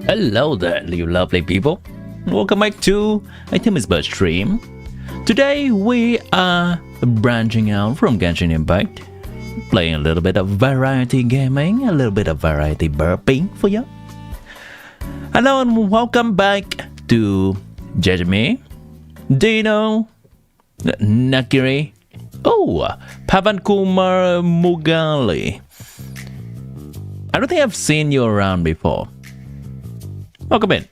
Hello there, you lovely people. Welcome back to Item Bird stream. Today we are branching out from Genshin Impact, playing a little bit of variety gaming, a little bit of variety burping for you. Hello and welcome back to Jeremy, Dino, Nakiri, Pavankumar Mugali. I don't think I've seen you around before. Welcome in.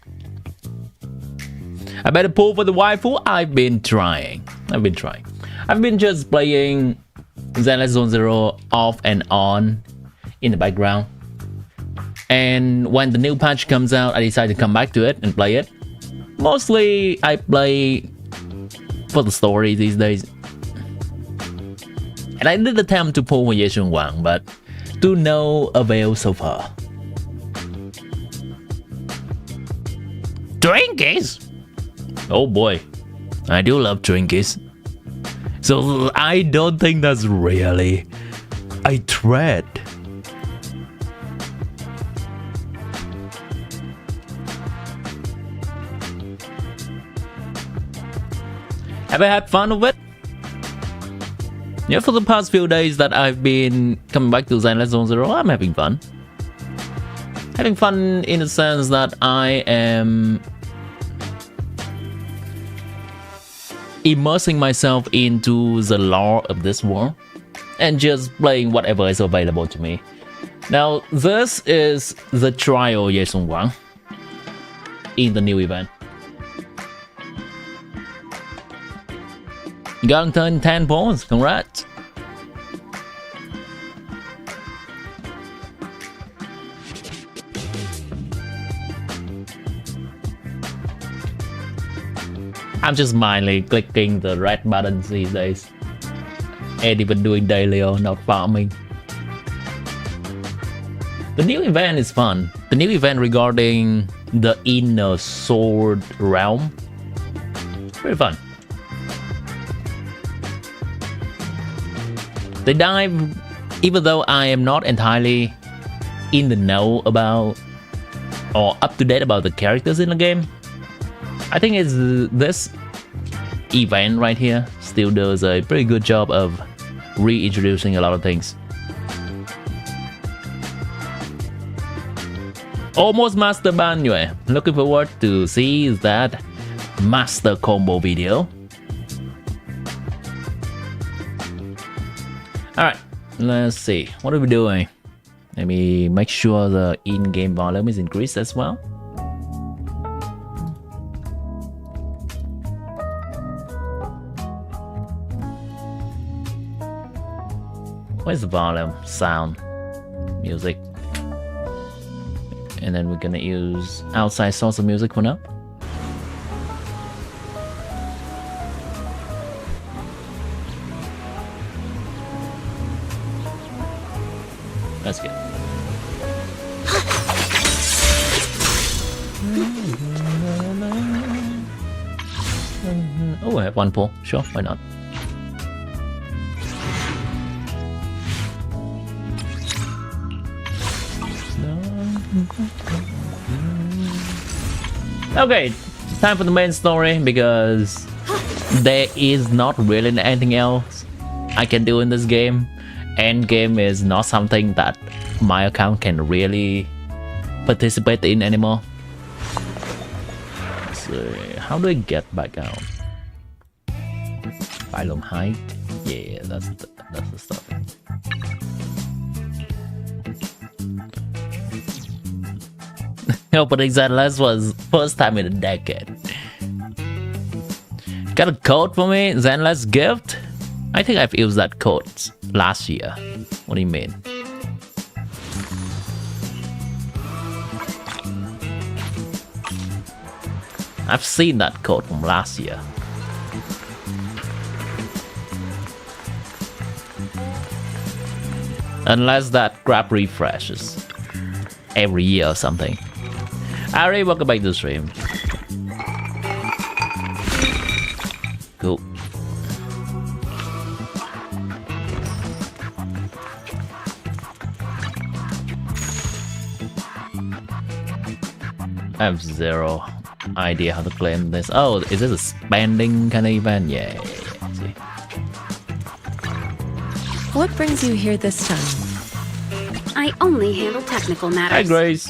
I better pull for the waifu. I've been trying. I've been just playing Zenless Zone Zero off and on in the background. And when the new patch comes out, I decide to come back to it and play it. Mostly, I play for the story these days. And I did attempt to pull for SHUNGGUANG, but to no avail so far. Twinkies! Oh boy, I do love Twinkies. So I don't think that's really a threat. Have I had fun with it? Yeah, for the past few days that I've been coming back to Zenless Zone Zero, I'm having fun. Having fun in the sense that I am immersing myself into the lore of this world and just playing whatever is available to me. Now, this is the trial SHUNGGUANG in the new event. You got 10 points, congrats. I'm just mindly clicking the red buttons these days. Ain't even doing daily or not farming. The new event is fun. The new event regarding the inner sword realm. Very fun. They dive, even though I am not entirely in the know about or up to date about the characters in the game, I think it's this event right here still does a pretty good job of reintroducing a lot of things. Almost master ban yue. Looking forward to see that master combo video. Alright, let's see. What are we doing? Let me make sure the in-game volume is increased as well. Where's the volume? Sound. Music. And then we're gonna use outside source of music for now. That's good. Oh, I have one pull. Sure, why not? Okay, it's time for the main story because there is not really anything else I can do in this game. Endgame is not something that my account can really participate in anymore. So how do I get back out? Phylum height? Yeah, that's the stuff. Opening Zenless was first time in a decade. Got a code for me? Zenless gift? I think I've used that code last year. What do you mean? I've seen that code from last year. Unless that grab refreshes every year or something. Ari, welcome back to the stream. Cool. I have zero idea how to claim this. Oh, is this a spending kind of event? Yeah. See. What brings you here this time? I only handle technical matters. Hi, Grace.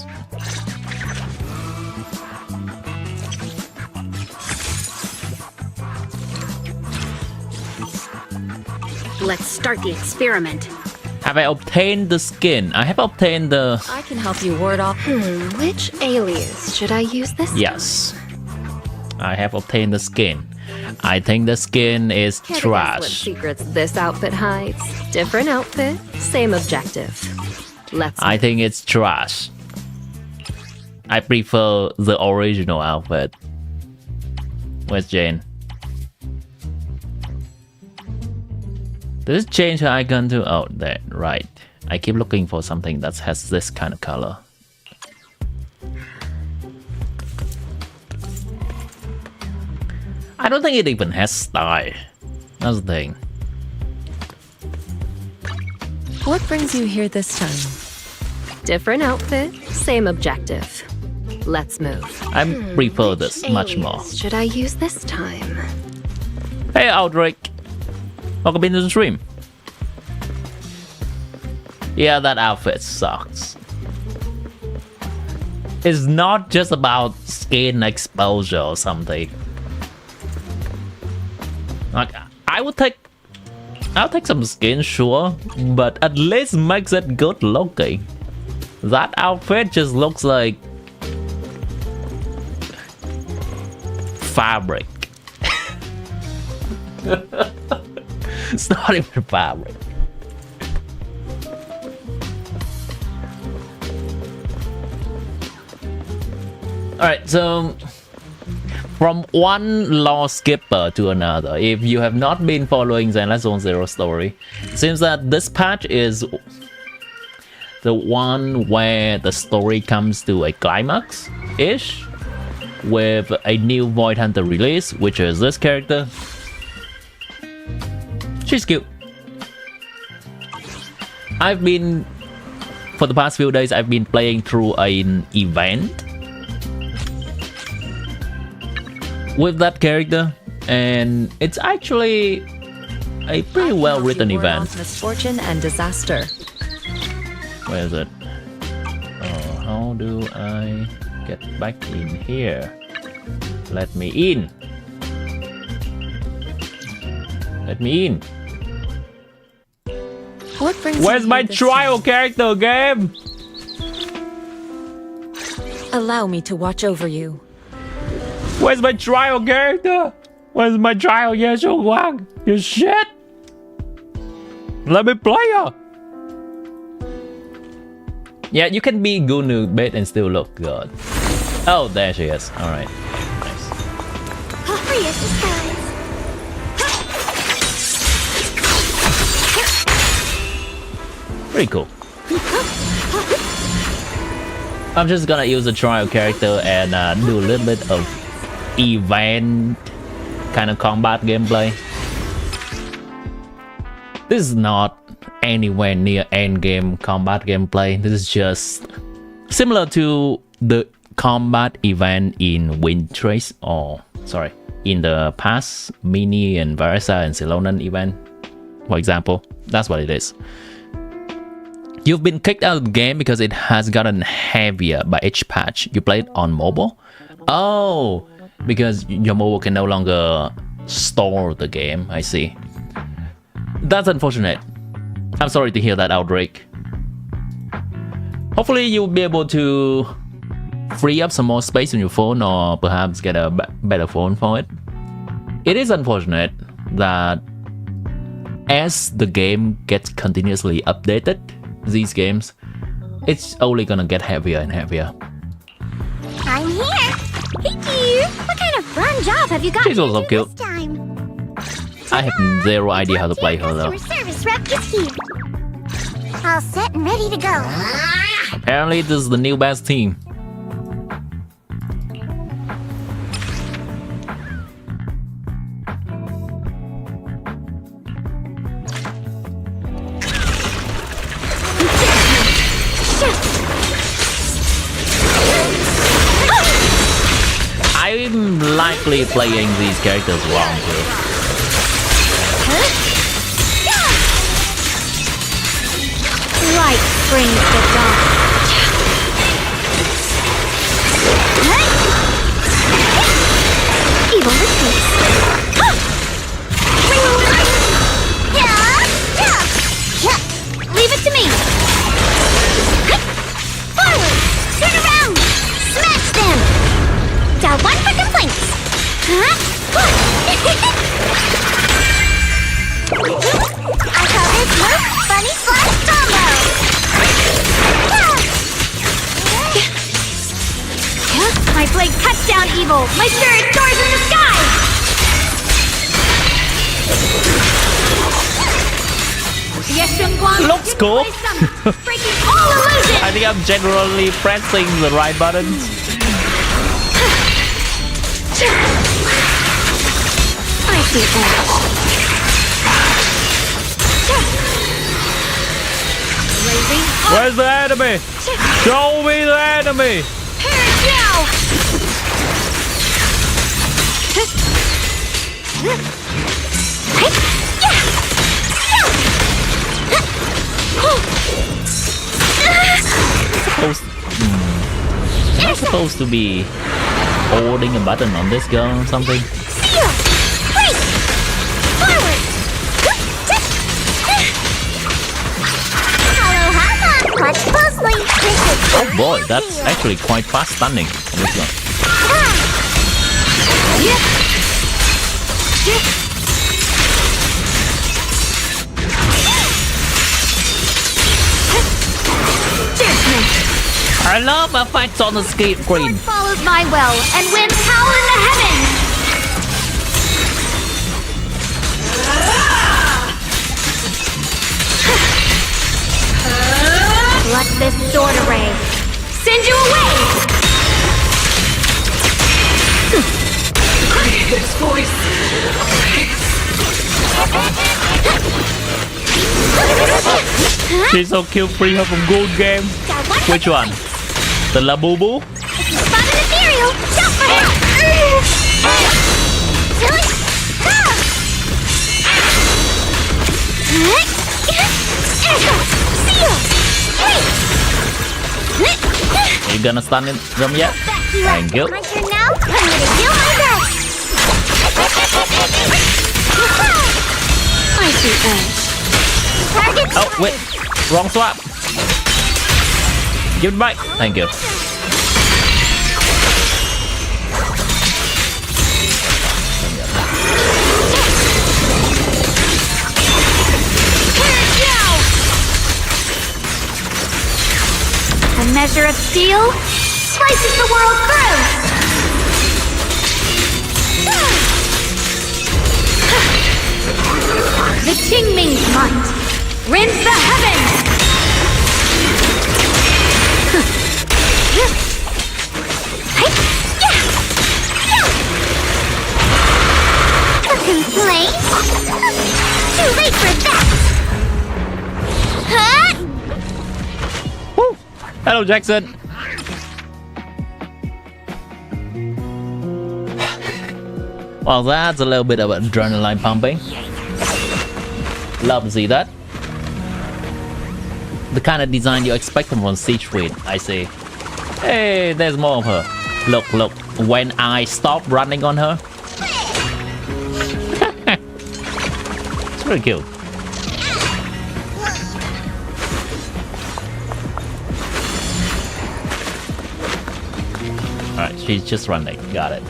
Let's start the experiment. Have I obtained the skin? I have obtained the... I can help you ward off. Which alias should I use this time? Yes. I have obtained the skin. I think the skin is Can't guess what trash. secrets this outfit hides. Different outfit, same objective. Let's. I think it's trash. I prefer the original outfit. Where's Jane? Does it change her icon to... Oh, there, right. I keep looking for something that has this kind of color. I don't think it even has style. That's the thing. What brings you here this time? Different outfit, same objective. Let's move. I prefer this much more. Alias should I use this time? Hey, Aldrich. Welcome into the stream. Yeah, that outfit sucks. It's not just about skin exposure or something. Like, I'll take some skin, sure, but at least makes it good looking. That outfit just looks like fabric. It's not even fabric. Alright, so from one law skipper to another, if you have not been following Zenless Zone Zero story, it seems that this patch is the one where the story comes to a climax-ish with a new Void Hunter release, which is this character. She's cute. For the past few days, I've been playing through an event with that character, and it's actually a pretty well written event. Misfortune and disaster. Where is it? Oh, how do I get back in here? Let me in. Let me in. What brings Where's you my here this trial character, game? time? Allow me to watch over you. Where's my trial character? Where's my trial? Yeah, SHUNGGUANG. You shit. Let me play her. Yeah, you can be Gunu bait and still look good. Oh, there she is. Alright. Nice. Free as the skies. Pretty cool. I'm just gonna use a trial character and do a little bit of event kind of combat gameplay. This is not anywhere near endgame combat gameplay. This is just similar to the combat event in Windtrace, or sorry, in the past Mini and Varesa and Celonan event, for example. That's what it is. You've been kicked out of the game because it has gotten heavier by each patch. You played on mobile? Oh, because your mobile can no longer store the game. I see. That's unfortunate. I'm sorry to hear that, Outbreak. Hopefully you'll be able to free up some more space on your phone, or perhaps get a better phone for it. It is unfortunate that as the game gets continuously updated, these games, it's only gonna get heavier and heavier. I'm here. Hey, dear. What kind of fun job have you got? She's also cute. This time? I have zero idea how to play her though. Customer service rep is here. All set and ready to go. Apparently this is the new best team. slightly playing these characters wrong too. Light brings the dawn. Evil retreats. Leave it to me. Forward. Turn around. Smash them. Dial 1 for complaints. I call this move Funny Slash Combo. My blade cuts down evil. My spirit soars in the sky. Yes, SHUNGGUANG. Looks cool. Breaking all illusions. I think I'm generally pressing the right buttons. I see edge. Blazing up. Where's the enemy? Show me the enemy! Perish now. Am I supposed to be holding a button on this gun or something? Seal. Break. Forward. Hello, Hama. Watch closely. Oh boy, that's actually quite fast stunning on this gun. I love effects on the screen. Sword follows my will, and winds howl in the heavens. Let this sword array send you away. This voice. She's so cute, free her from Good Game. Which one? The Labubu? Spot an ethereal. Shout for help. Are you gonna stun them yet? Thank you. Hunter now. I'm gonna deal my best. I see edge. Target. Oh, wait. Wrong swap. Give it back. Thank you. A measure of steel slices the world through. The Qingming's might rends the heavens. A complaint? Too late for that. Woo. Hello, Jackson. Well, that's a little bit of adrenaline pumping. Love to see that. The kind of design you expect from Siege Queen, I see. Hey, there's more of her. Look, look. When I stop running on her. It's pretty cute. Alright, she's just running. Got it.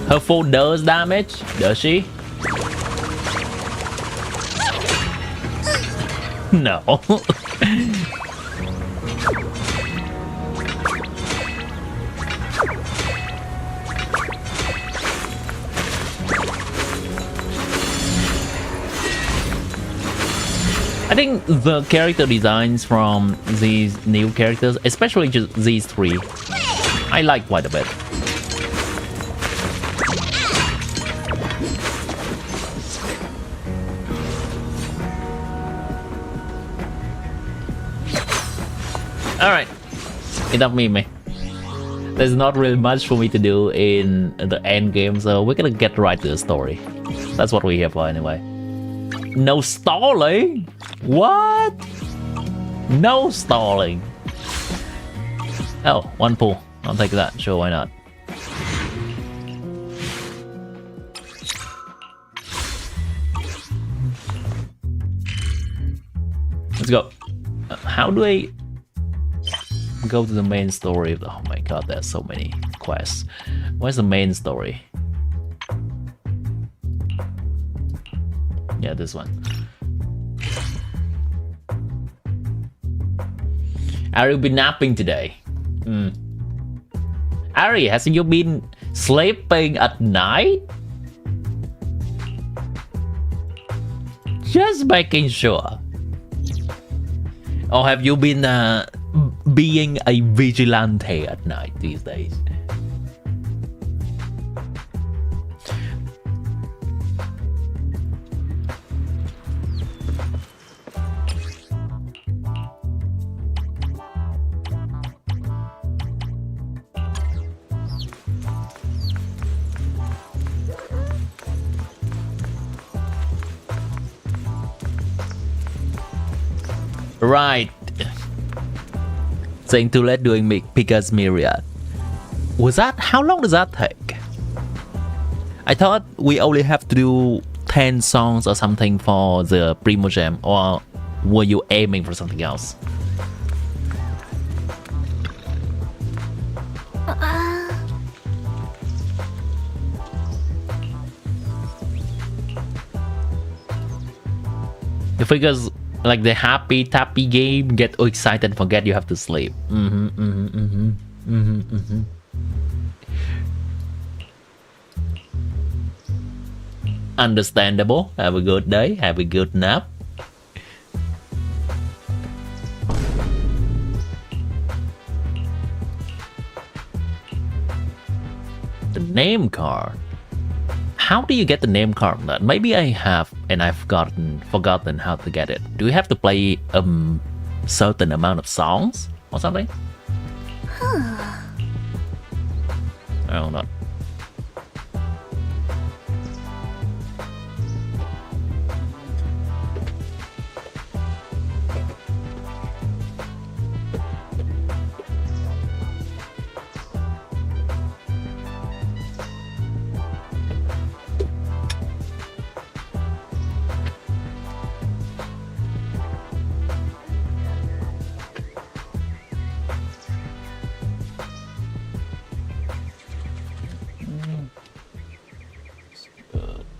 Her full does damage, does she? No. I think the character designs from these new characters, especially just these three, I like quite a bit. Alright. Enough meme. There's not really much for me to do in the end game, so we're gonna get right to the story. That's what we're here for anyway. No stalling? What? No stalling. Oh, one pull. I'll take that. Sure, why not? Let's go. How do I go to the main story? Oh my god, there's so many quests. Where's the main story? Yeah, this one. Ari will be napping today. Ari, has you been sleeping at night? Just making sure. Or have you been being a vigilante at night these days? Right. Saying too late doing Pika's Myriad. Was that? How long does that take? I thought we only have to do 10 songs or something for the Primo Gem, or were you aiming for something else? The figures like the happy tappy game, get excited, forget you have to sleep. Understandable. Have a good day, have a good nap. The name card. How do you get the name card from that? Maybe I have and I've forgotten how to get it. Do we have to play a certain amount of songs or something? I don't know.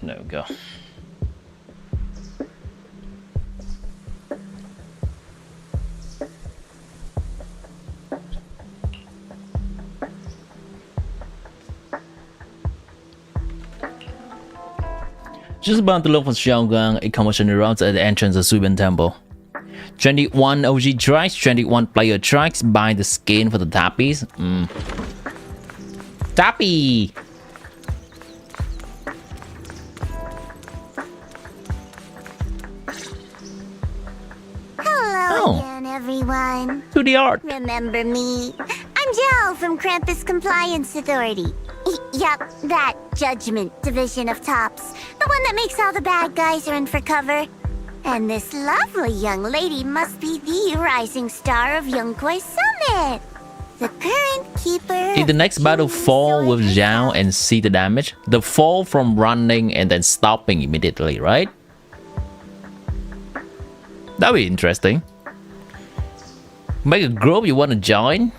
There we go. Just about to look for SHUNGGUANG, a commotion erupts at the entrance of Subin Temple. 21 OG tracks, 21 player tracks, buy the skin for the tappies. Tappy! Again, everyone. To the art. Remember me? I'm Jill from Krampus Compliance Authority. Yup, that Judgment Division of Tops. The one that makes all the bad guys run for cover. And this lovely young lady must be the rising star of Yunkwai Summit. The current keeper. In the next battle, fall with Zhao and see the damage. The fall from running and then stopping immediately, right? That'd be interesting. Make a group you want to join?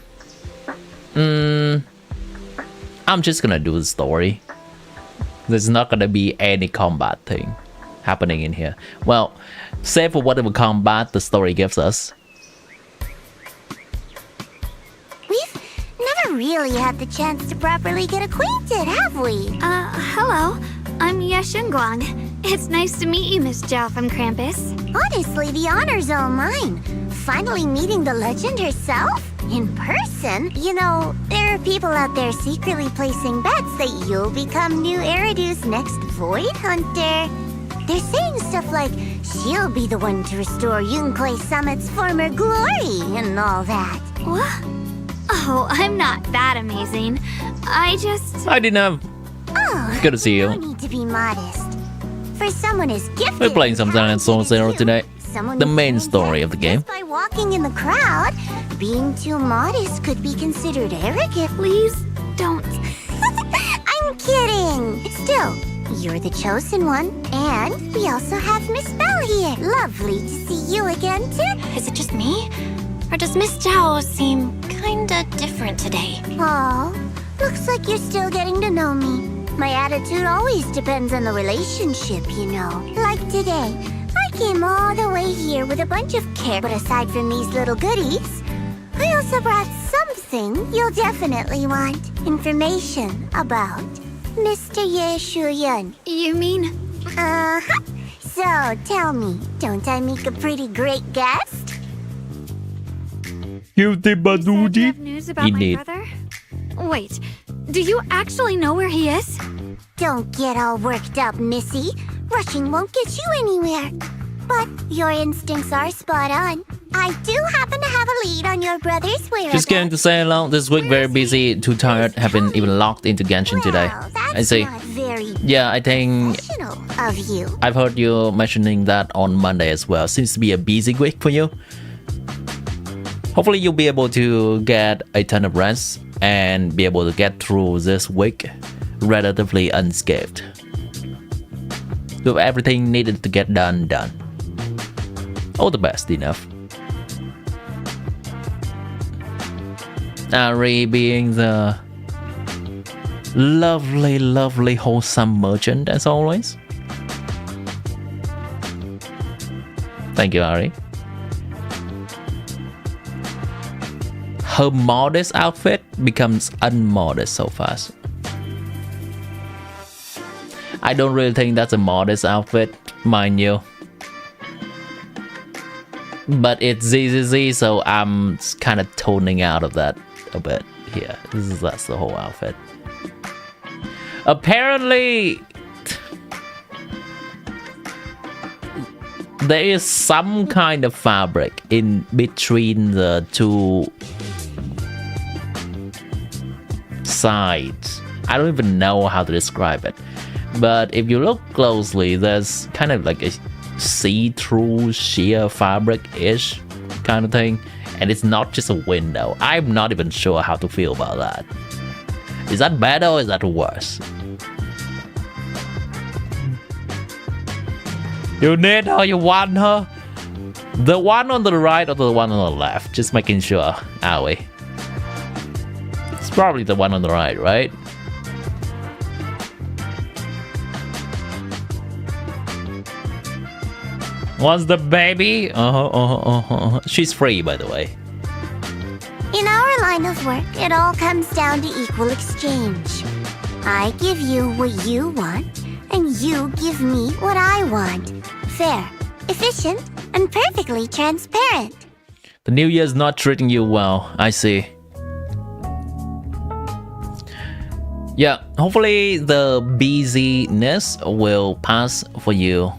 I'm just gonna do the story. There's not gonna be any combat thing happening in here. Well, save for whatever combat the story gives us. We've never really had the chance to properly get acquainted, have we? Hello. I'm SHUNGGUANG. It's nice to meet you, Miss Zhao from Krampus. Honestly, the honor's all mine. Finally meeting the legend herself? In person? You know, there are people out there secretly placing bets that you'll become new Eridu's next Void Hunter. They're saying stuff like, she'll be the one to restore Yunkwai Summit's former glory and all that. What? Oh, I'm not that amazing. I didn't have. Oh, Good to see no you. need to be modest. For someone as gifted, We're playing some Silent Soul Zero today. someone The who main stands story out of the game. just by walking in the crowd, being too modest could be considered arrogant. please don't. I'm kidding. Still, you're the chosen one, and we also have Miss Belle here. Lovely to see you again, too. Is it just me? Or does Miss Zhao seem kinda different today? Aw, looks like you're still getting to know me. My attitude always depends on the relationship, you know. Like today, I came all the way here with a bunch of care, but aside from these little goodies, I also brought something you'll definitely want. Information about Mr. Ye Shuyun. You mean... Uh-huh. So, tell me, don't I make a pretty great guest? You think You said you have news about my Indeed. brother? Wait, do you actually know where he is? Don't get all worked up, Missy. Rushing won't get you anywhere. But your instincts are spot on. I do happen to have a lead on your brother's whereabouts. Just going to say along this week, very busy, too tired, haven't even logged into Genshin today. Well, that's I see. not very Yeah, I think professional of you. I've heard you mentioning that on Monday as well. Seems to be a busy week for you. Hopefully you'll be able to get a ton of rest and be able to get through this week relatively unscathed. With everything needed to get done. All the best enough. Ari being the lovely, wholesome merchant as always. Thank you, Ari. Her modest outfit becomes unmodest so fast. I don't really think that's a modest outfit, mind you. But it's ZZZ, so I'm kind of toning out of that a bit here. That's the whole outfit. Apparently, there is some kind of fabric in between the two sides. I don't even know how to describe it. But if you look closely, there's kind of like a see-through sheer fabric-ish kind of thing. And it's not just a window. I'm not even sure how to feel about that. Is that better or is that worse? You need her, you want her? The one on the right or the one on the left? Just making sure, are we? It's probably the one on the right, right? What's the baby? She's free, by the way. In our line of work, it all comes down to equal exchange. I give you what you want, and you give me what I want. Fair, efficient, and perfectly transparent. The new year's not treating you well, I see. Yeah, hopefully the busyness will pass for you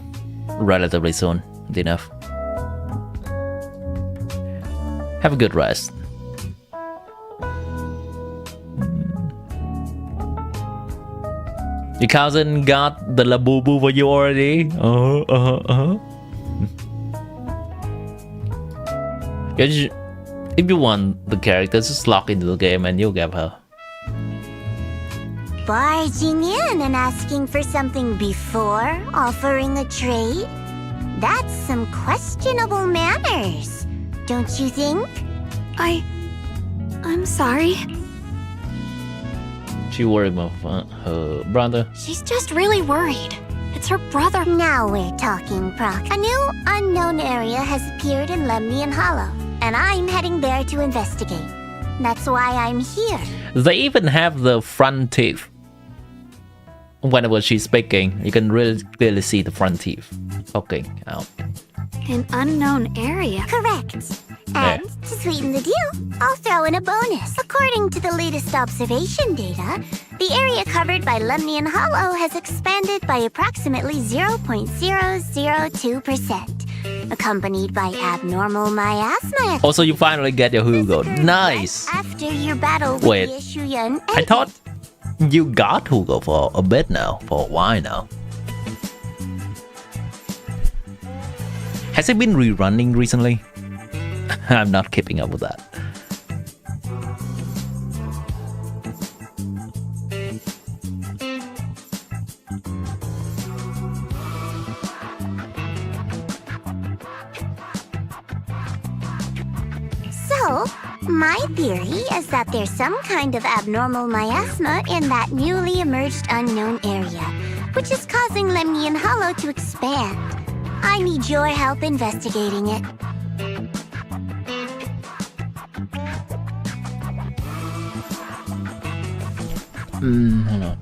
relatively soon enough. Have a good rest. Your cousin got the Labubu for you already? If you want the characters, just log into the game and you'll get her. Barging in and asking for something before offering a trade? That's some questionable manners, don't you think? I'm sorry. She worried about her brother. She's just really worried. It's her brother. Now we're talking, Proc. A new unknown area has appeared in Lemnian Hollow, and I'm heading there to investigate. That's why I'm here. They even have the front teeth. Whenever she's speaking, you can really clearly see the front teeth poking out. An unknown area. Correct. And to sweeten the deal, I'll throw in a bonus. According to the latest observation data, the area covered by Lemnian Hollow has expanded by approximately 0.002%. accompanied by abnormal miasma. Also, you finally get your Hugo. Nice. After your battle with Wait, the Shuyan, I thought you got Hugo for a bit now, for a while now. Has it been rerunning recently? I'm not keeping up with that. So, my theory is that there's some kind of abnormal miasma in that newly emerged unknown area, which is causing Lemnian Hollow to expand. I need your help investigating it. Hold on.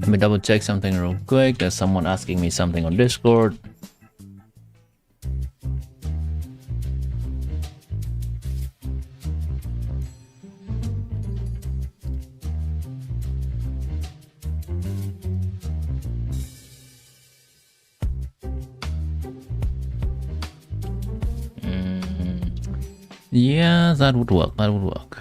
Let me double check something real quick. There's someone asking me something on Discord. Yeah, that would work. That would work.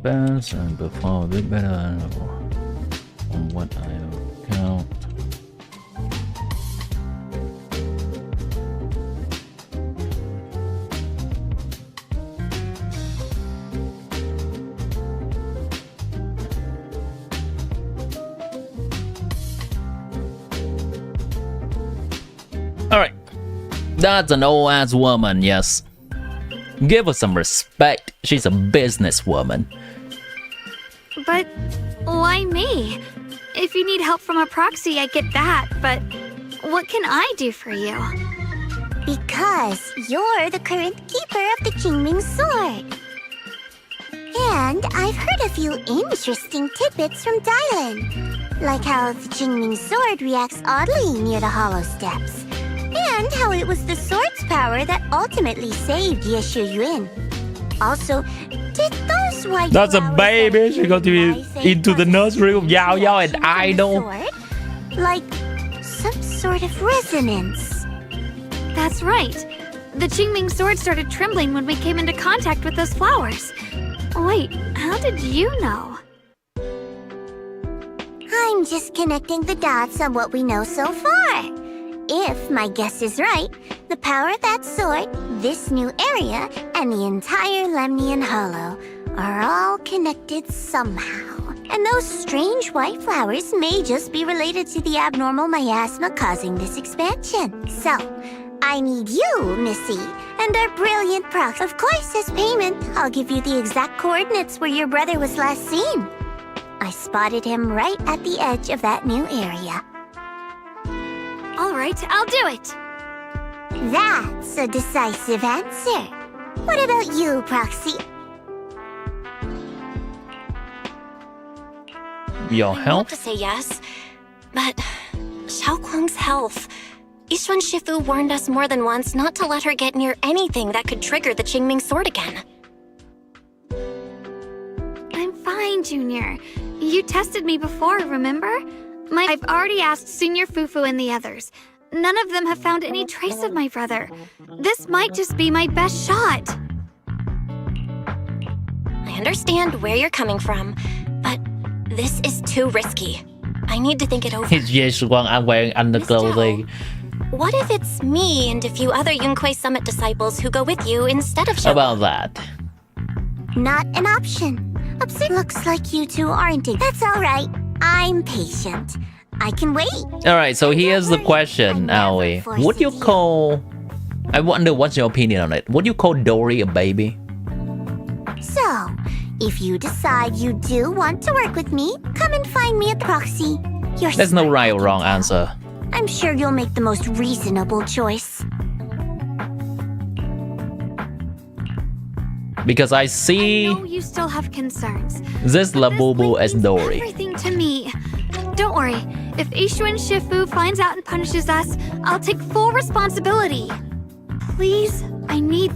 Best and before a bit better on what I count. All right, that's an old ass woman. Yes, give her some respect. She's a businesswoman. But why me? If you need help from a proxy, I get that, but what can I do for you? Because you're the current keeper of the Qingming sword. And I've heard a few interesting tidbits from Dylan. Like how the Qingming sword reacts oddly near the hollow steps. And how it was the sword's power that ultimately saved Yeshu Yuan. Also, did those white That's a flowers baby. that She got to I be say into the possess nursery of Yao Yao and reaction from the Idol. sword? Like some sort of resonance. That's right. The Qingming sword started trembling when we came into contact with those flowers. Wait, how did you know? I'm just connecting the dots on what we know so far. If my guess is right, the power of that sword, this new area, and the entire Lemnian Hollow are all connected somehow. And those strange white flowers may just be related to the abnormal miasma causing this expansion. So, I need you, Missy, and our brilliant prox. Of course, as payment, I'll give you the exact coordinates where your brother was last seen. I spotted him right at the edge of that new area. All right, I'll do it. That's a decisive answer. What about you, Proxy? Your I want health? to say yes, but Xiaoguang's health. Yishuan Shifu warned us more than once not to let her get near anything that could trigger the Qingming sword again. I'm fine, Junior. You tested me before, remember? I've already asked Senior Fufu and the others. None of them have found any trace of my brother. This might just be my best shot. I understand where you're coming from, but this is too risky. I need to think it over. He's Yeshuang. I'm wearing underclothing. What if it's me and a few other Yunquei Summit disciples who go with you instead of How Xiaoguang? about that? Not an option. Looks like you two aren't. That's all right. I'm patient. I can wait. Alright, so here's the question, Aoi. Would you call... I wonder what's your opinion on it. Would you call Dory a baby? So, if you decide you do want to work with me, come and find me at Proxy. There's no right or wrong answer. I'm sure you'll make the most reasonable choice. Because I see I know you still have concerns. this Labubu as Dory. Everything to me. Don't worry. If Ishu and Shifu finds out and punishes us, I'll take full responsibility. Please, I need...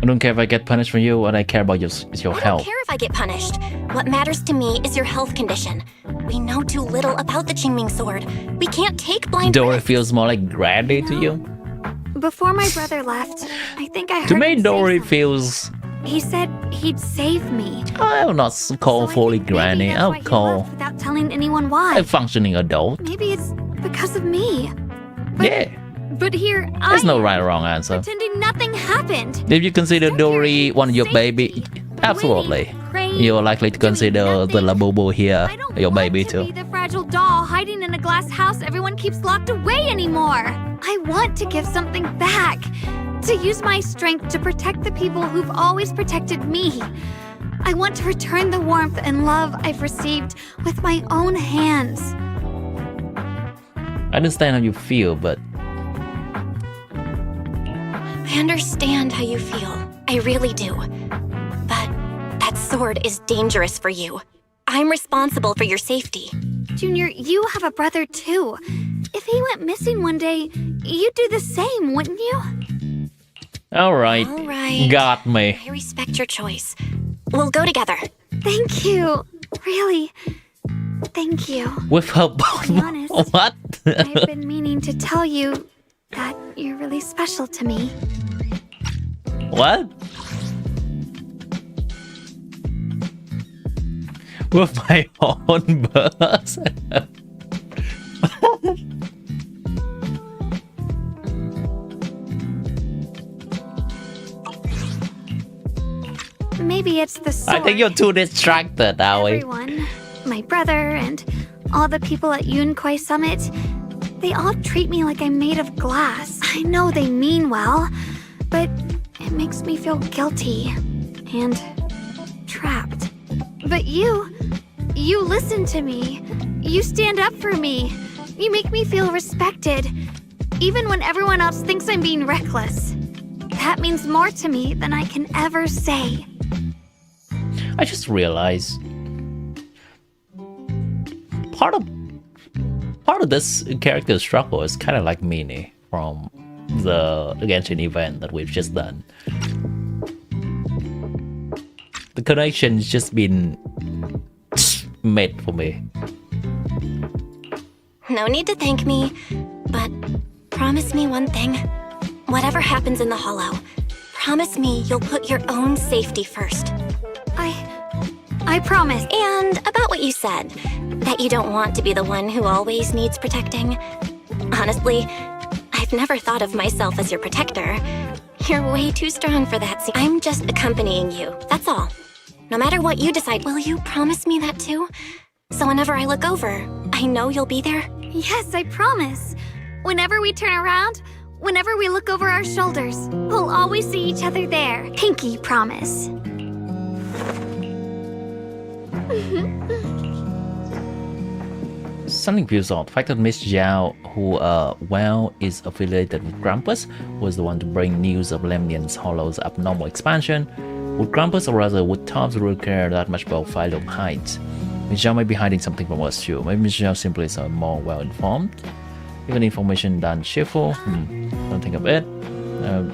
I don't care if I get punished for you. What I care about is your I don't health. care if I get punished. What matters to me is your health condition. We know too little about the Qingming sword. We can't take blind Dory risks. feels more like Granny to you. Before my brother left, I think I heard To me, him say Dory something. feels... He said he'd save me. I'll not call So I fully think maybe Granny. that's I'll why he call left without telling anyone why. a functioning adult. Maybe it's because of me. Yeah, But here there's I no am, right or wrong answer. pretending nothing happened. If you consider Stuck here Dory in one of your safety, baby, absolutely. waiting, praying, You're likely to doing consider the nothing. Labubu here I don't your want baby to too. be the fragile doll hiding in a glass house everyone keeps locked away anymore. I want to give something back. To use my strength to protect the people who've always protected me. I want to return the warmth and love I've received with my own hands. I understand how you feel, but I understand how you feel. I really do. But that sword is dangerous for you. I'm responsible for your safety. Junior, you have a brother too. If he went missing one day, you'd do the same, wouldn't you? alright. All right. Got me. I respect your choice. We'll go together. Thank you. Really. Thank you. With her bone. be honest. What? I've been meaning to tell you that you're really special to me. What? With my own birds? Maybe it's the sword. I think you're too distracted, Aoi. Everyone, my brother, and all the people at Yunquai Summit, they all treat me like I'm made of glass. I know they mean well, but it makes me feel guilty and trapped. But you listen to me. You stand up for me. You make me feel respected, even when everyone else thinks I'm being reckless. That means more to me than I can ever say. I just realized part of this character's struggle is kind of like Minnie from the Genshin event that we've just done. The connection's just been made for me. No need to thank me, but promise me one thing. Whatever happens in the Hollow, promise me you'll put your own safety first. I promise. And about what you said, that you don't want to be the one who always needs protecting. Honestly, I've never thought of myself as your protector. You're way too strong for that. I'm just accompanying you, that's all. No matter what you decide, will you promise me that too? So whenever I look over, I know you'll be there? Yes, I promise. Whenever we turn around, whenever we look over our shoulders, we'll always see each other there. Pinky promise. Something feels odd. The fact that Miss Zhao, who is affiliated with Grumpus, was the one to bring news of Lemnian's Hollow's abnormal expansion. Would Grumpus, or rather would Tops, really care that much about Phylum Heights? Miss Zhao may be hiding something from us too. Maybe Miss Zhao simply is more well-informed. Even information than Shifu. Don't think of it.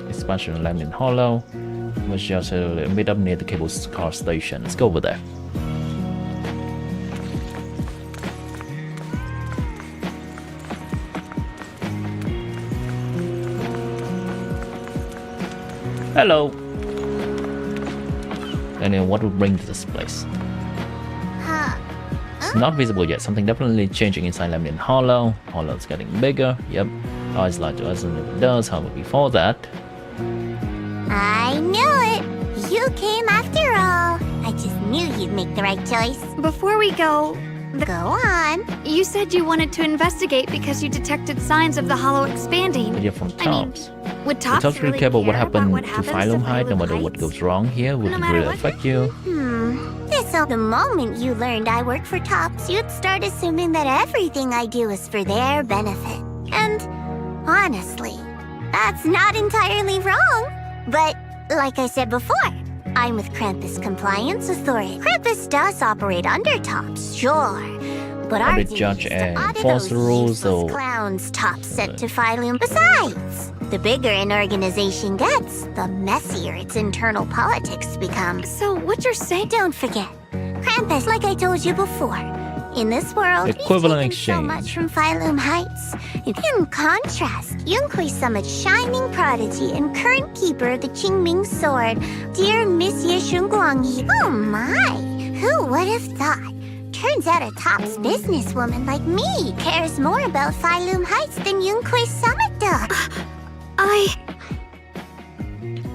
Expansion of Lemnian Hollow. Miss Zhao said meet up near the cable car station. Let's go over there. Hello. And then what would bring to this place? It's not visible yet. Something definitely changing inside Lemnian Hollow. Hollow's getting bigger. Yep. Always lied to us, and if it does, how about before that? I knew it! You came after all. I just knew you'd make the right choice. Before we go, Go on. you said you wanted to investigate because you detected signs of the hollow expanding. But you're from Tops. Would We Tops don't really care about what happened to Phylum Heights. No Phylum matter what Heights? goes wrong here, would No it matter really what? affect you? The moment you learned I work for Tops, you'd start assuming that everything I do is for their benefit. And honestly, that's not entirely wrong. But like I said before, I'm with Krampus Compliance Authority. Krampus does operate under Tops, sure. But our Audit duty judge is to and audit enforce those the rules, useless so- clowns Tops set to Phylum. Besides, the bigger an organization gets, the messier its internal politics become. So what you're saying? Don't forget, Krampus, like I told you before, in this world, Equivalent we've taken so much exchange. from Phylum Heights. In contrast, Yunhui Summit's shining prodigy and current keeper of the Qingming Sword, dear Monsieur SHUNGGUANG. Oh my, who would have thought? Turns out a Tops businesswoman like me cares more about Phylum Heights than Yunhui Summit does.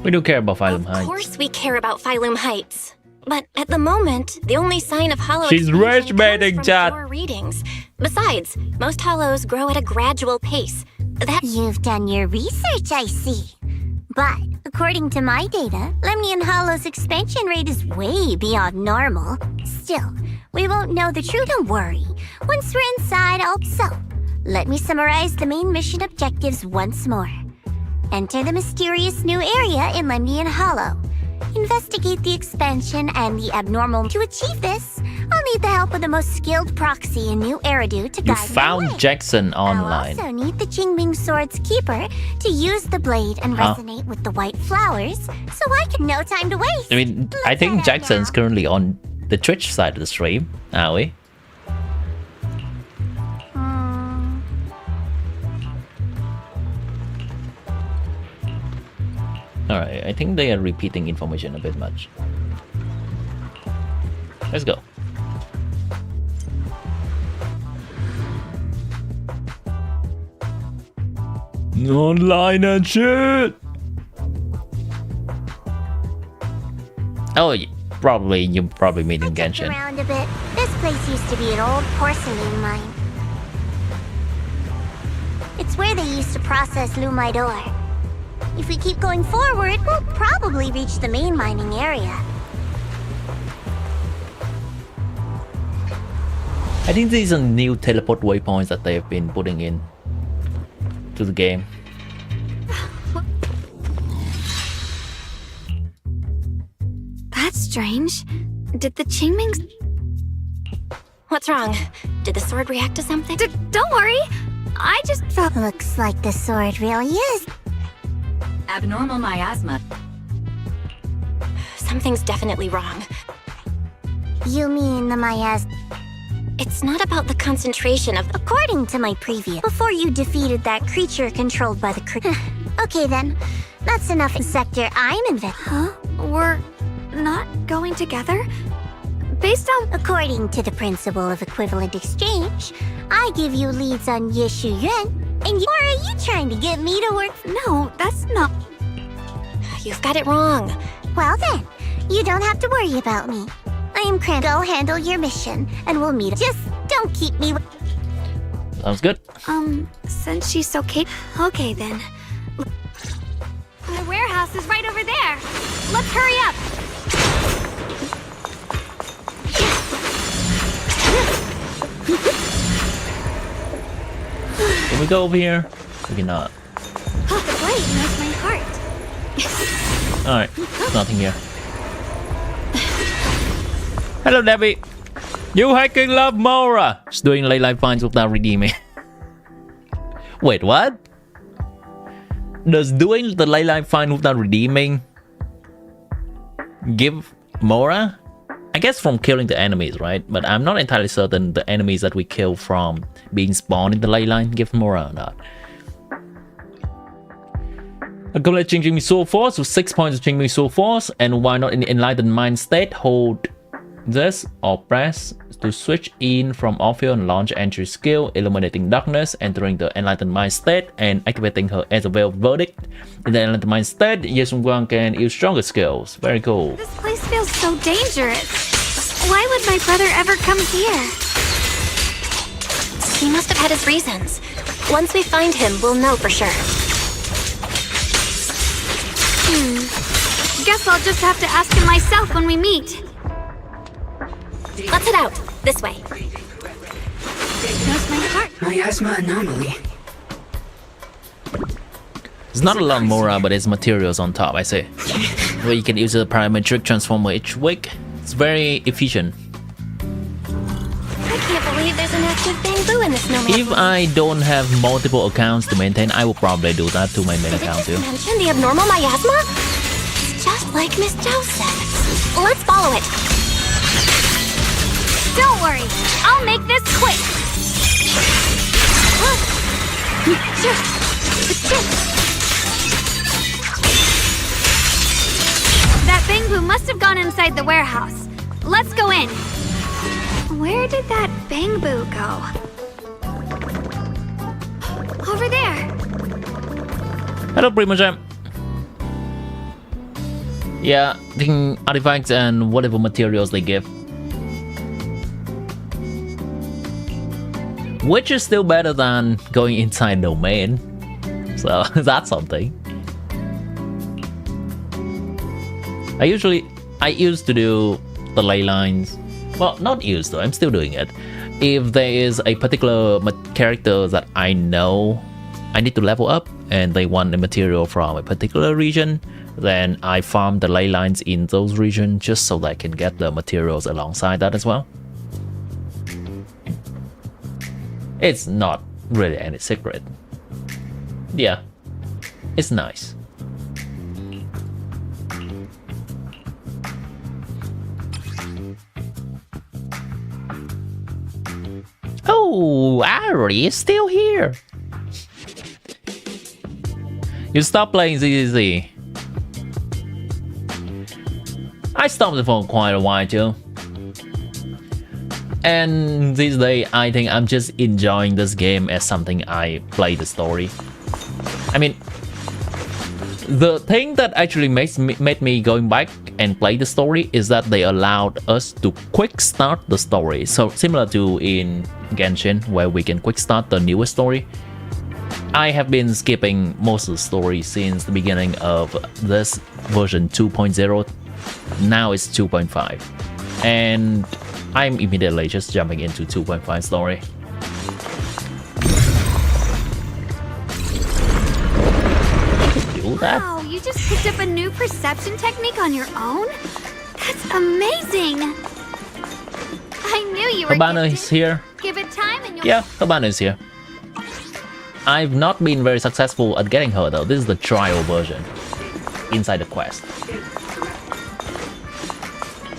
We do care about Phylum Of Heights. course we care about Phylum Heights. But at the moment, the only sign of hollow She's expansion rich, baiting, comes chat. from pure readings. Besides, most hollows grow at a gradual pace. That You've done your research, I see. But according to my data, Lemnian Hollow's expansion rate is way beyond normal. Still, we won't know the truth. Don't worry. Once we're inside, So, let me summarize the main mission objectives once more. Enter the mysterious new area in Lemnian Hollow. Investigate the expansion and the abnormal. To achieve this, I'll need the help of the most skilled proxy in New Eridu to You guide me the found way. Jackson I'll online. also need the Qingming Sword's keeper to use the blade and Huh? resonate with the white flowers, so I can no time to waste. I mean, I Let's think head out Jackson's now. currently on the Twitch side of the stream, are we? Alright, I think they are repeating information a bit much. Let's go. Online and shit! Oh, probably, you probably meet in Checked Genshin. around a bit. This place used to be an old porcelain mine. It's where they used to process lumite ore. If we keep going forward, we'll probably reach the main mining area. I think these are new teleport waypoints that they have been putting in to the game. That's strange. Did the Qingming... What's wrong? Did the sword react to something? Don't worry. I just felt... Looks like the sword really is. Abnormal miasma. Something's definitely wrong. You mean the miasma? It's not about the concentration of... According to my previous, before you defeated that creature controlled by the Okay then, that's enough sector I'm investing. Huh? We're not going together? Based on... According to the principle of equivalent exchange, I give you leads on Yeshu Yuan, and or are you trying to get me to work? No, that's not... You've got it wrong. Well then, you don't have to worry about me. I am Cran. Go handle your mission, and we'll meet. Just don't keep me. Sounds good. Since she's so Okay then. The warehouse is right over there. Let's hurry up. Can we go over here? We cannot. Oh, the blade knows my heart. Alright, there's nothing here. Hello, Debbie. You hacking love Mora. She's doing ley line finds without redeeming. Wait, what? Does doing the ley line find without redeeming give Mora? I guess from killing the enemies, right? But I'm not entirely certain the enemies that we kill from being spawned in the ley line give Mora or not. Accumulate Qingming Soul Force with 6 points of Qingming Soul Force, and while not in the Enlightened Mind state, hold this or press to switch in from off-field and launch entry skill, illuminating darkness, entering the enlightened mind state, and activating her as a veiled verdict. In the enlightened mind state, SHUNGGUANG can use stronger skills. Very cool. This place feels so dangerous. Why would my brother ever come here? He must have had his reasons. Once we find him, we'll know for sure. Guess I'll just have to ask him myself when we meet. Let's head out. This way. Knows my heart. Miasma anomaly. It's not a lot more, but it's materials on top, I say. Where you can use a parametric transformer each week. It's very efficient. I can't believe there's an active bamboo in this snowman. If I don't have multiple accounts to maintain, I will probably do that to my main account too. Mention the abnormal miasma? It's just like Miss Zhao said. Let's follow it. Don't worry, I'll make this quick. That bamboo must have gone inside the warehouse. Let's go in. Where did that bamboo go? Over there. Hello, Primo Jam. Yeah, the artifacts and whatever materials they give. Which is still better than going inside domain. So that's something. I used to do the ley lines. Well, not used to, I'm still doing it. If there is a particular character that I know I need to level up and they want the material from a particular region, then I farm the ley lines in those regions just so that I can get the materials alongside that as well. It's not really any secret. Yeah, it's nice. Oh, Ari is still here. You stopped playing ZZZ. I stopped it for quite a while too. And these days, I think I'm just enjoying this game as something I play the story. I mean, the thing that actually made me going back and play the story is that they allowed us to quick start the story. So similar to in Genshin, where we can quick start the newest story. I have been skipping most of the story since the beginning of this version 2.0. Now it's 2.5. And I'm immediately just jumping into 2.5 story. Do that? Wow, you just picked up a new perception technique on your own? That's amazing! I knew you were Habana gifted. is here. Give it time and you'll... Yeah, Habana is here. I've not been very successful at getting her though. This is the trial version. Inside the quest.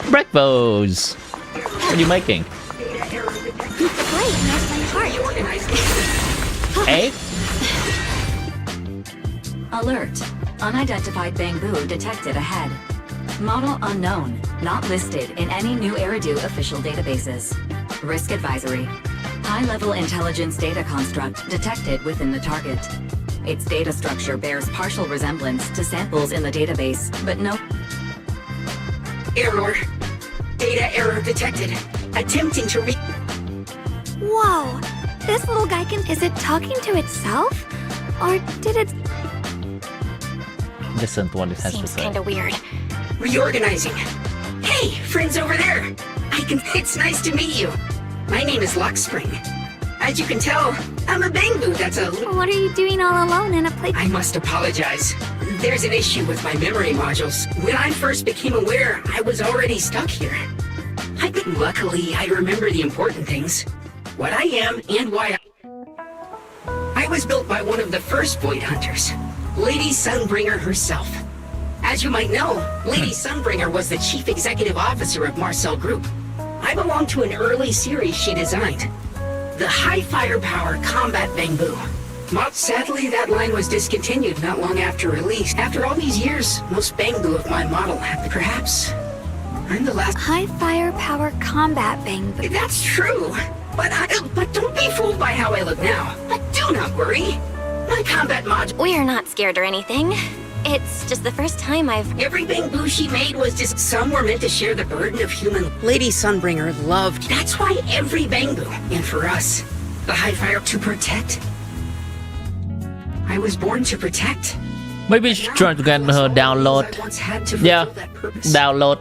Breakfast! What are you making? Great, knows my heart. Egg? Alert. Unidentified bamboo detected ahead. Model unknown. Not listed in any new Eridu official databases. Risk advisory. High-level intelligence data construct detected within the target. Its data structure bears partial resemblance to samples in the database, but no... Error. Data error detected. Attempting to Whoa, this little guykin, is it talking to itself? Or did it... Listen to what it has to Seems say. kinda weird. reorganizing. Hey, friends over there. It's nice to meet you. My name is Lockspring. As you can tell, I'm a bamboo that's a... What are you doing all alone in a place? I must apologize. There's an issue with my memory modules. When I first became aware, I was already stuck here. Luckily, I remember the important things. What I am and why I was built by one of the first Void Hunters, Lady Sunbringer herself. As you might know, Lady Sunbringer was the chief executive officer of Marcel Group. I belong to an early series she designed, the High Firepower Combat Bamboo. Sadly, that line was discontinued not long after release. After all these years, most bamboo of my model have perhaps I'm the last. High firepower combat bamboo. That's true. But don't be fooled by how I look now. But do not worry. My combat module. We're not scared or anything. It's just the first time I've... Every bamboo she made was just some were meant to share the burden of human. Lady Sunbringer loved. That's why every bamboo, and for us, the high fire to protect. I was born to protect. Maybe she's trying to get her download. Yeah, download.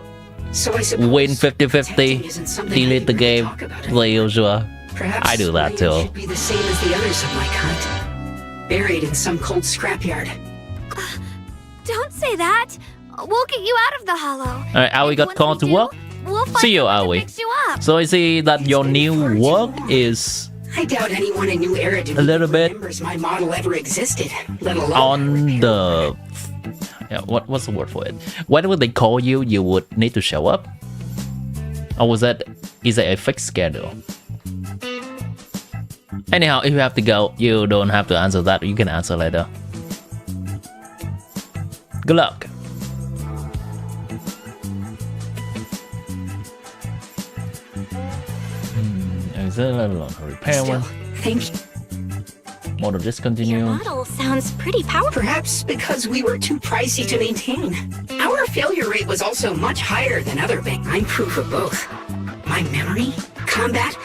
So I suppose Win 50-50. isn't something I Delete the even game. talk about. The usual. Perhaps I do that mine too. should be the same as the others of my kind. Buried in some cold scrapyard. Don't say that. We'll get you out of the hollow. Alright, Aoi got Once called to we do, work. We'll find See you, someone to Aoi. fix you up. So I see that your new work is I doubt anyone in New Era a little bit remembers my model ever existed, let alone on the... Yeah, what's the word for it? Whenever they call you, you would need to show up? Or was that... Is it a fixed schedule? Anyhow, if you have to go, you don't have to answer that. You can answer later. Good luck. Is it a little repair still. one? Thank you. Model Your discontinue. model sounds pretty powerful. Perhaps because we were too pricey to maintain. Our failure rate was also much higher than other banks. I'm proof of both. My memory, combat,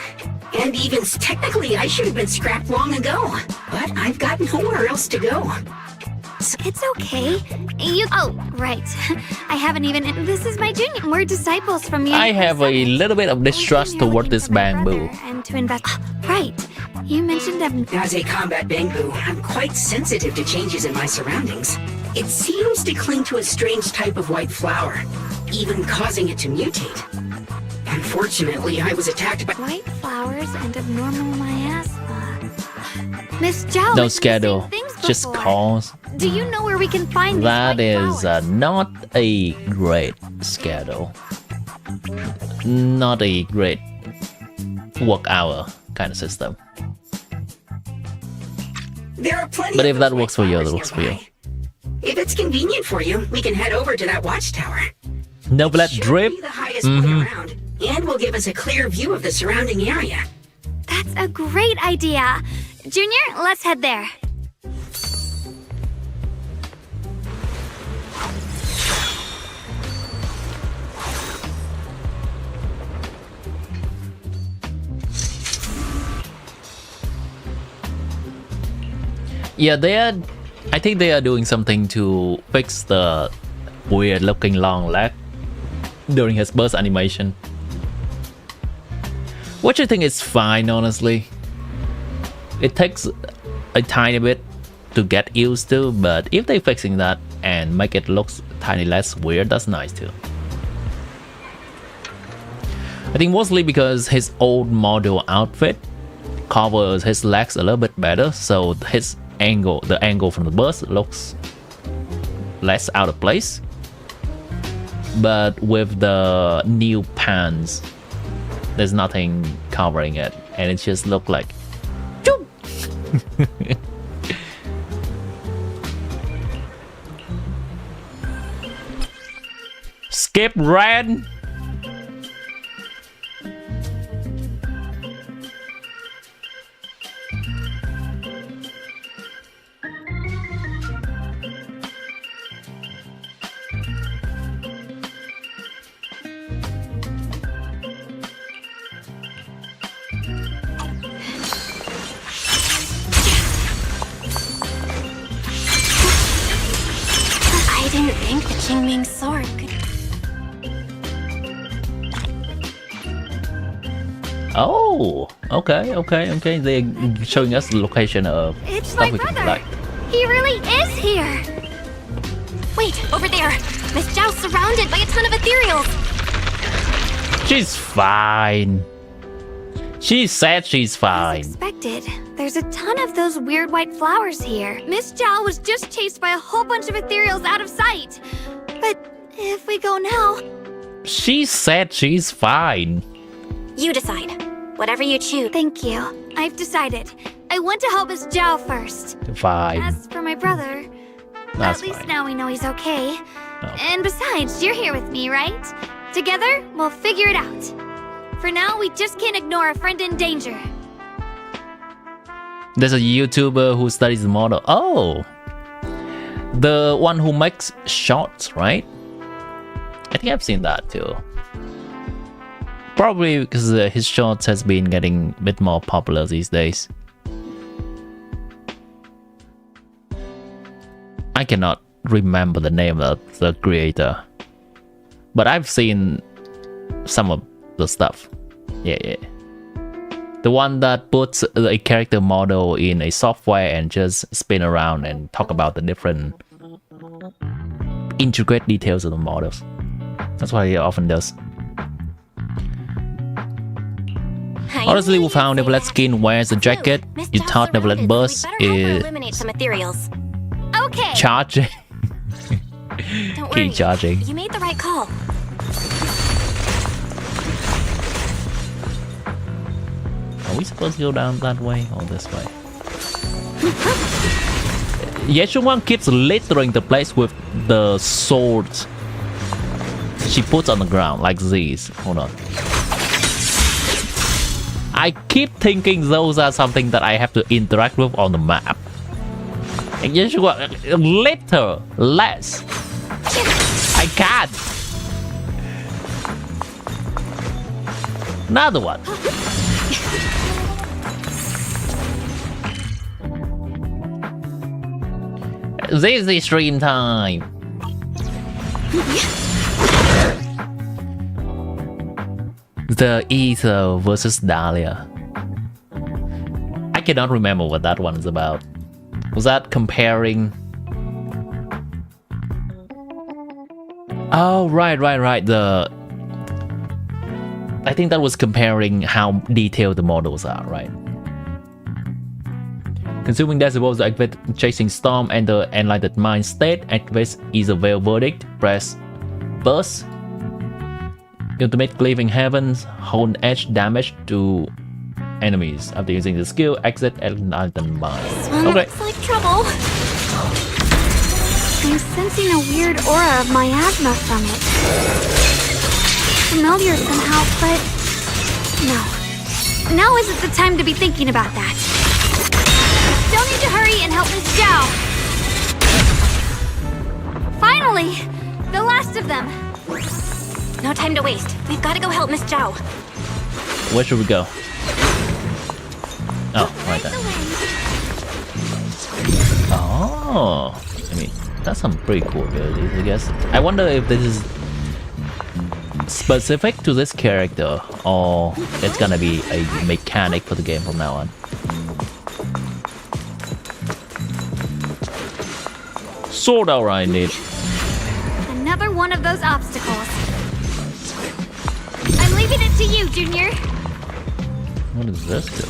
and even technically I should have been scrapped long ago. But I've got nowhere else to go. It's okay. Oh, right. I haven't even... This is my junior. We're disciples from you. I have a little bit of distrust toward this bamboo. And to invest... Right. You mentioned As a combat bamboo, I'm quite sensitive to changes in my surroundings. It seems to cling to a strange type of white flower, even causing it to mutate. Unfortunately, I was attacked by... white flowers and abnormal miasma. Miss Zhao No mentioned the schedule, same things just before. calls. Do you know where we can find That these white is flowers? not a great schedule. Not a great work hour kind of system. There are plenty But of if that those works for you, white that works for flowers you. nearby. If it's convenient for you, we can head over to that watchtower. No blood Should drip. be the highest point around, and will give us a clear view of the surrounding area. That's a great idea. Junior, let's head there. Yeah, I think they are doing something to fix the weird looking long leg during his burst animation. Which I think is fine, honestly. It takes a tiny bit to get used to, but if they're fixing that and make it look tiny less weird, that's nice too. I think mostly because his old model outfit covers his legs a little bit better, so the angle from the burst looks less out of place. But with the new pants, there's nothing covering it, and it just looks like skip red. I didn't think the Qingming sword could... Oh, okay. They're showing us the location of It's stuff my we can brother. collect. He really is here. Wait, over there! Miss Zhao's surrounded by a ton of ethereals! She's fine. She said she's As fine. expected, there's a ton of those weird white flowers here. Miss Zhao was just chased by a whole bunch of ethereals out of sight. But if we go now... She said she's fine. You decide. Whatever you choose. Thank you. I've decided. I want to help Miss Zhao first. Fine. As for my brother, That's at least fine. now we know he's okay. Oh. And besides, you're here with me, right? Together, we'll figure it out. For now, we just can't ignore a friend in danger. There's a YouTuber who studies the model. Oh, the one who makes shorts, right? I think I've seen that too. Probably because his shorts has been getting a bit more popular these days. I cannot remember the name of the creator, but I've seen some of the stuff. Yeah. The one that puts a character model in a software and just spin around and talk about the different intricate details of the models. That's what he often does. Honestly, we found Neverlet skin wears a jacket. You thought Neverlet burst is eliminate some ethereals. Okay. charging. Don't worry. Keep charging. You made the right call. Are we supposed to go down that way or this way? SHUNGGUANG keeps littering the place with the swords she puts on the ground like these. Hold on. I keep thinking those are something that I have to interact with on the map. And SHUNGGUANG, litter less. I can't. Another one. This is stream time. The Ether versus Dahlia. I cannot remember what that one is about. Was that comparing? Oh, right. I think that was comparing how detailed the models are, right? Consuming decibels to activate Chasing Storm and the Enlightened Mind state activates Either Veil Verdict, press Burst, Ultimate Cleaving Heavens, hold edge damage to enemies. After using the skill, exit Enlightened Mind. Okay. Looks like trouble. I'm sensing a weird aura of miasma from it. Familiar somehow, but no. Now isn't the time to be thinking about that. Still need to hurry and help Miss Zhao. Finally! The last of them. No time to waste. We've got to go help Miss Zhao. Where should we go? Oh, right there. Oh, I mean, that's some pretty cool abilities, I guess. I wonder if this is specific to this character or it's gonna be a mechanic for the game from now on. Sword hour I need. Another one of those obstacles. I'm leaving it to you, Junior. What does this do?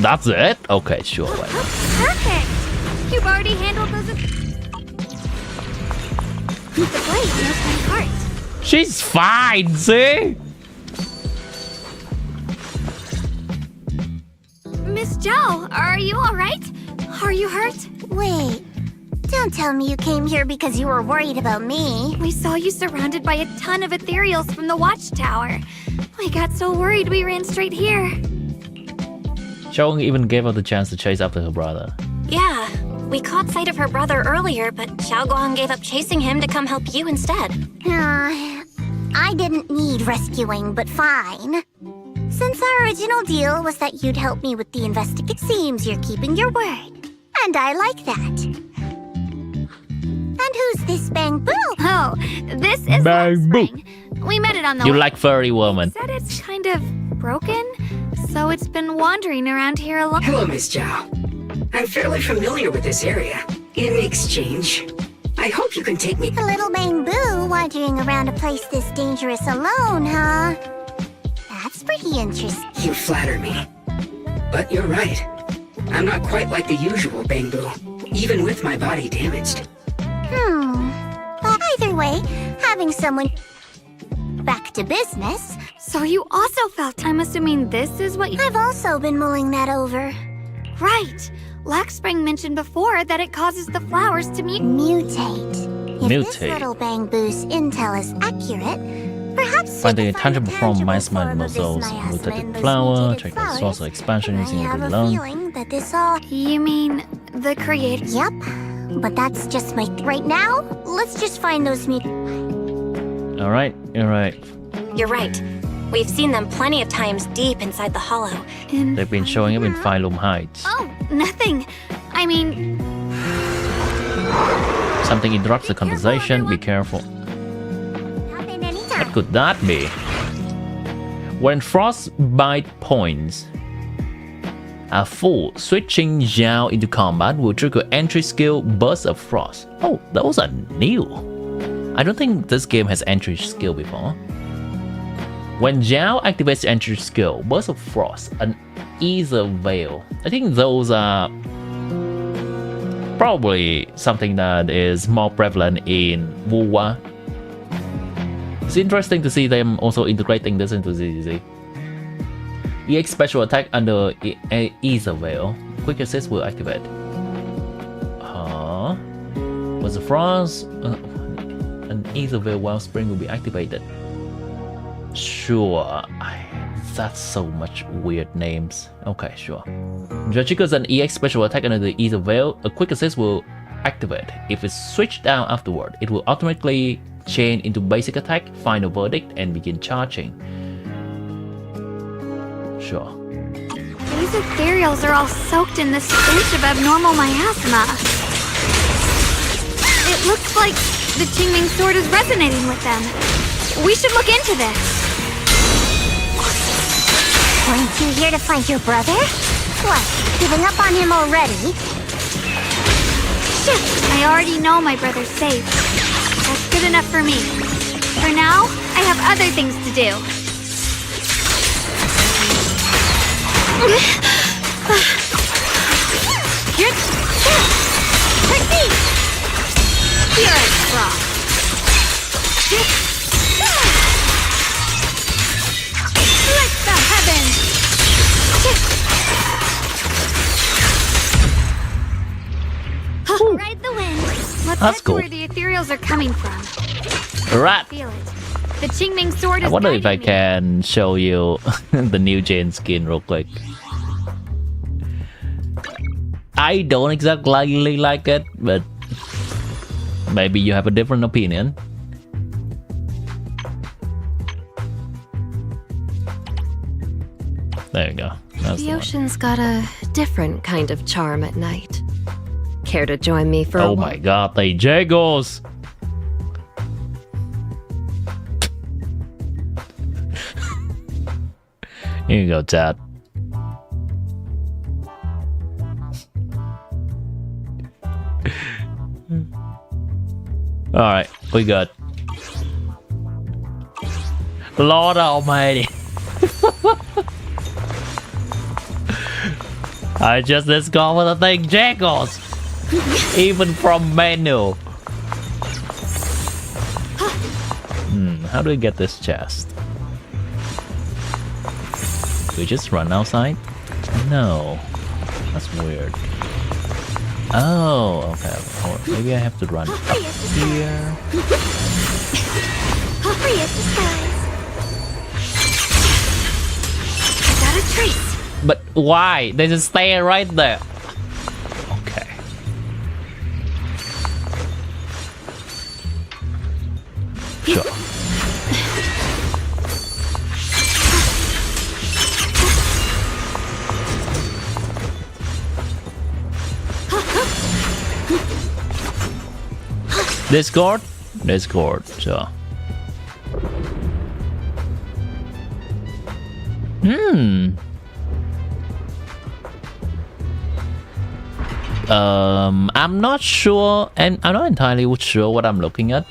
That's it? Okay, sure. Why not? Perfect! You've already handled those. The blade knows my heart. She's fine, see? Miss Zhao, are you alright? Are you hurt? Wait, don't tell me you came here because you were worried about me. We saw you surrounded by a ton of ethereals from the watchtower. We got so worried we ran straight here. Chong even gave her the chance to chase after her brother. Yeah, we caught sight of her brother earlier, but SHUNGGUANG gave up chasing him to come help you instead. I didn't need rescuing, but fine. Since our original deal was that you'd help me with the investigation, it seems you're keeping your word. And I like that. And who's this Bang Boo? Oh, this is Bang Boo. Spring. We met it on the You way. like furry woman. Said it's kind of broken, so it's been wandering around here alone. Hello, Miss Zhao. I'm fairly familiar with this area. In exchange, I hope you can take me. A little Bang Boo wandering around a place this dangerous alone, huh? That's pretty interesting. You flatter me. But you're right. I'm not quite like the usual Bangbu, even with my body damaged. Well, either way, having someone back to business. So you also felt, I'm assuming this is what you... I've also been mulling that over. Right. Spring mentioned before that it causes the flowers to Mutate. If this Mutate. little Bangbu's intel is accurate, perhaps Find we the can tangible form of tangible miasma form of this muscles, miasma in mutated those flower, mutated check the flowers. source of expansion I using have a a lung. feeling that this all... You mean the creator? Yep, but that's just my... Right now, let's just find those Alright, alright. You're right. We've seen them plenty of times deep inside the hollow. They've been showing up in Phylum Heights. Oh, nothing. I mean, Something interrupts the conversation, be careful. happen anytime. What could that be? When frostbite points are full, switching Zhao into combat will trigger entry skill Burst of Frost. Oh, those are new. I don't think this game has entry skill before. When Zhao activates entry skill, Burst of Frost, an Ether Veil. I think those are probably something that is more prevalent in Wuwa. It's interesting to see them also integrating this into ZZZ. EX special attack under Ether Veil. Quick assist will activate. Was the frost? An Ether Veil Wellspring will be activated. Sure. That's so much weird names. Okay, sure. Just triggers an EX special attack under the Ether Veil, a quick assist will activate. If it's switched down afterward, it will automatically change into basic attack, final verdict, and begin charging. Sure. these ethereals are all soaked in this stench of abnormal miasma. It looks like the Qingming sword is resonating with them. We should look into this. Weren't you here to find your brother? What, giving up on him already? Shit, I already know my brother's safe. That's good enough for me. For now, I have other things to do. Here it's from. Let the heavens! Ride the wind. Let's That's head cool. to where the ethereals are coming from. Right. Feel it. The Qingming sword I is wonder if I guiding me. can show you the new Jane skin real quick. I don't exactly like it, but maybe you have a different opinion. There you go. That's The the one. ocean's got a different kind of charm at night. Care to join me for a Oh walk? my god, they jiggles! Here you go, Chad. Alright, we good. Lord Almighty. I just discovered the thing jiggles. Even from menu. How do we get this chest? Do we just run outside? No. That's weird. Oh, okay. Or maybe I have to run up here. Free as the skies. I got a trace. But why? They just stay right there. Okay. Sure. Discord? Discord, sure. I'm not sure, and I'm not entirely sure what I'm looking at.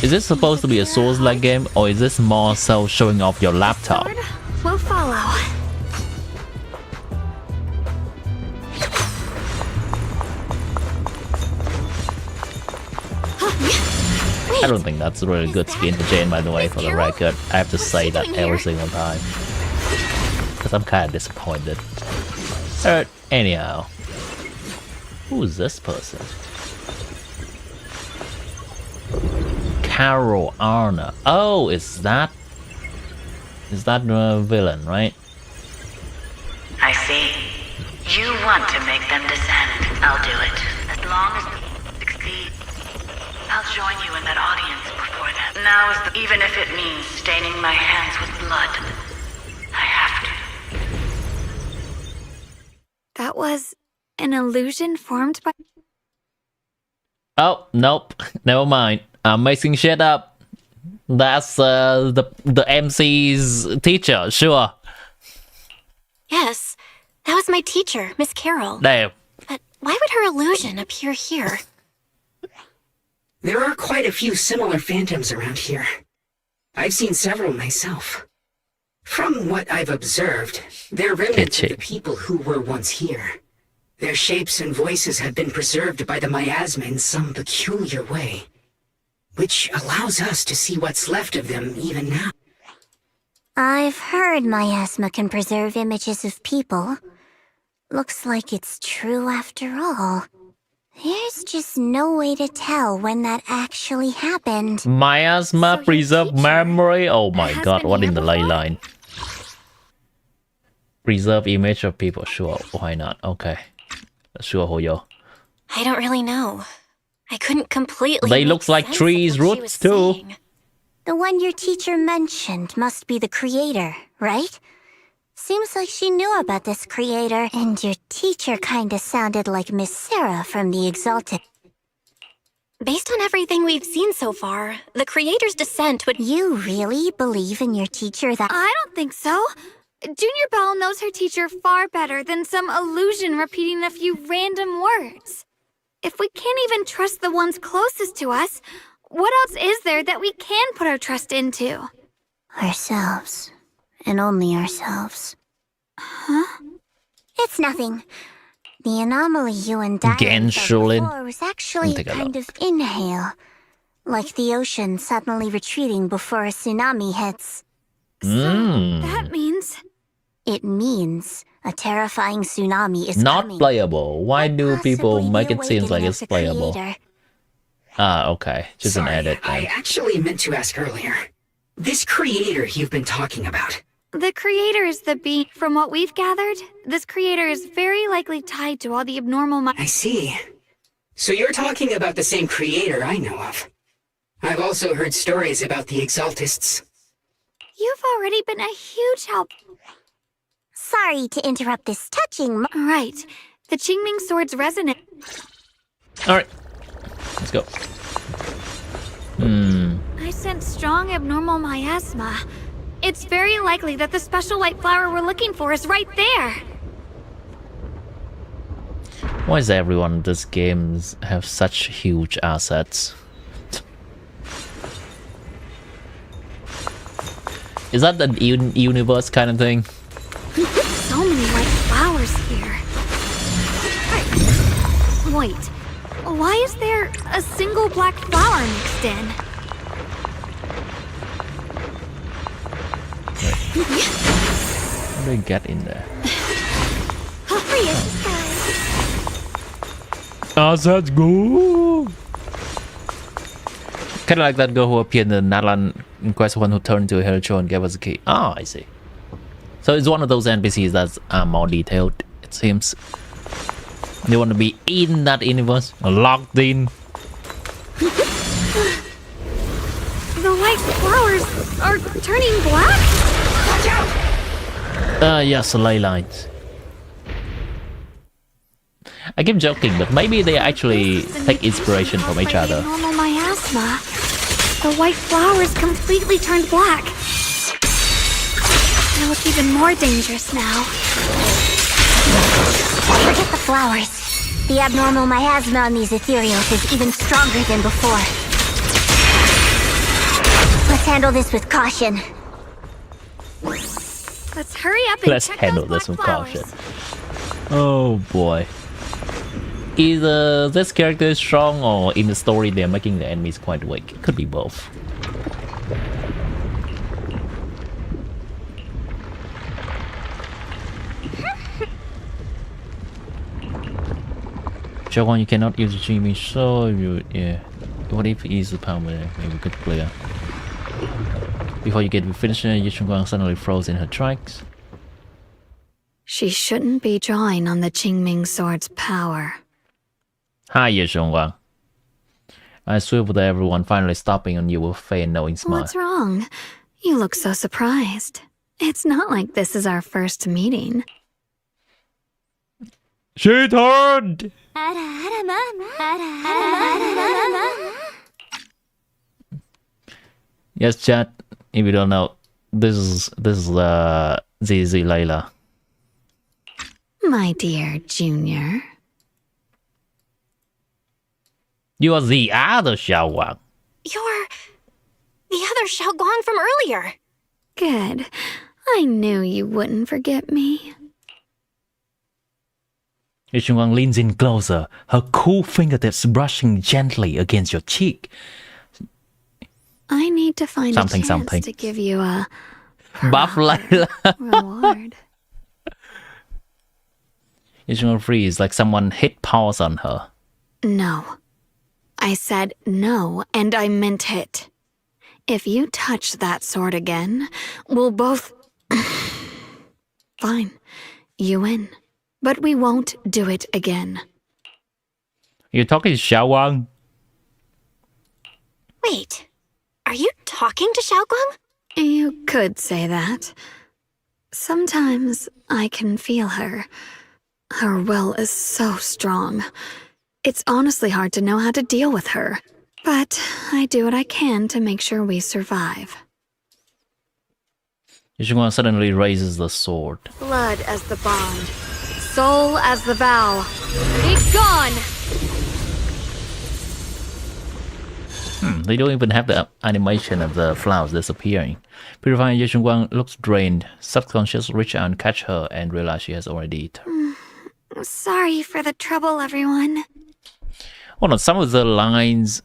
Is this supposed to be a Souls-like game, or is this more so showing off your laptop? Lord, we'll follow. I don't think that's a really good skin for Jane, by the way, for the record. I have to say that every single time. Because I'm kind of disappointed. Anyhow. Who is this person? Carol Arna. Oh, is that the villain, right? I see. You want to make them descend. I'll do it. As long as they succeed. I'll join you in that audience before them. Now is even if it means staining my hands with blood. I have to. That was an illusion formed by... Oh, nope. Never mind. I'm mixing shit up. That's the MC's teacher, sure. Yes, that was my teacher, Miss Carol. Damn. But why would her illusion appear here? There are quite a few similar phantoms around here. I've seen several myself. From what I've observed, they're remnants of the people who were once here. Their shapes and voices have been preserved by the miasma in some peculiar way, which allows us to see what's left of them even now. I've heard miasma can preserve images of people. Looks like it's true after all. There's just no way to tell when that actually happened. Miasma preserve memory. Oh my god, what in the ley line? Preserve image of people, sure, why not? Okay. Sure, Hoyo. I don't really know. I couldn't completely. They look like trees' roots too. Saying. The one your teacher mentioned must be the creator, right? Seems like she knew about this creator, and your teacher kinda sounded like Miss Sarah from the Exalted. Based on everything we've seen so far, the creator's descent would. You really believe in your teacher that— I don't think so. Junior Belle knows her teacher far better than some illusion repeating a few random words. If we can't even trust the ones closest to us, what else is there that we can put our trust into? Ourselves. And only ourselves. Huh? It's nothing. The anomaly you and Diane saw before was actually a kind of inhale. Like the ocean suddenly retreating before a tsunami hits. So that means... It means a terrifying tsunami is not coming. Playable. Why do people Possibly make they're it seem like waking it's up the playable? creator. Ah, okay. Just Sorry, an edit I then. actually meant to ask earlier. This creator you've been talking about. The creator is the being. From what we've gathered, this creator is very likely tied to all the abnormal I see. So you're talking about the same creator I know of. I've also heard stories about the Exaltists. You've already been a huge help. Sorry to interrupt this touching Right. The Qingming sword's resonant. Alright. Let's go. I sense strong abnormal miasma. It's very likely that the special white flower we're looking for is right there. Why does everyone in this game have such huge assets? Is that the universe kind of thing? So many white flowers here. Wait, why is there a single black flower mixed in? How do they get in there? Hurry up, Assets go! Kind of like that girl who appeared in the Natlan Quest one who turned into a Hericho and gave us a key. Oh, I see. So it's one of those NPCs that's more detailed, it seems. They want to be in that universe, locked in. The white flowers are turning black? Watch out! Yes, ley lines. I keep joking, but maybe they actually take inspiration from each other. Normal miasma. The white flowers completely turned black. They look even more dangerous now. Forget the flowers. The abnormal miasma on these ethereals is even stronger than before. Let's handle this with caution. Let's hurry up and Let's check handle those this black with flowers. caution. Oh boy. Either this character is strong or in the story they're making the enemies quite weak. It could be both. Shogun, you cannot use the Jimmy, so yeah. What if he is the power? Maybe we could clear. Before you get finished, Shunggguang suddenly froze in her tracks. She shouldn't be drawing on the Qingming sword's power. Hi, Shunggguang. I swear that everyone finally stopping on you with a fair knowing smile. What's wrong? You look so surprised. It's not like this is our first meeting. She turned! Yes, chat. If you don't know, this is ZZ Layla. My dear Junior. You are the other Xiaowang. You're the other Xiaoguang from earlier. Good. I knew you wouldn't forget me. Shunggguang leans in closer, her cool fingertips brushing gently against your cheek. I need to find a chance to give you a buff Layla. reward. Shunggguang freeze like someone hit pause on her. No. I said no, and I meant it. If you touch that sword again, we'll both... Fine. You win. But we won't do it again. You're talking to Xiaowang? Wait. Are you talking to Xiaoguang? You could say that. Sometimes I can feel her. Her will is so strong. It's honestly hard to know how to deal with her. But I do what I can to make sure we survive. Shunggguang suddenly raises the sword. Blood as the bond. Soul as the vow. Be gone! They don't even have the animation of the flowers disappearing. Purifying Shunggguang looks drained. Subconscious reach out and catch her and realize she has already eaten. Sorry for the trouble, everyone. Hold on, some of the lines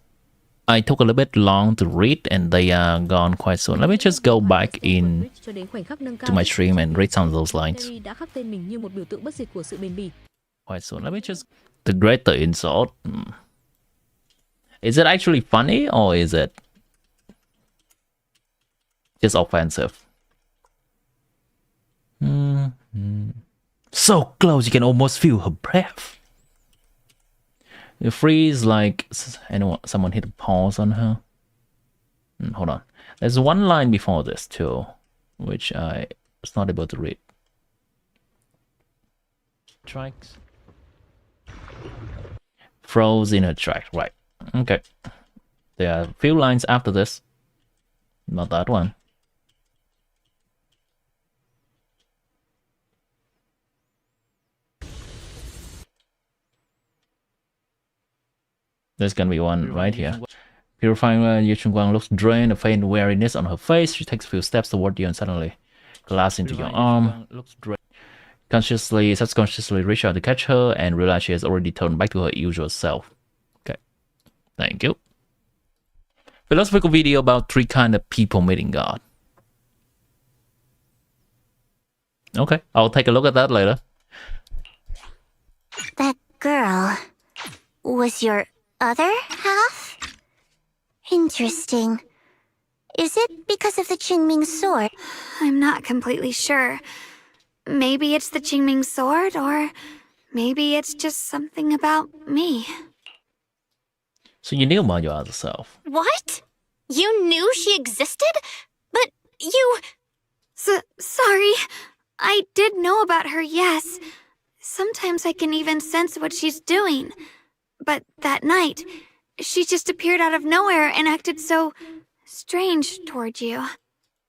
I took a little bit long to read and they are gone quite soon. Let me just go back in to my stream and read some of those lines. Quite soon. Let me just... The greater insult. Is it actually funny or is it just offensive? So close you can almost feel her breath. You freeze like someone hit a pause on her. Hold on. There's one line before this too, which I was not able to read. Tracks. Froze in her track, right. Okay. There are a few lines after this. Not that one. There's gonna be one right here. Purifying Shunggguang looks drained, a faint weariness on her face. She takes a few steps toward you and suddenly glass into your arm. Subconsciously reach out to catch her and realize she has already turned back to her usual self. Okay. Thank you. Philosophical video about 3 kind of people meeting God. Okay, I'll take a look at that later. That girl was your other half? Interesting. Is it because of the Qingming sword? I'm not completely sure. Maybe it's the Qingming sword, or maybe it's just something about me. So you knew about your other self? What? You knew she existed? But you... Sorry. I did know about her, yes. Sometimes I can even sense what she's doing. But that night, she just appeared out of nowhere and acted so strange toward you.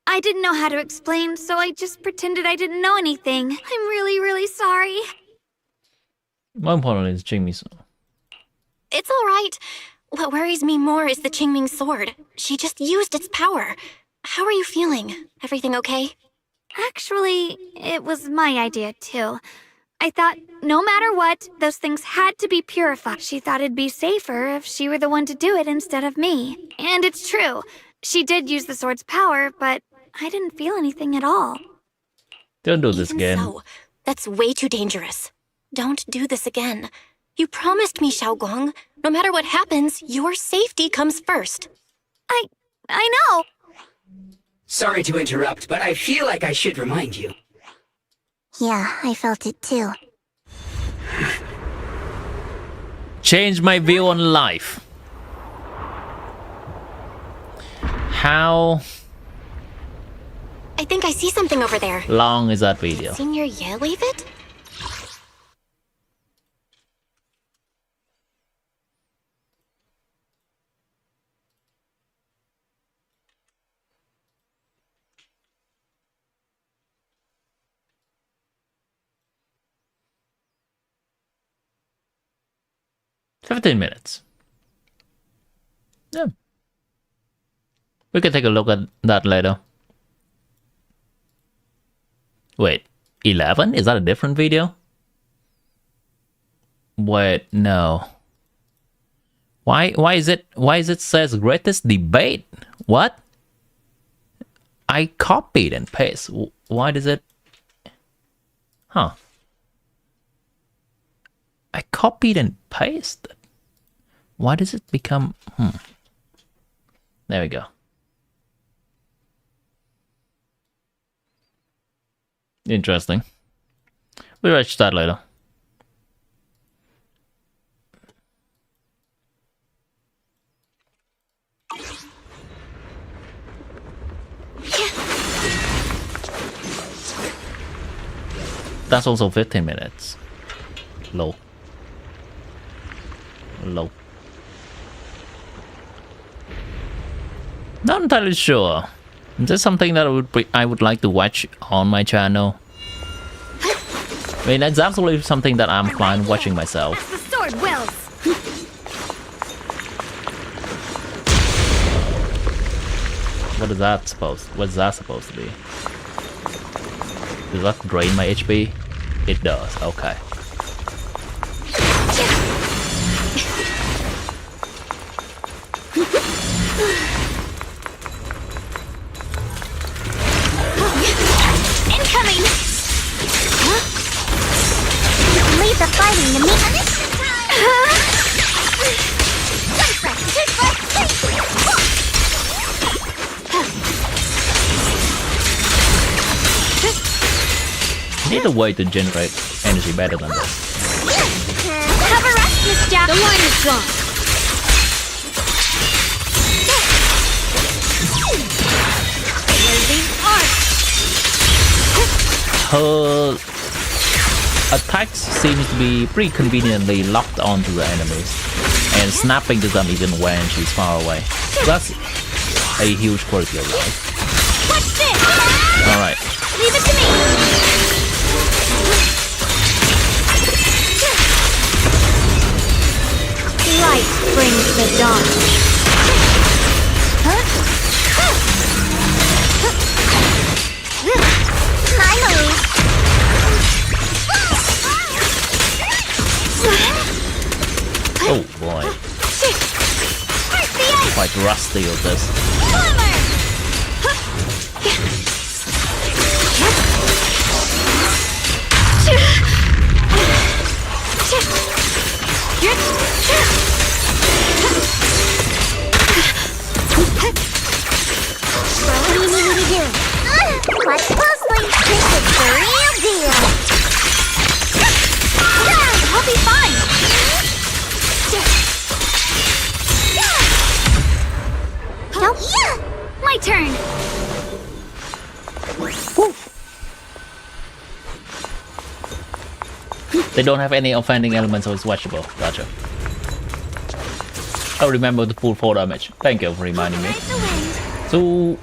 I didn't know how to explain, so I just pretended I didn't know anything. I'm really, really sorry. More importantly is Qingming's. It's all right. What worries me more is the Qingming sword. She just used its power. How are you feeling? Everything okay? Actually, it was my idea, too. I thought, no matter what, those things had to be purified. She thought it'd be safer if she were the one to do it instead of me. And it's true. She did use the sword's power, but I didn't feel anything at all. Don't do this again. So, that's way too dangerous. Don't do this again. You promised me, SHUNGGUANG. No matter what happens, your safety comes first. I know. Sorry to interrupt, but I feel like I should remind you. Yeah, I felt it too. Change my view on life. How I think I see something over there. long is that video? Senior Ye leave it? $15 minutes. Yeah. We can take a look at that later. Wait, 11? Is that a different video? Wait, no. Why is it says greatest debate? What? I copied and paste. Why does it? Huh. I copied and pasted. Why does it become? There we go. Interesting. We'll watch that later. That's also 15 minutes. Low. Not entirely sure. Is this something that I would like to watch on my channel? I mean, that's absolutely something that I'm fine watching myself. The sword wills. What's that supposed to be? Does that drain my HP? It does. Okay. Incoming. Leave the fighting to me. Need a way to generate energy better than this. Cover up, Miss Jack. The line is drawn. Her attacks seems to be pretty conveniently locked onto the enemies and snapping to them even when she's far away. So that's a huge quality of life. Watch this. Alright. Leave it to me. Light brings the dawn. Finally. Oh boy. Quite rusty with this. What do you need me to do? Watch closely. This is the real deal. I'll be fine. Nope. My turn. They don't have any offending elements, so it's watchable. Gotcha. I remember the full 4 damage. Thank you for reminding me. So,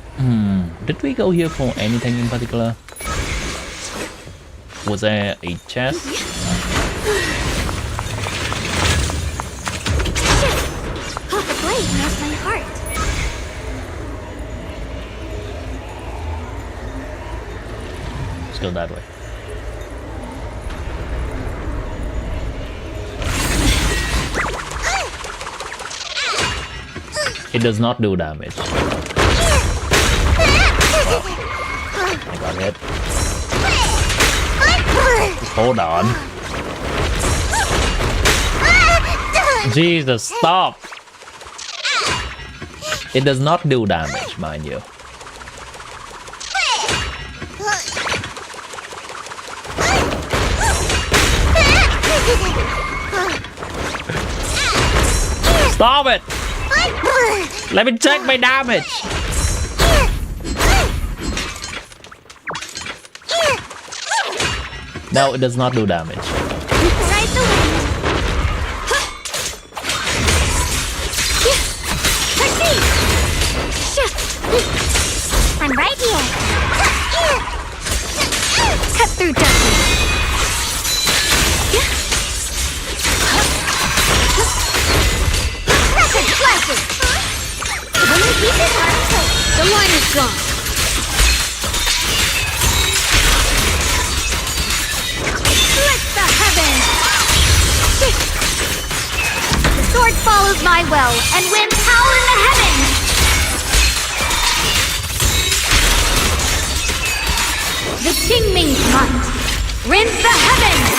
did we go here for anything in particular? Was there a chest? The blade knows my heart. Let's go that way. It does not do damage. Wow. I got hit. Hold on. Jesus, stop! It does not do damage, mind you. Stop it! Let me check my damage! No, it does not do damage. Right the wind. I'm right here. Cut through darkness. Rapid flashes. Only pieces are untold. The line is gone. Split the heavens. The sword follows my will, and winds howl in the heavens. The Qingming's might rends the heavens.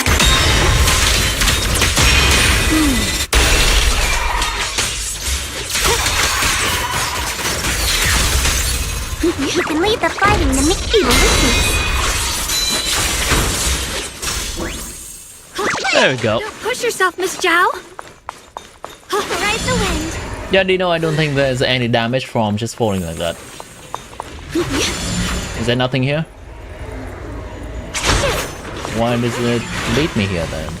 You can lead the fighting to make evil weakness. There we go. Don't push yourself, Miss Zhao. Right the wind. Yeah, Dino, I don't think there's any damage from just falling like that. Is there nothing here? Why does it lead me here then?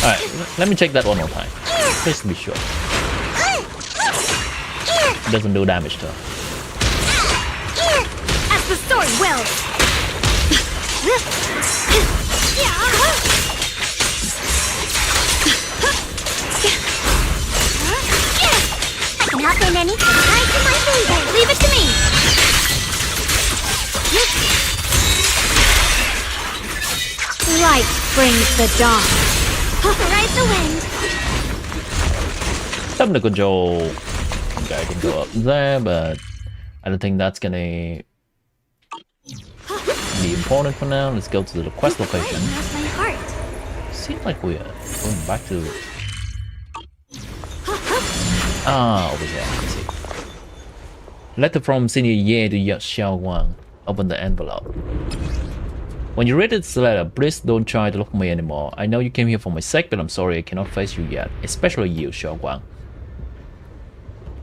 Alright, let me check that one more time. Just to be sure. It doesn't do damage to her. As the sword wills. I can hop in anything right to my favor. Leave it to me. Light brings the dawn. Right the wind. I'm gonna control. Okay, I can go up there, but I don't think that's gonna be important for now. Let's go to the quest location. That's my heart. Seems like we are going back to. Over here. Let's see. Letter from Senior Ye to SHUNGGUANG. Open the envelope. When you read this letter, please don't try to look for me anymore. I know you came here for my sake, but I'm sorry I cannot face you yet, especially you, SHUNGGUANG.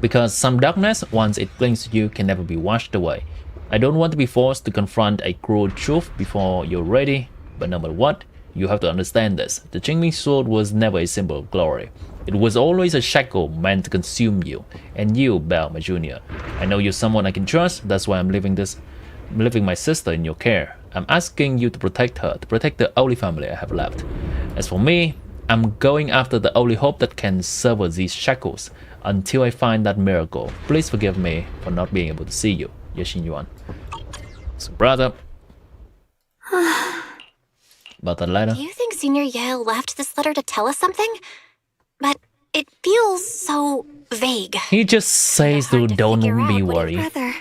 Because some darkness, once it clings to you, can never be washed away. I don't want to be forced to confront a cruel truth before you're ready, but no matter what, you have to understand this. The Qingming sword was never a symbol of glory. It was always a shackle meant to consume you, and you, Belle, my junior. I know you're someone I can trust, that's why I'm leaving my sister in your care. I'm asking you to protect her, to protect the only family I have left. As for me, I'm going after the only hope that can sever these shackles until I find that miracle. Please forgive me for not being able to see you, Yashin Yuan. So, brother. About that letter? Do you think Senior Yale left this letter to tell us something? But it feels so vague. He just says to don't be worried. Brother.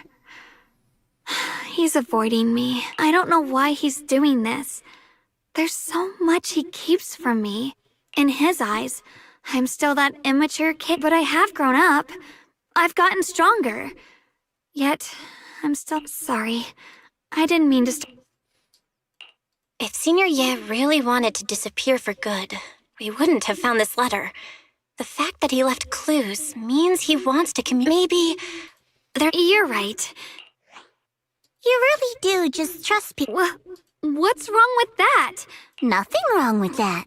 He's avoiding me. I don't know why he's doing this. There's so much he keeps from me. In his eyes, I'm still that immature kid, but I have grown up. I've gotten stronger. Yet, I'm still sorry. I didn't mean to If Senior Ye really wanted to disappear for good, we wouldn't have found this letter. The fact that he left clues means he wants to Maybe You're right. You really do just trust people. What's wrong with that? Nothing wrong with that.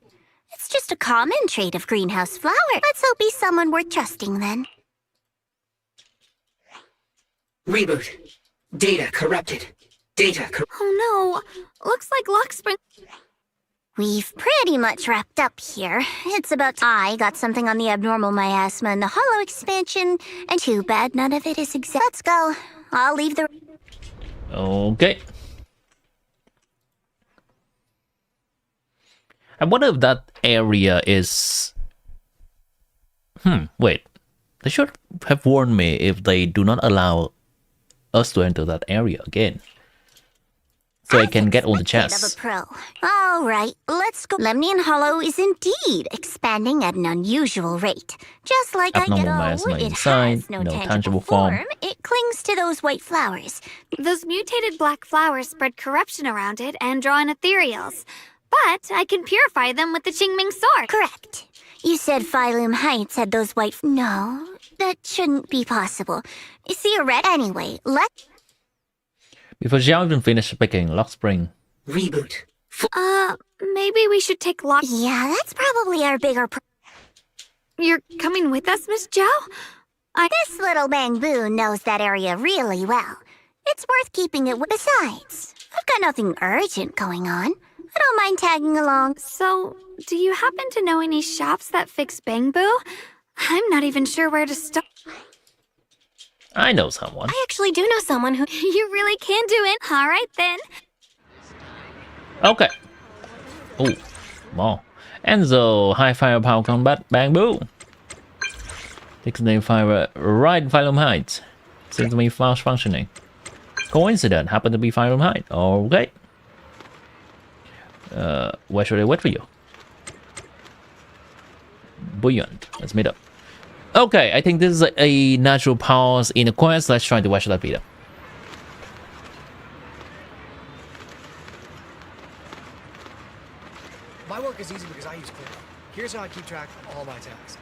It's just a common trait of greenhouse flower. Let's hope he's someone worth trusting then. Reboot. Data corrupted. Oh no. Looks like Lockspring. We've pretty much wrapped up here. It's about I got something on the abnormal miasma and the hollow expansion, and too bad none of it is exact. Let's go. I'll leave the... Okay. I wonder if that area is... wait. They should have warned me if they do not allow us to enter that area again. so I can get all the Expected chests. of a pro. All right, let's go. Lemnian Hollow is indeed expanding at an unusual rate. Just like Abnormal I mass, no it inside, has no, no tangible, tangible form. It clings to those white flowers. Those mutated black flowers spread corruption around it and draw in ethereals. But I can purify them with the Qingming sword. Correct. You said Phylum Heights had those white... No, that shouldn't be possible. See a red anyway. Before Xiao even finished speaking, Lock Spring. Reboot. Maybe we should take Lock... Yeah, that's probably our bigger... You're coming with us, Miss Zhao? This little Bangbu knows that area really well. It's worth keeping it with. Besides, I've got nothing urgent going on. I don't mind tagging along. So, do you happen to know any shops that fix Bangbu? I'm not even sure where to start. I know someone. I actually do know someone who... You really can do it. All right, then. Okay. Oh, more. Enzo, high firepower combat, Bangbu. Takes the fire right Phylum Heights. Seems to be fast functioning. Coincident, happen to be Phylum Heights. Okay. Where should I wait for you? Buoyant. Let's meet up. Okay, I think this is a natural pause in the quest. Let's try to where should I meet up? My work is easy because I use kuru. Here's how I keep track of all my tasks.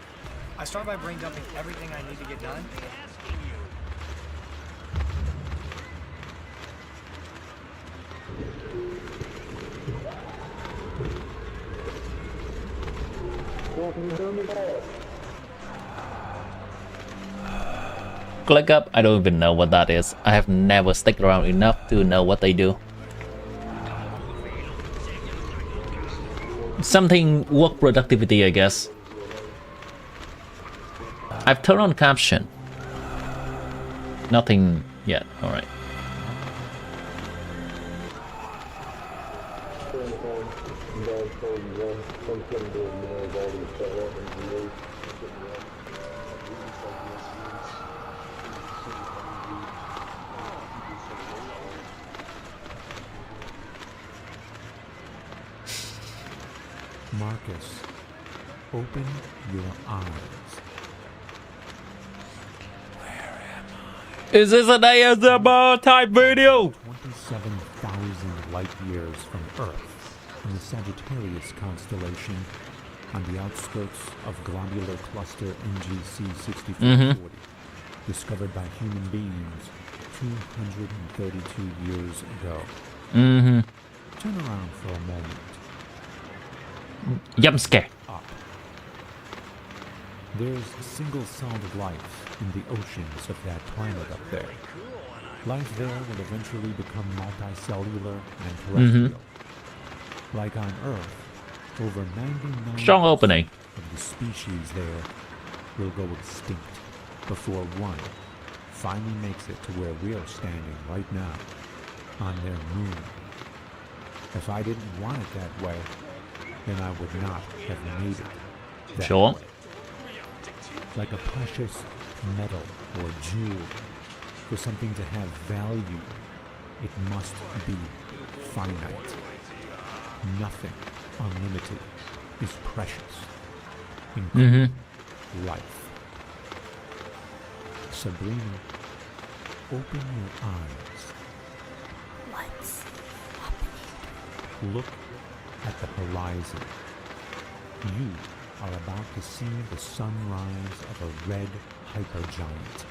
I start by brain dumping everything I need to get done. Click up, I don't even know what that is. I have never stuck around enough to know what they do. Something work productivity, I guess. I've turned on caption. Nothing yet, alright. Marcus, open your eyes. Is this an ASMR type video? 27,000 light years from Earth, in the Sagittarius constellation, on the outskirts of globular cluster NGC 6440, discovered by human beings 232 years ago. Turn around for a moment. Jump scare. Up. There's single-celled life in the oceans of that planet up there. Life there will eventually become multicellular and terrestrial. Like on Earth, over 99% Strong opening. of the species there will go extinct before one finally makes it to where we are standing right now, on their moon. If I didn't want it that way, then I would not have made it that Sure. way. Like a precious metal or jewel, for something to have value, it must be finite. Nothing unlimited is precious, including life. Sabrina, open your eyes. What's Look at the horizon. You are about to see the sunrise of a red hypergiant.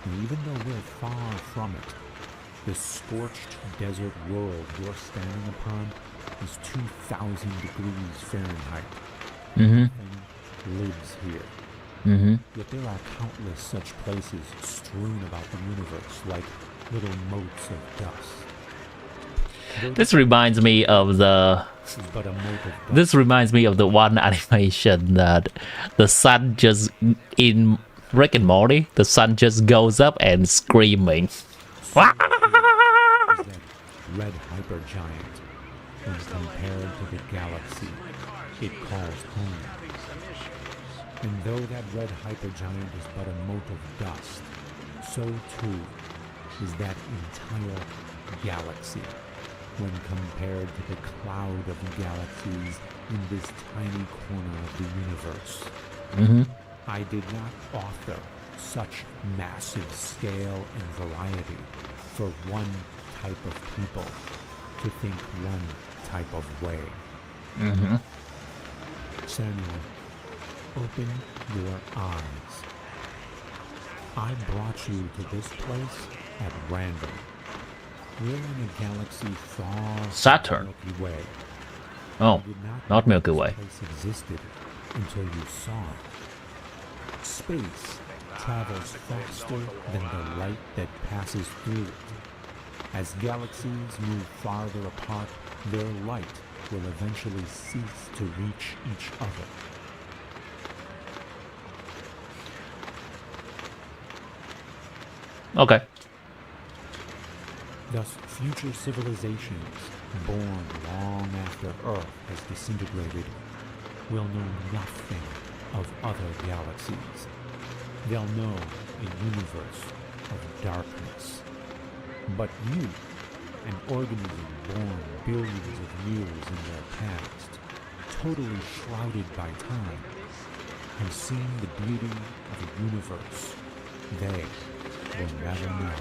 And even though we're far from it, the scorched desert world you're standing upon is 2,000 degrees Fahrenheit. Nothing lives here. Yet there are countless such places strewn about the universe like little motes of dust. This reminds me of the one animation that the sun just in Rick and Morty, the sun just goes up and screaming. Is that red hypergiant, when compared to the galaxy it calls home. And though that red hypergiant is but a mote of dust, so too is that entire galaxy. when compared to the cloud of galaxies in this tiny corner of the universe. I did not author such massive scale and variety for one type of people to think one type of way. Samuel, open your eyes. I brought you to this place at random. We're in a galaxy far Saturn. from the Milky Way. Oh, You did not know Milky Way. this place existed until you saw it. Space travels faster than the light that passes through it. As galaxies move farther apart, their light will eventually cease to reach each other. Okay. Thus, future civilizations, born long after Earth has disintegrated, will know nothing of other galaxies. They'll know a universe of darkness. But you, an organism born billions of years in their past, totally shrouded by time, have seen the beauty of a universe they will never know.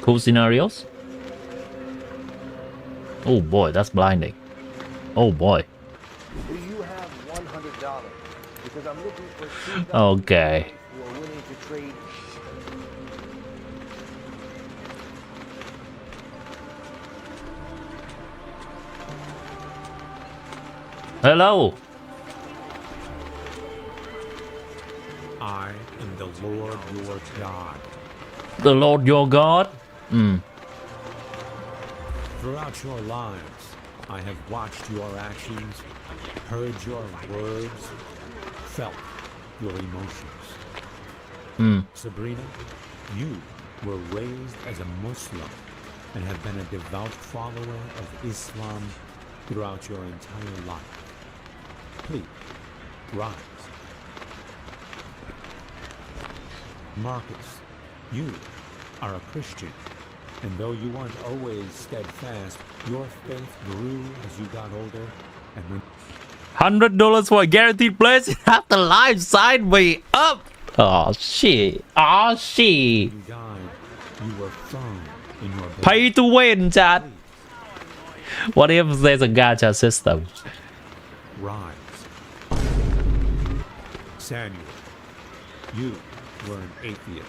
Cool scenarios. Oh boy, that's blinding. Oh boy. Do you have $100? Because I'm looking for 2 Okay. who are willing to trade. Hello. I am the Lord your God. The Lord your God. Throughout your lives, I have watched your actions, heard your words, felt your emotions. Sabrina, you were raised as a Muslim and have been a devout follower of Islam throughout your entire life. Please, rise. Marcus, you are a Christian, and though you weren't always steadfast, your faith grew as you got older, and when $100 for a guaranteed place in afterlife. Sign me up. Oh shit. Oh shit. you died, you were firm in your belief. Pay to win, chat. What if there's a gacha system? Rise. Samuel, you were an atheist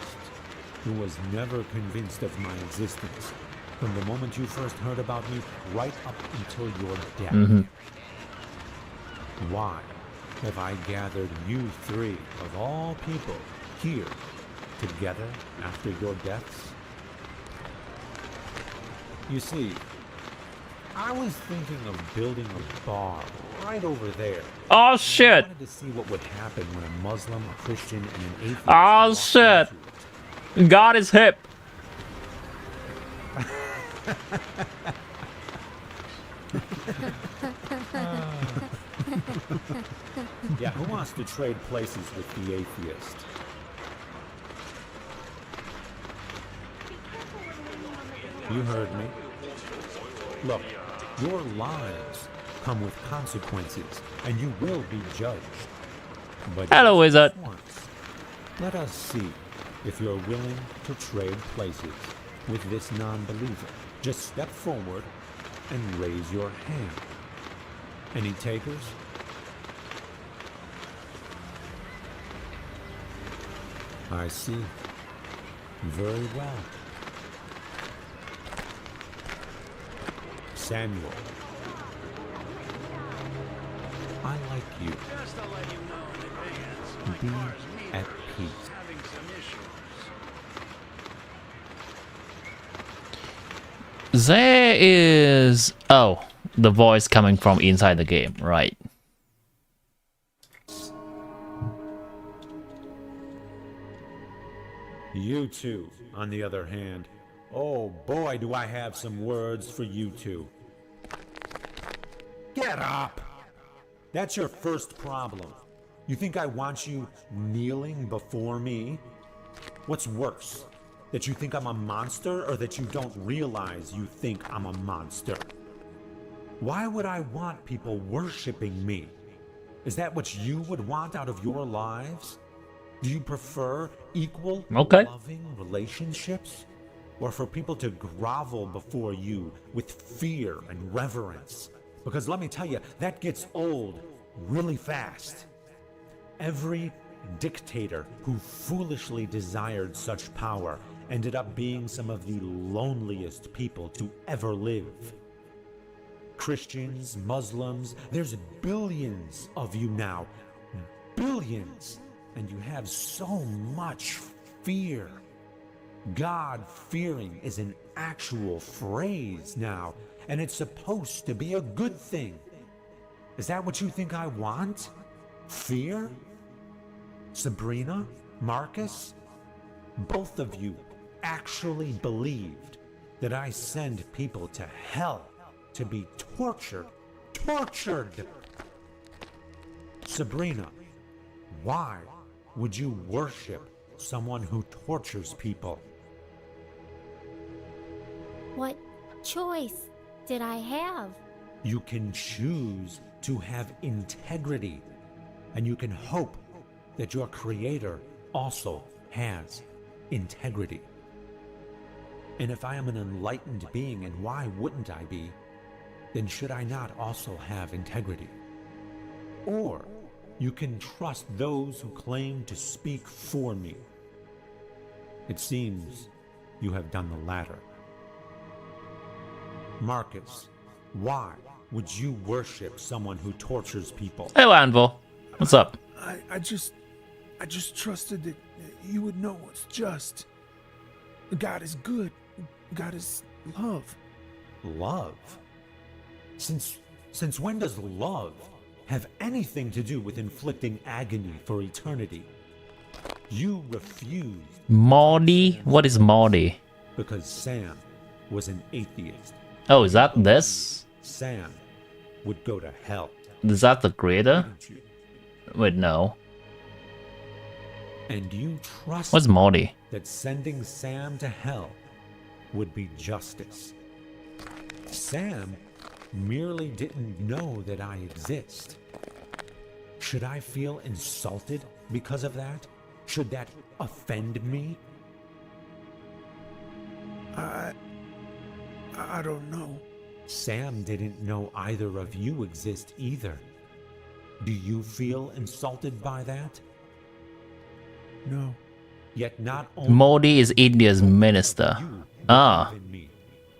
who was never convinced of my existence from the moment you first heard about me right up until your death. Why have I gathered you three, of all people, here together after your deaths? You see, I was thinking of building a bar right over there. Oh I shit. wanted to see what would happen when a Muslim, a Christian, and an atheist Oh walked shit. into it. God is hip. Yeah, who wants to trade places with the atheist? You heard me. Look, your lives come with consequences, and you will be judged. But Hello, wizard. once, let us see if you're willing to trade places with this non-believer. Just step forward and raise your hand. Any takers? I see. Very well. Samuel, I like you. Be at peace. There is... Oh, the voice coming from inside the game, right. You two, on the other hand, oh boy, do I have some words for you two. Get up! That's your first problem. You think I want you kneeling before me? What's worse? That you think I'm a monster, or that you don't realize you think I'm a monster? Why would I want people worshipping me? Is that what you would want out of your lives? Do you prefer equal, loving relationships? Or for people to grovel before you with fear and reverence? Because let me tell you, that gets old really fast. Every dictator who foolishly desired such power ended up being some of the loneliest people to ever live. Christians, Muslims, there's billions of you now. Billions. And you have so much fear. God-fearing is an actual phrase now, and it's supposed to be a good thing. Is that what you think I want? Fear? Sabrina? Marcus? Both of you actually believed that I send people to hell to be tortured. Tortured! Sabrina, why would you worship someone who tortures people? What choice did I have? You can choose to have integrity, and you can hope that your creator also has integrity. And if I am an enlightened being, and why wouldn't I be, then should I not also have integrity? Or you can trust those who claim to speak for me. It seems you have done the latter. Marcus, why would you worship someone who tortures people? Hey, Anvil. What's up? I just trusted that you would know what's just. God is good. God is love. Love? Since when does love have anything to do with inflicting agony for eternity? You refused. Morty? What is Morty? Because Sam was an atheist. Oh, is that this? Sam would go to hell. Is that the creator? Wait, no. And you trust What's Morty? that sending Sam to hell would be justice. Sam merely didn't know that I exist. Should I feel insulted because of that? Should that offend me? I don't know. Sam didn't know either of you exist either. Do you feel insulted by that? No. Yet not only Modi is India's minister. Ah. me,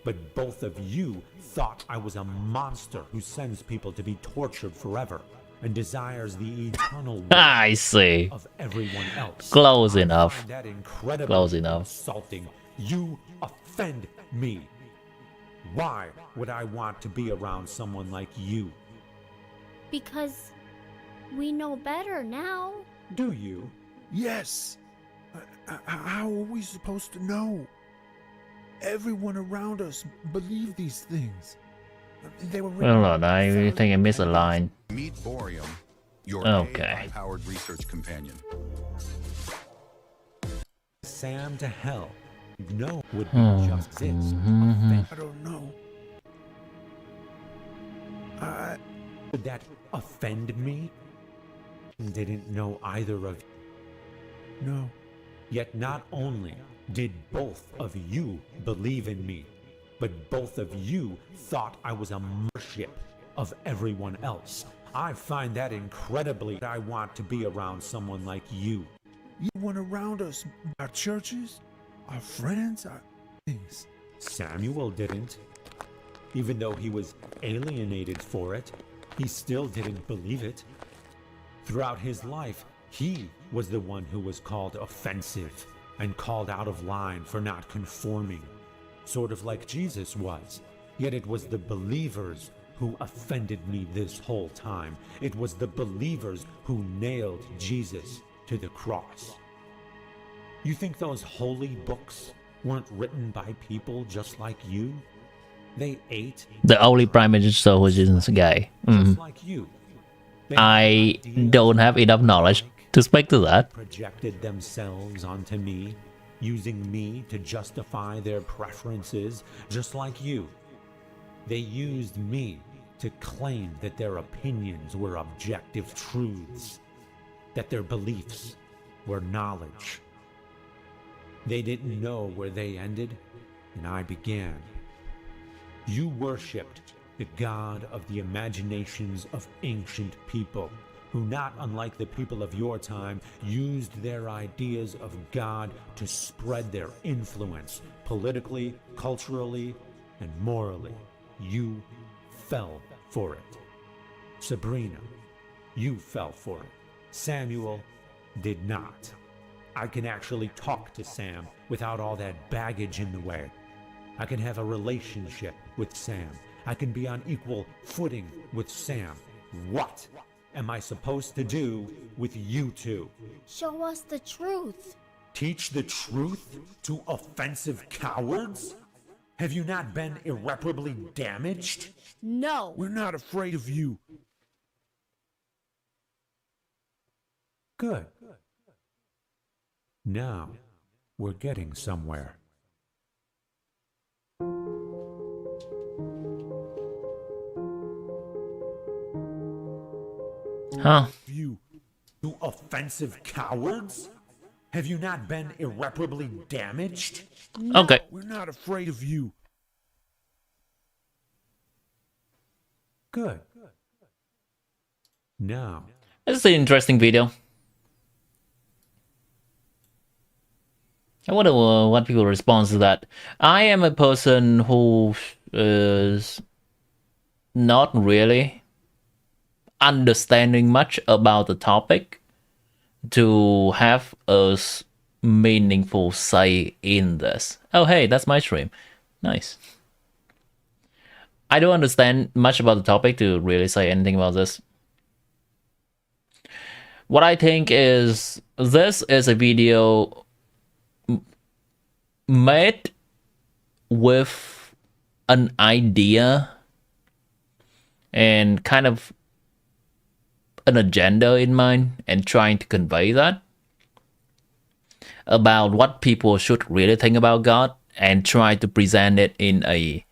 but both of you thought I was a monster who sends people to be tortured forever and desires the eternal I see. of everyone else. Close enough. Find that incredibly Close enough. insulting. You offend me. Why would I want to be around someone like you? Because we know better now. Do you? Yes. How are we supposed to know? Everyone around us believed these things. They were Hold on, I think I missed a line. Meet Boreum, your Okay. AI-powered research companion. Sam to hell. No would just this. I don't know. Would that offend me? Didn't know either of you. No. Yet not only did both of you believe in me, but both of you thought I was a worship of everyone else. I find that incredibly. I want to be around someone like you. You went around us, our churches, our friends, our things. Samuel didn't. Even though he was alienated for it, he still didn't believe it. Throughout his life, he was the one who was called offensive and called out of line for not conforming, sort of like Jesus was. Yet it was the believers who offended me this whole time. It was the believers who nailed Jesus to the cross. You think those holy books weren't written by people just like you? They ate. The only prime minister who is this guy. Just like you. I don't have enough knowledge to speak to that. Projected themselves onto me, using me to justify their preferences, just like you. They used me to claim that their opinions were objective truths, that their beliefs were knowledge. They didn't know where they ended, and I began. You worshipped the god of the imaginations of ancient people, who, not unlike the people of your time, used their ideas of God to spread their influence politically, culturally, and morally. You fell for it. Sabrina, you fell for it. Samuel did not. I can actually talk to Sam without all that baggage in the way. I can have a relationship with Sam. I can be on equal footing with Sam. What am I supposed to do with you two? Show us the truth. Teach the truth to offensive cowards? Have you not been irreparably damaged? No. We're not afraid of you. Good. Now, we're getting somewhere. Huh? You offensive cowards? Have you not been irreparably damaged? No. Okay. We're not afraid of you. Good. Now. This is an interesting video. I wonder what people respond to that. I am a person who is not really understanding much about the topic to have a meaningful say in this. Oh, hey, that's my stream. Nice. I don't understand much about the topic to really say anything about this. What I think is this is a video made with an idea and kind of an agenda in mind and trying to convey that about what people should really think about God and try to present it in a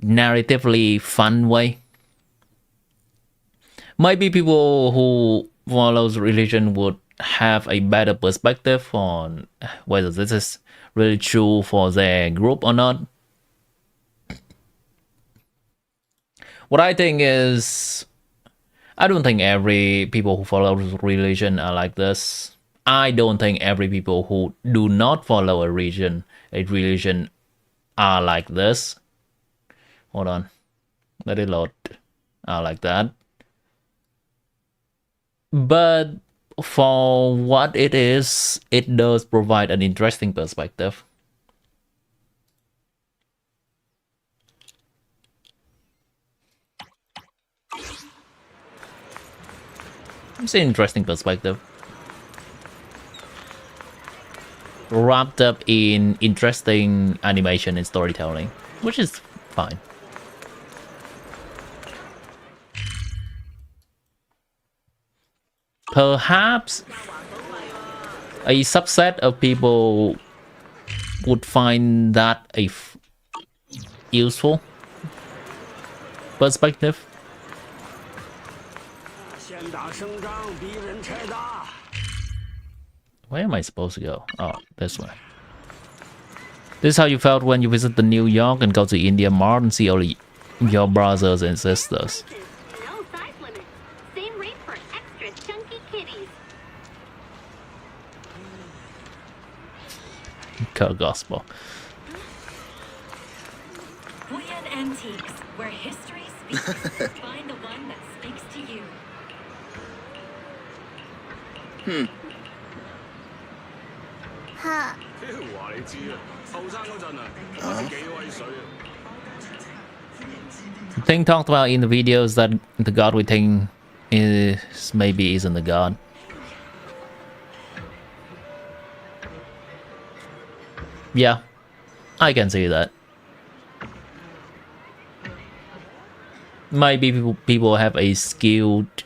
narratively fun way. Maybe people who follows religion would have a better perspective on whether this is really true for their group or not. What I think is, I don't think every people who follow religion are like this. I don't think every people who do not follow a religion are like this. Hold on, let it load. Are like that. But for what it is, it does provide an interesting perspective. It's an interesting perspective. Wrapped up in interesting animation and storytelling, which is fine. Perhaps a subset of people would find that a useful perspective. Where am I supposed to go? Oh, this way. This is how you felt when you visit the New York and go to India Mart and see all your brothers and sisters. Gospel. Weird antiques, where history speaks. Find the one that speaks to you. Huh. The thing talked about in the videos that the god we think is maybe isn't the god. Yeah, I can see that. Maybe people have a skewed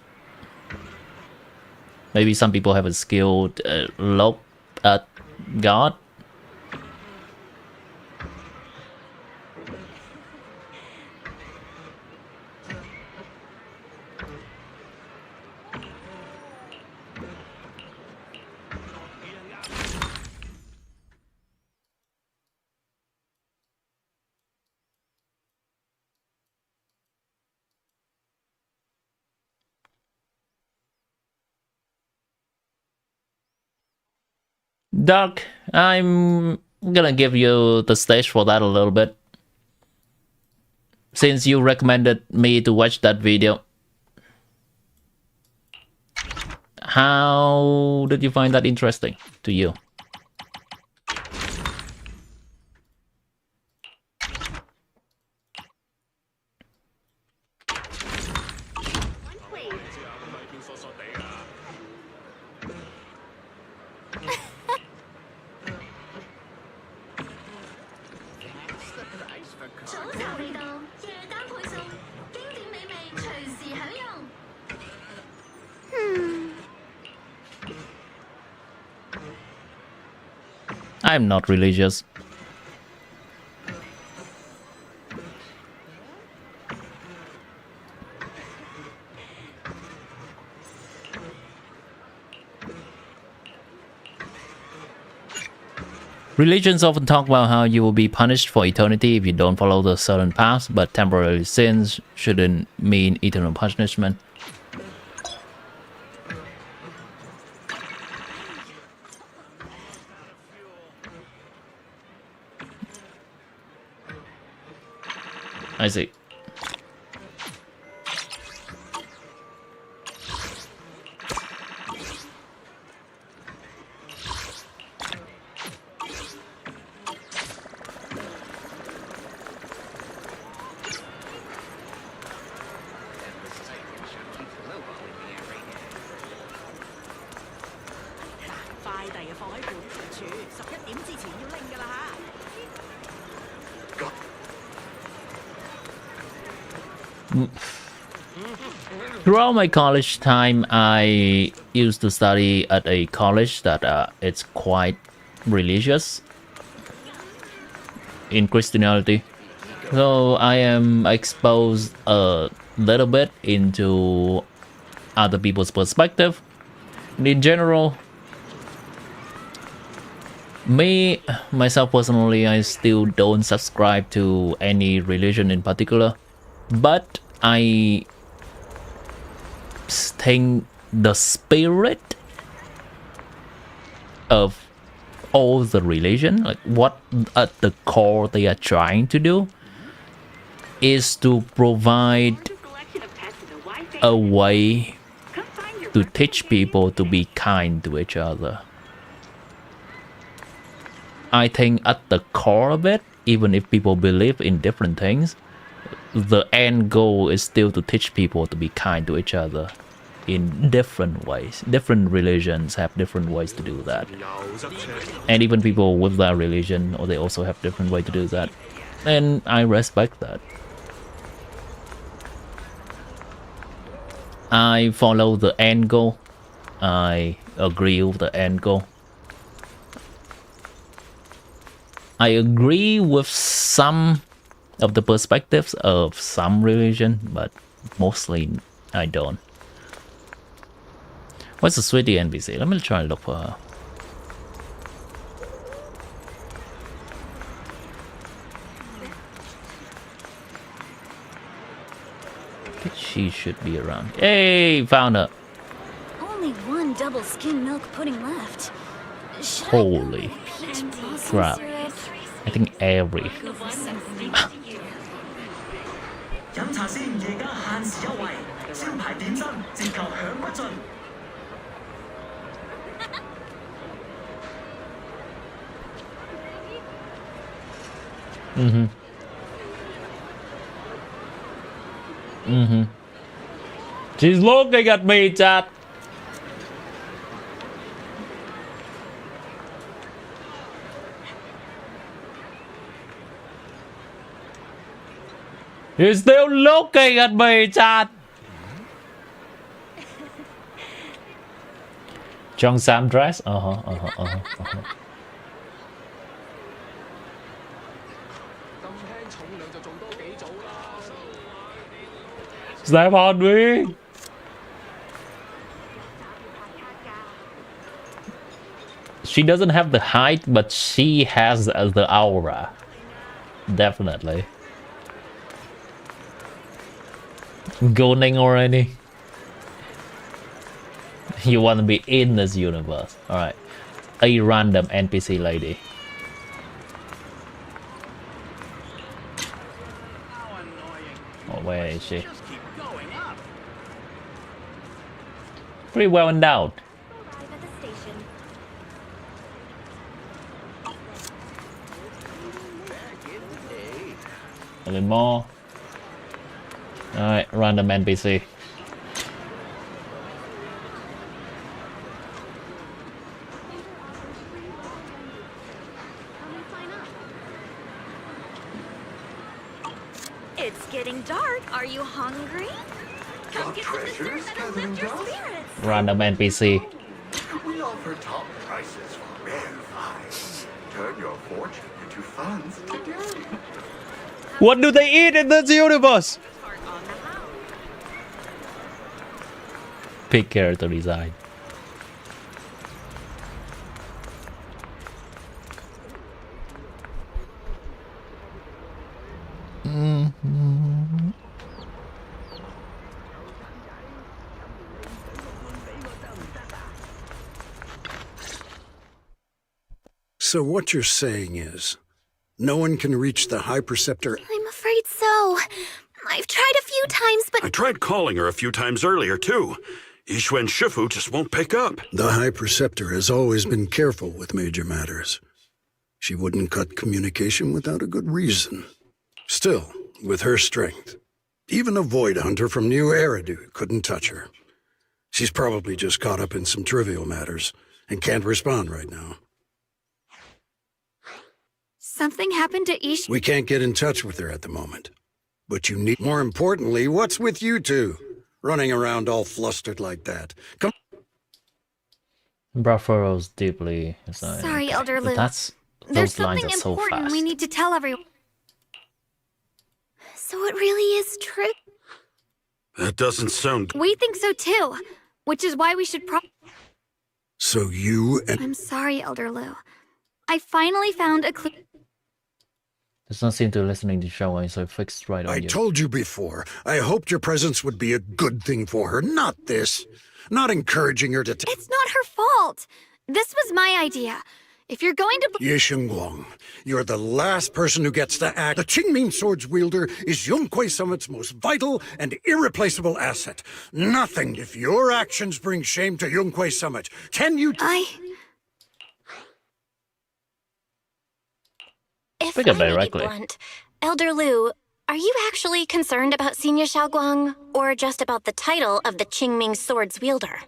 Maybe some people have a skilled look at God. Doc, I'm gonna give you the stage for that a little bit. Since you recommended me to watch that video. How did you find that interesting to you? I'm not religious. Religions often talk about how you will be punished for eternity if you don't follow the certain paths, but temporary sins shouldn't mean eternal punishment. I see. Throughout my college time, I used to study at a college that it's quite religious in Christianity. So I am exposed a little bit into other people's perspective. In general, myself personally, I still don't subscribe to any religion in particular, but I think the spirit of all the religion, like what at the core they are trying to do, is to provide a way to teach people to be kind to each other. I think at the core of it, even if people believe in different things, the end goal is still to teach people to be kind to each other in different ways. Different religions have different ways to do that. And even people with that religion, or they also have different way to do that. And I respect that. I follow the end goal. I agree with the end goal. I agree with some of the perspectives of some religion, but mostly I don't. What's the sweetie NPC? Let me try and look for her. She should be around. Hey, found her. Only one double skim milk pudding left. Holy crap. I think every. She's looking at me, chat. He's still looking at me, chat. Trong Sam dress. Step on me. She doesn't have the height, but she has the aura. Definitely. Goning already. You want to be in this universe. Alright. A random NPC lady. Oh, where is she? Pretty well endowed. A little more. Alright, random NPC. It's getting dark. Are you hungry? Come get some dessert that'll lift your spirits. Random NPC. We offer top prices for rare finds. Turn your fortune into funds today. What do they eat in this universe? Pick character design. So what you're saying is, no one can reach the High Preceptor? I'm afraid so. I've tried a few times, but... I tried calling her a few times earlier, too. Yishuan Shifu just won't pick up. The High Preceptor has always been careful with major matters. She wouldn't cut communication without a good reason. Still, with her strength, even a Void Hunter from New Eridu couldn't touch her. She's probably just caught up in some trivial matters and can't respond right now. Something happened to Ish. We can't get in touch with her at the moment. But you need... More importantly, what's with you two? Running around all flustered like that. Come... Braforo's deeply... Sorry, Elder Lu. There's something important we need to tell everyone. So it really is true? That doesn't sound... We think so too. Which is why we should So you and... I'm sorry, Elder Lu. I finally found a clue. Does not seem to listening to show, so fixed right on you. I told you before, I hoped your presence would be a good thing for her, not this. Not encouraging her to... It's not her fault. This was my idea. If you're going to... SHUNGGUANG, you're the last person who gets to act. The Qingming Swords wielder is Yunkwei Summit's most vital and irreplaceable asset. Nothing if your actions bring shame to Yunkwei Summit. Can you... If I may be blunt, Elder Lu, are you actually concerned about Senior SHUNGGUANG, or just about the title of the Qingming Swords wielder?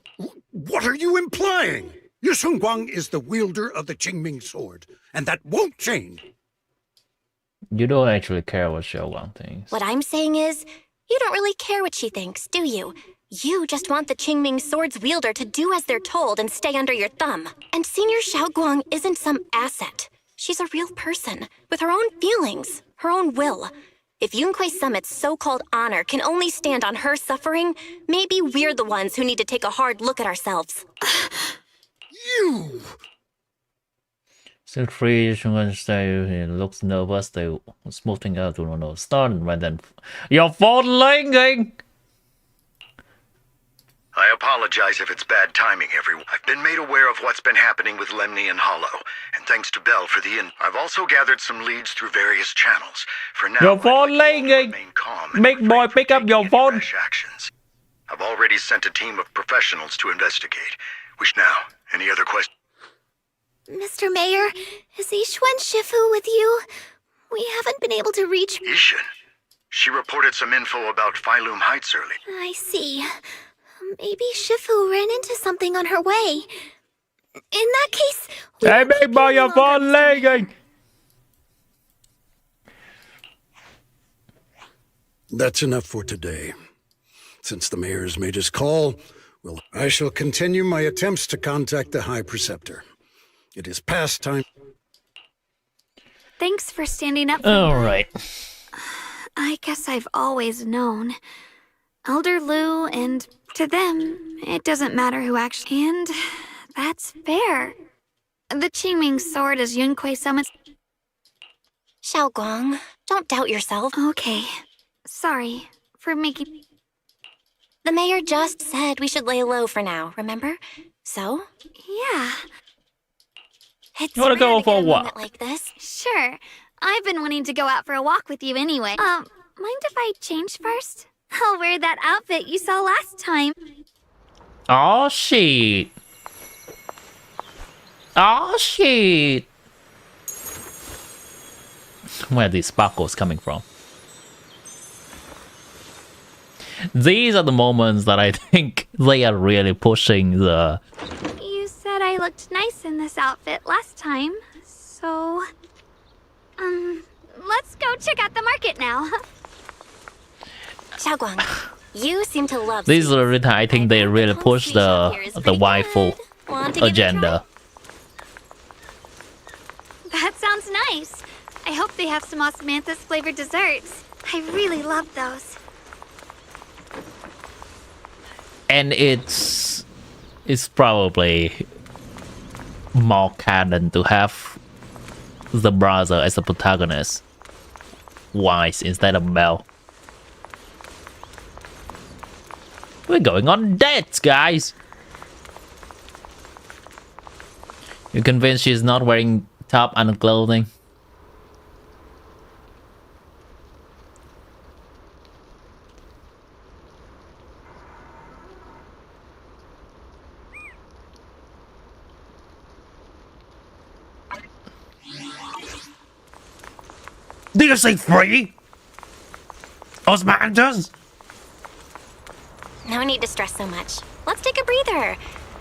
What are you implying? SHUNGGUANG is the wielder of the Qingming Sword, and that won't change. You don't actually care what SHUNGGUANG thinks. What I'm saying is, you don't really care what she thinks, do you? You just want the Qingming Swords wielder to do as they're told and stay under your thumb. And Senior SHUNGGUANG isn't some asset. She's a real person, with her own feelings, her own will. If Yunkwei Summit's so-called honor can only stand on her suffering, maybe we're the ones who need to take a hard look at ourselves. You! Still free, he looks nervous, they smoothing out to no stun, and then... Your fault, Langing! I apologize if it's bad timing, everyone. I've been made aware of what's been happening with Lemny and Hollow, and thanks to Bell for the I've also gathered some leads through various channels. For now, your phone ringing. Big boy, pick up your phone. I've already sent a team of professionals to investigate. Which now? Any other questions? Mr. Mayor, is Yishuan Shifu with you? We haven't been able to reach... Yishin? She reported some info about Phylum Heights early. I see. Maybe Shifu ran into something on her way. In that case... Hey, big boy, your phone ringing! That's enough for today. Since the mayor's made his call, Well, I shall continue my attempts to contact the High Preceptor. It is past time. Thanks for standing up for All me. right. I guess I've always known. Elder Lu, and to them, it doesn't matter who actually... And that's fair. The Qingming sword is Yunquei summons... SHUNGGUANG, don't doubt yourself. Okay. Sorry for making... The mayor just said we should lay low for now, remember? So? Yeah. It's You wanna rare go to for get a walk? moment like this. Sure. I've been wanting to go out for a walk with you anyway. Mind if I change first? I'll wear that outfit you saw last time. Oh shit. Oh shit. Where are these sparkles coming from? These are the moments that I think they are really pushing the... You said I looked nice in this outfit last time, so... let's go check out the market now. SHUNGGUANG, you seem to love... This is the reason I think they really push the waifu agenda. That sounds nice. I hope they have some osmanthus flavored desserts. I really love those. And it's probably more canon to have the brother as a protagonist, Wise instead of Bell. We're going on dates, guys. You convinced she's not wearing top and clothing? Did you say free? Osmanthus? No need to stress so much. Let's take a breather.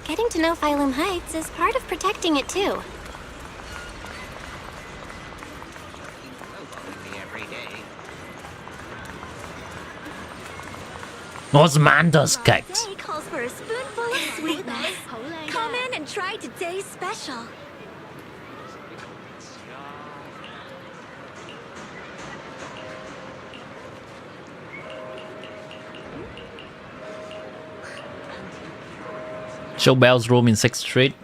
Getting to know Phylum Heights is part of protecting it too. Osmanthus cakes. Today calls for a spoonful of sweetness. Come in and try today's special. Show Bell's room in 6th Street.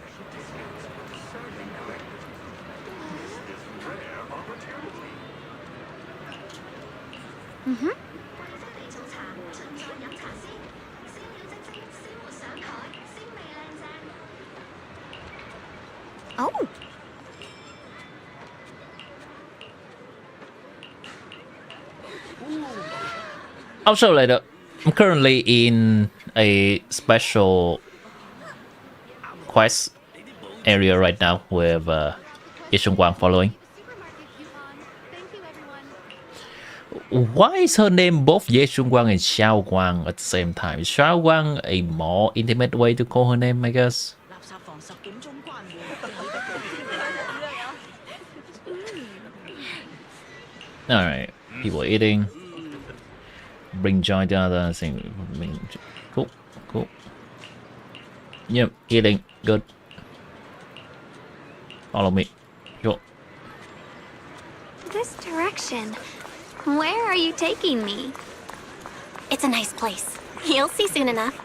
Oh. I'll show later. I'm currently in a special quest area right now with SHUNGGUANG following. Why is her name both SHUNGGUANG and SHUNGGUANG at the same time? Is SHUNGGUANG a more intimate way to call her name, I guess? Alright, people eating. Bring joy to others. Cool, cool. Yep, eating. Good. Follow me. Sure. This direction. Where are you taking me? It's a nice place. You'll see soon enough.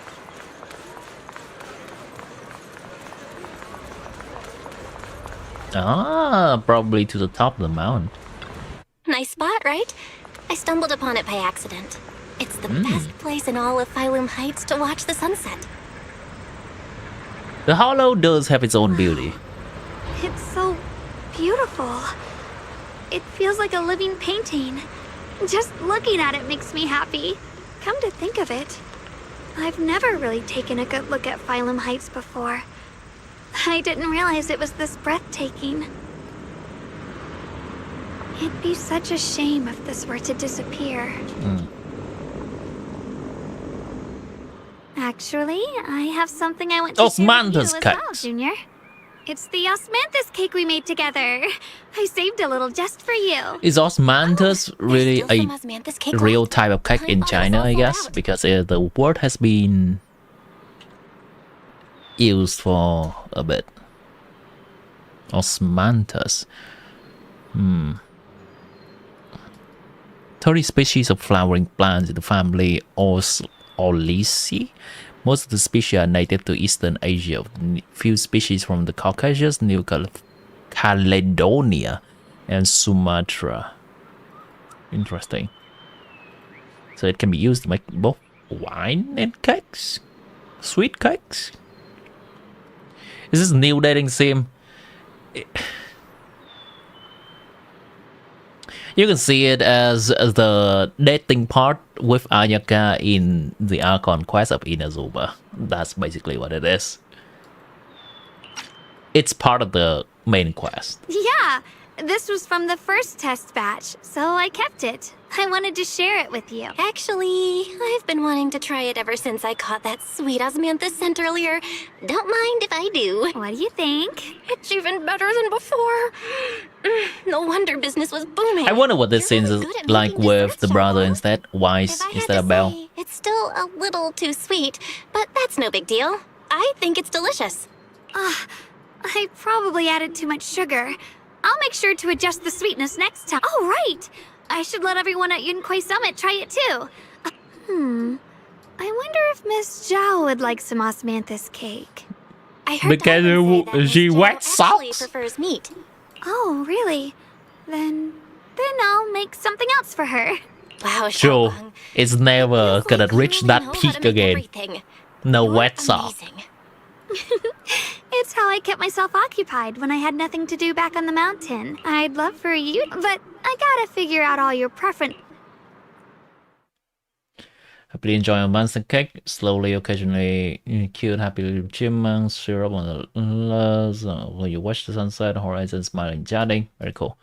Ah, probably to the top of the mountain. Nice spot, right? I stumbled upon it by accident. It's the best place in all of Phylum Heights to watch the sunset. The hollow does have its own beauty. It's so beautiful. It feels like a living painting. Just looking at it makes me happy. Come to think of it, I've never really taken a good look at Phylum Heights before. I didn't realize it was this breathtaking. It'd be such a shame if this were to disappear. Actually, I have something I want to share with you as well, Junior. It's the osmanthus cake we made together. I saved a little just for you. Is osmanthus really a real type of cake in China, I guess? Because the word has been used for a bit. Osmanthus. 30 species of flowering plants in the family Oliaceae. Most of the species are native to Eastern Asia. Few species from the Caucasus, New Caledonia, and Sumatra. Interesting. So it can be used to make both wine and cakes. Sweet cakes. Is this new dating sim? You can see it as the dating part with Ayaka in the Archon quest of Inazuma. That's basically what it is. It's part of the main quest. Yeah, this was from the first test batch, so I kept it. I wanted to share it with you. Actually, I've been wanting to try it ever since I caught that sweet osmanthus scent earlier. Don't mind if I do. What do you think? It's even better than before. No wonder business was booming. I wonder what this scene is like with the brother instead. Wise instead of Belle. It's still a little too sweet, but that's no big deal. I think it's delicious. I probably added too much sugar. I'll make sure to adjust the sweetness next time. Oh, right! I should let everyone at Yunquay Summit try it too. I wonder if Miss Zhao would like some osmanthus cake. I heard because she wet socks. Prefers meat. Oh, really? Then I'll make something else for her. Wow, Sure, it's never gonna reach that peak again. No wet socks. It's how I kept myself occupied when I had nothing to do back on the mountain. I'd love for you, but I gotta figure out all your preference. Happily enjoy a monster cake. Slowly, occasionally, cute, happy little chipmunks. Syrup on the loves. When you watch the sunset, horizon smiling, chatting. Very cool.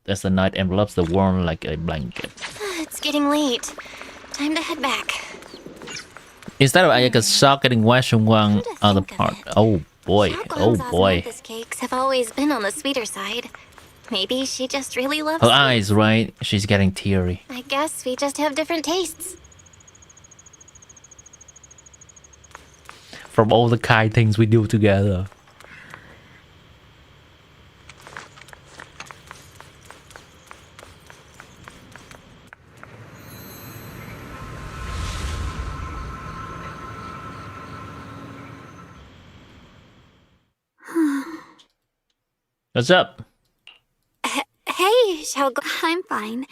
As the night envelops the world like a blanket. It's getting late. Time to head back. Instead of Ayaka's shock getting wet, SHUNGGUANG on the part. Oh boy, oh boy. Osmanthus cakes have always been on the sweeter side. Maybe she just really loves Her sweets. eyes, right? She's getting teary. I guess we just have different tastes. From all the kind things we do together. What's up? Hey, I'm fine.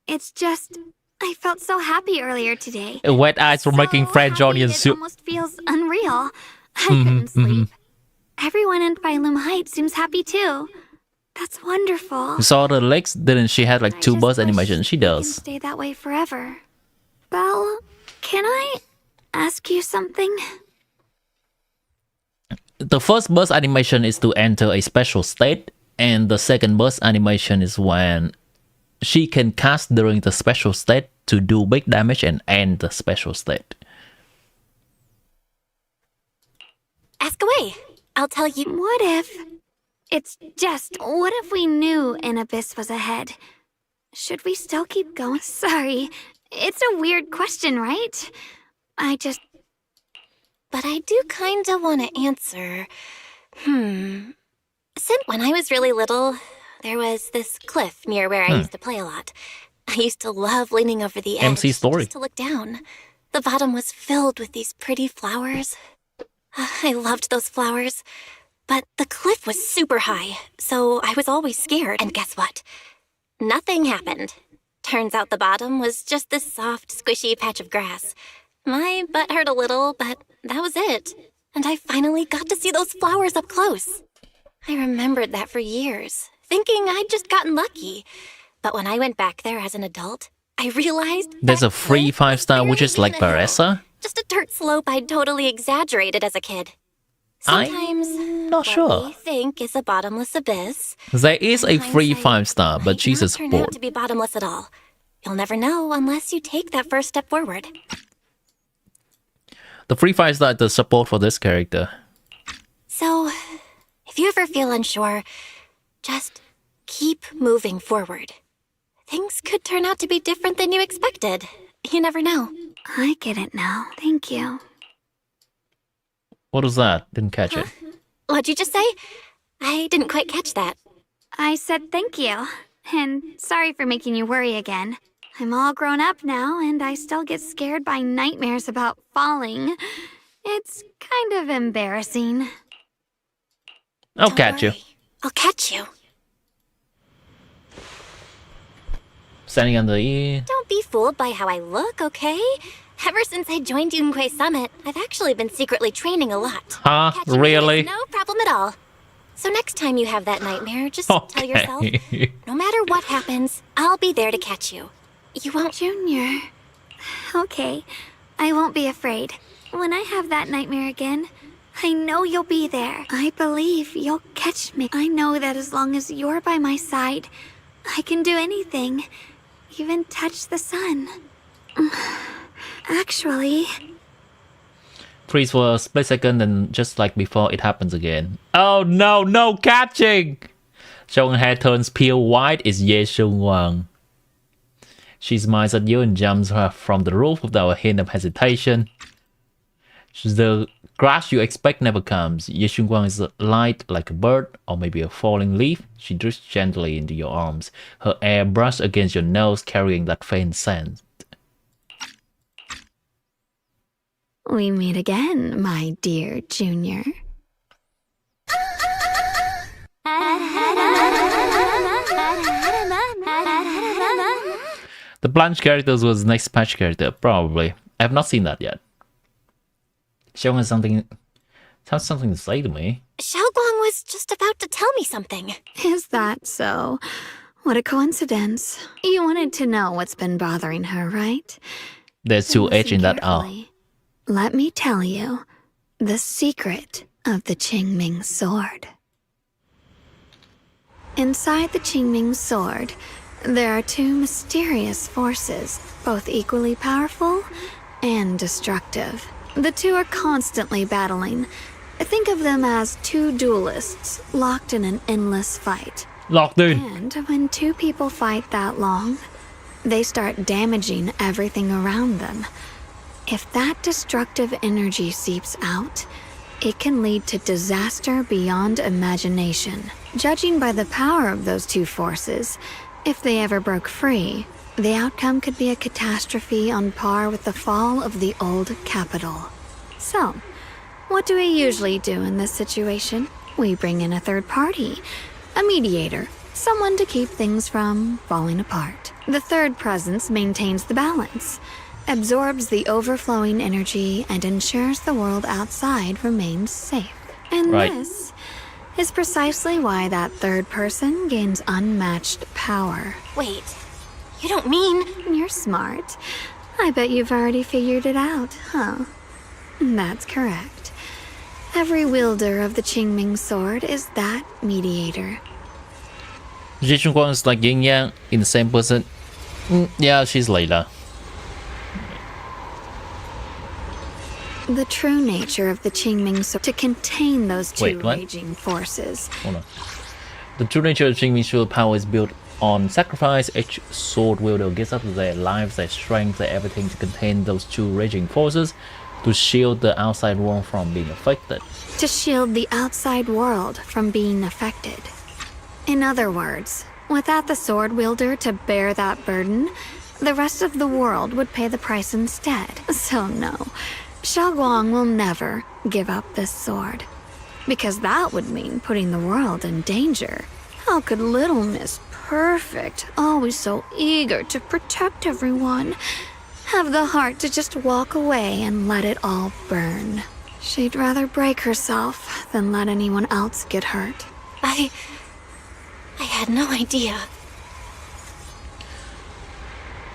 It's just, I felt so happy earlier today. Wet eyes for making French onion It soup. almost feels unreal. I couldn't sleep. Everyone in Phylum Heights seems happy too. That's wonderful. You saw the legs? Didn't she have like two buzz animations? She I can does. stay that way forever. Belle, can I ask you something? The first burst animation is to enter a special state, and the second burst animation is when she can cast during the special state to do big damage and end the special state. Ask away. I'll tell you. What if we knew an abyss was ahead? Should we still keep going? Sorry, it's a weird question, right? But I do kinda want to answer. Since when I was really little, there was this cliff near where I used to play a lot. I used to love leaning over the edge MC story. just to look down. The bottom was filled with these pretty flowers. I loved those flowers. But the cliff was super high, so I was always scared. And guess what? Nothing happened. Turns out the bottom was just this soft, squishy patch of grass. My butt hurt a little, but that was it. And I finally got to see those flowers up close. I remembered that for years, thinking I'd just gotten lucky. But when I went back there as an adult, I realized There's a free 5-star which is like Baressa. just a dirt slope I'd totally exaggerated as a kid. Sometimes not sure. what we think is a bottomless abyss. There is a free 5-star, but she's a Turn out sport. to be bottomless at all. You'll never know unless you take that first step forward. The free 5-star is the support for this character. So, if you ever feel unsure, just keep moving forward. Things could turn out to be different than you expected. You never know. I get it now. Thank you. What was that? Didn't catch it. What'd you just say? I didn't quite catch that. I said thank you. And sorry for making you worry again. I'm all grown up now, and I still get scared by nightmares about falling. It's kind of embarrassing. I'll catch you. I'll catch you. Standing on the ear. Don't be fooled by how I look, okay? Ever since I joined Yunquei Summit, I've actually been secretly training a lot. Huh? Catching Really? me is no problem at all. So next time you have that nightmare, just tell yourself, no matter what happens, I'll be there to catch you. You won't... Junior. Okay, I won't be afraid. When I have that nightmare again, I know you'll be there. I believe you'll catch me. I know that as long as you're by my side, I can do anything. Even touch the sun. Actually... Freeze for a split second and just like before it happens again. Oh no, no catching! Shogun's hair turns pale white is Ye SHUNGGUANG. She smiles at you and jumps from the roof without a hint of hesitation. The crash you expect never comes. Ye SHUNGGUANG is light like a bird or maybe a falling leaf. She drifts gently into your arms. Her hair brushes against your nose, carrying that faint scent. We meet again, my dear Junior. The Blanche characters was next patch character, probably. I have not seen that yet. Shogun has something to say to me. Xiaoguang was just about to tell me something. Is that so? What a coincidence. You wanted to know what's been bothering her, right? There's two H in that R. Let me tell you the secret of the Qingming sword. Inside the Qingming sword, there are two mysterious forces, both equally powerful and destructive. The two are constantly battling. Think of them as two duelists locked in an endless fight. Locked in. And when two people fight that long, they start damaging everything around them. If that destructive energy seeps out, it can lead to disaster beyond imagination. Judging by the power of those two forces, if they ever broke free, the outcome could be a catastrophe on par with the fall of the old capital. So, what do we usually do in this situation? We bring in a third party, a mediator, someone to keep things from falling apart. The third presence maintains the balance, absorbs the overflowing energy, and ensures the world outside remains safe. And this is precisely why that third person gains unmatched power. Wait, you don't mean... You're smart. I bet you've already figured it out, huh? That's correct. Every wielder of the Qingming sword is that mediator. Ye SHUNGGUANG is like yin yang in the same person. Yeah, she's Layla. The true nature of the Qingming sword to contain those two raging forces. Hold on. The true nature of Qingming sword power is built on sacrifice. Each sword wielder gives up their lives, their strength, their everything to contain those two raging forces, to shield the outside world from being affected. To shield the outside world from being affected. In other words, without the sword wielder to bear that burden, the rest of the world would pay the price instead. So no, SHUNGGUANG will never give up this sword. Because that would mean putting the world in danger. How could little Miss Perfect, always so eager to protect everyone, have the heart to just walk away and let it all burn? She'd rather break herself than let anyone else get hurt. I had no idea.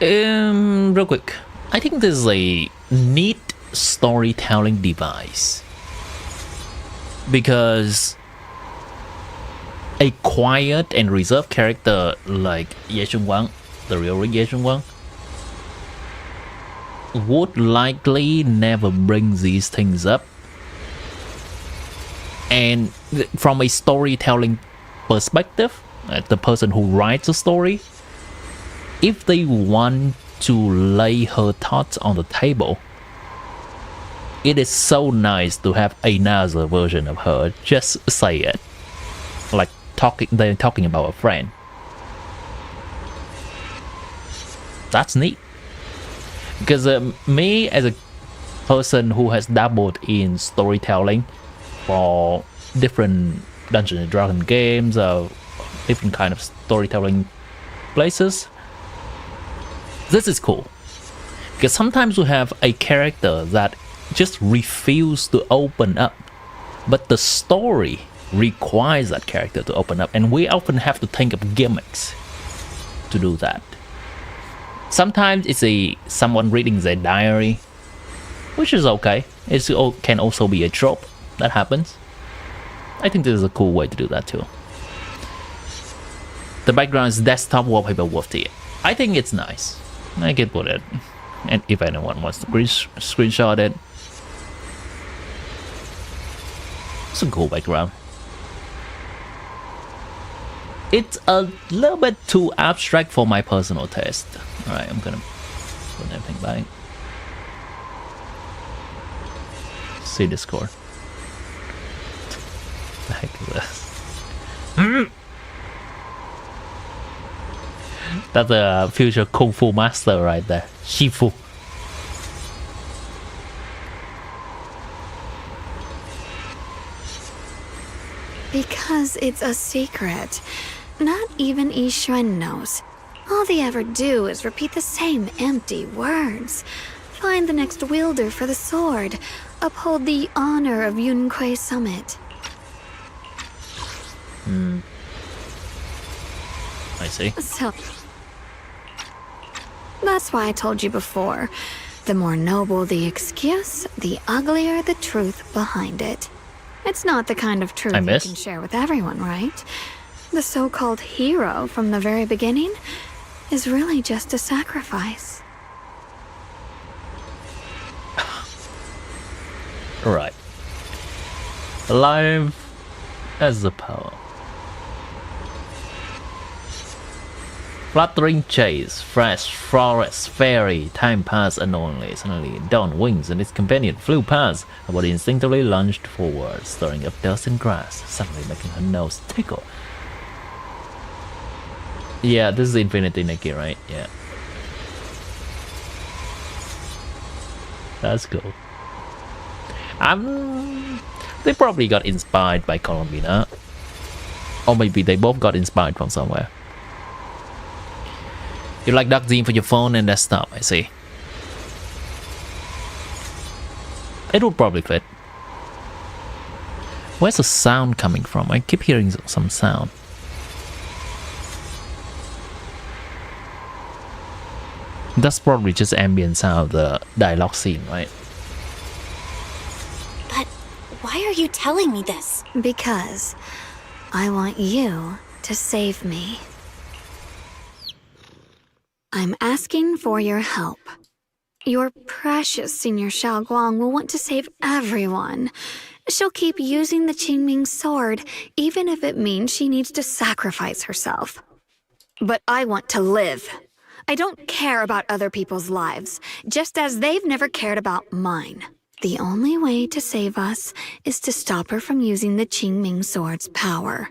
Real quick. I think this is a neat storytelling device. Because a quiet and reserved character like Ye SHUNGGUANG, the real Ye SHUNGGUANG, would likely never bring these things up. And from a storytelling perspective, the person who writes a story, if they want to lay her thoughts on the table, it is so nice to have another version of her just say it. Like they're talking about a friend. That's neat. Because me as a person who has dabbled in storytelling for different Dungeons and Dragons games or different kind of storytelling places, this is cool. Because sometimes we have a character that just refuses to open up, but the story requires that character to open up, and we often have to think of gimmicks to do that. Sometimes it's someone reading their diary, which is okay. It can also be a trope that happens. I think this is a cool way to do that too. The background is desktop wallpaper with it. I think it's nice. I can put it, and if anyone wants to screenshot it, it's a cool background. It's a little bit too abstract for my personal taste. Alright, I'm gonna put everything back. See Discord. What the heck is this? That's a future Kung Fu master right there. Shifu. Because it's a secret. Not even Yixuan knows. All they ever do is repeat the same empty words. Find the next wielder for the sword. Uphold the honor of Yunquei Summit. I see. So, that's why I told you before. The more noble the excuse, the uglier the truth behind it. It's not the kind of truth you can share with everyone, right? The so-called hero from the very beginning is really just a sacrifice. Right. Alive as the power. Fluttering chase, fresh forest fairy, time passed unknowingly. Suddenly, dawn wings and its companion flew past. Her body instinctively lunged forward, stirring up dust and grass, suddenly making her nose tickle. Yeah, this is Infinity Nikki, right? Yeah. That's cool. They probably got inspired by Columbina. Or maybe they both got inspired from somewhere. You like dark theme for your phone and desktop, I see. It will probably fit. Where's the sound coming from? I keep hearing some sound. That's probably just ambient sound of the dialogue scene, right? But why are you telling me this? Because I want you to save me. I'm asking for your help. Your precious Senior SHUNGGUANG will want to save everyone. She'll keep using the Qingming sword, even if it means she needs to sacrifice herself. But I want to live. I don't care about other people's lives, just as they've never cared about mine. The only way to save us is to stop her from using the Qingming sword's power.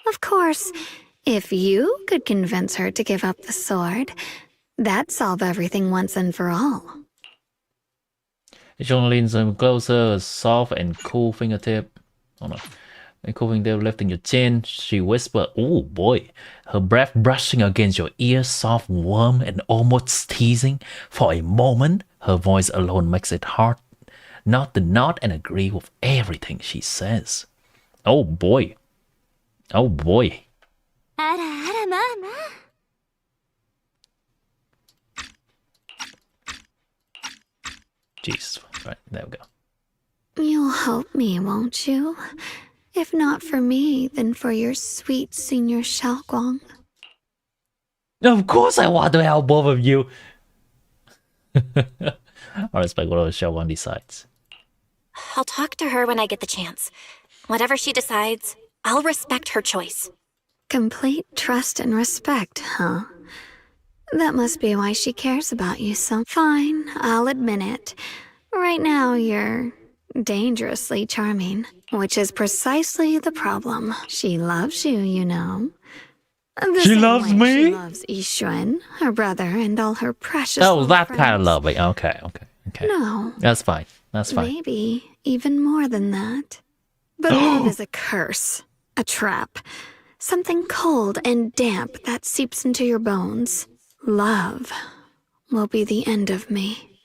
Of course, if you could convince her to give up the sword, that'd solve everything once and for all. John leans closer, a soft and cool fingertip. Oh no. A cool fingertip lifting your chin. She whispered, oh boy. Her breath brushing against your ear, soft, warm, and almost teasing. For a moment, her voice alone makes it hard not to nod and agree with everything she says. Oh boy. Oh boy. Jeez. Right, there we go. You'll help me, won't you? If not for me, then for your sweet Senior SHUNGGUANG. Of course I want to help both of you. I respect whatever SHUNGGUANG decides. I'll talk to her when I get the chance. Whatever she decides, I'll respect her choice. Complete trust and respect, huh? That must be why she cares about you so. Fine, I'll admit it. Right now, you're dangerously charming, which is precisely the problem. She loves you, you know. The She same loves way me? She loves Yixuan, her brother, and all her precious Oh, little that kind of friends. loving. Okay. No. That's fine. That's fine. Maybe even more than that. But love is a curse, a trap, something cold and damp that seeps into your bones. Love will be the end of me.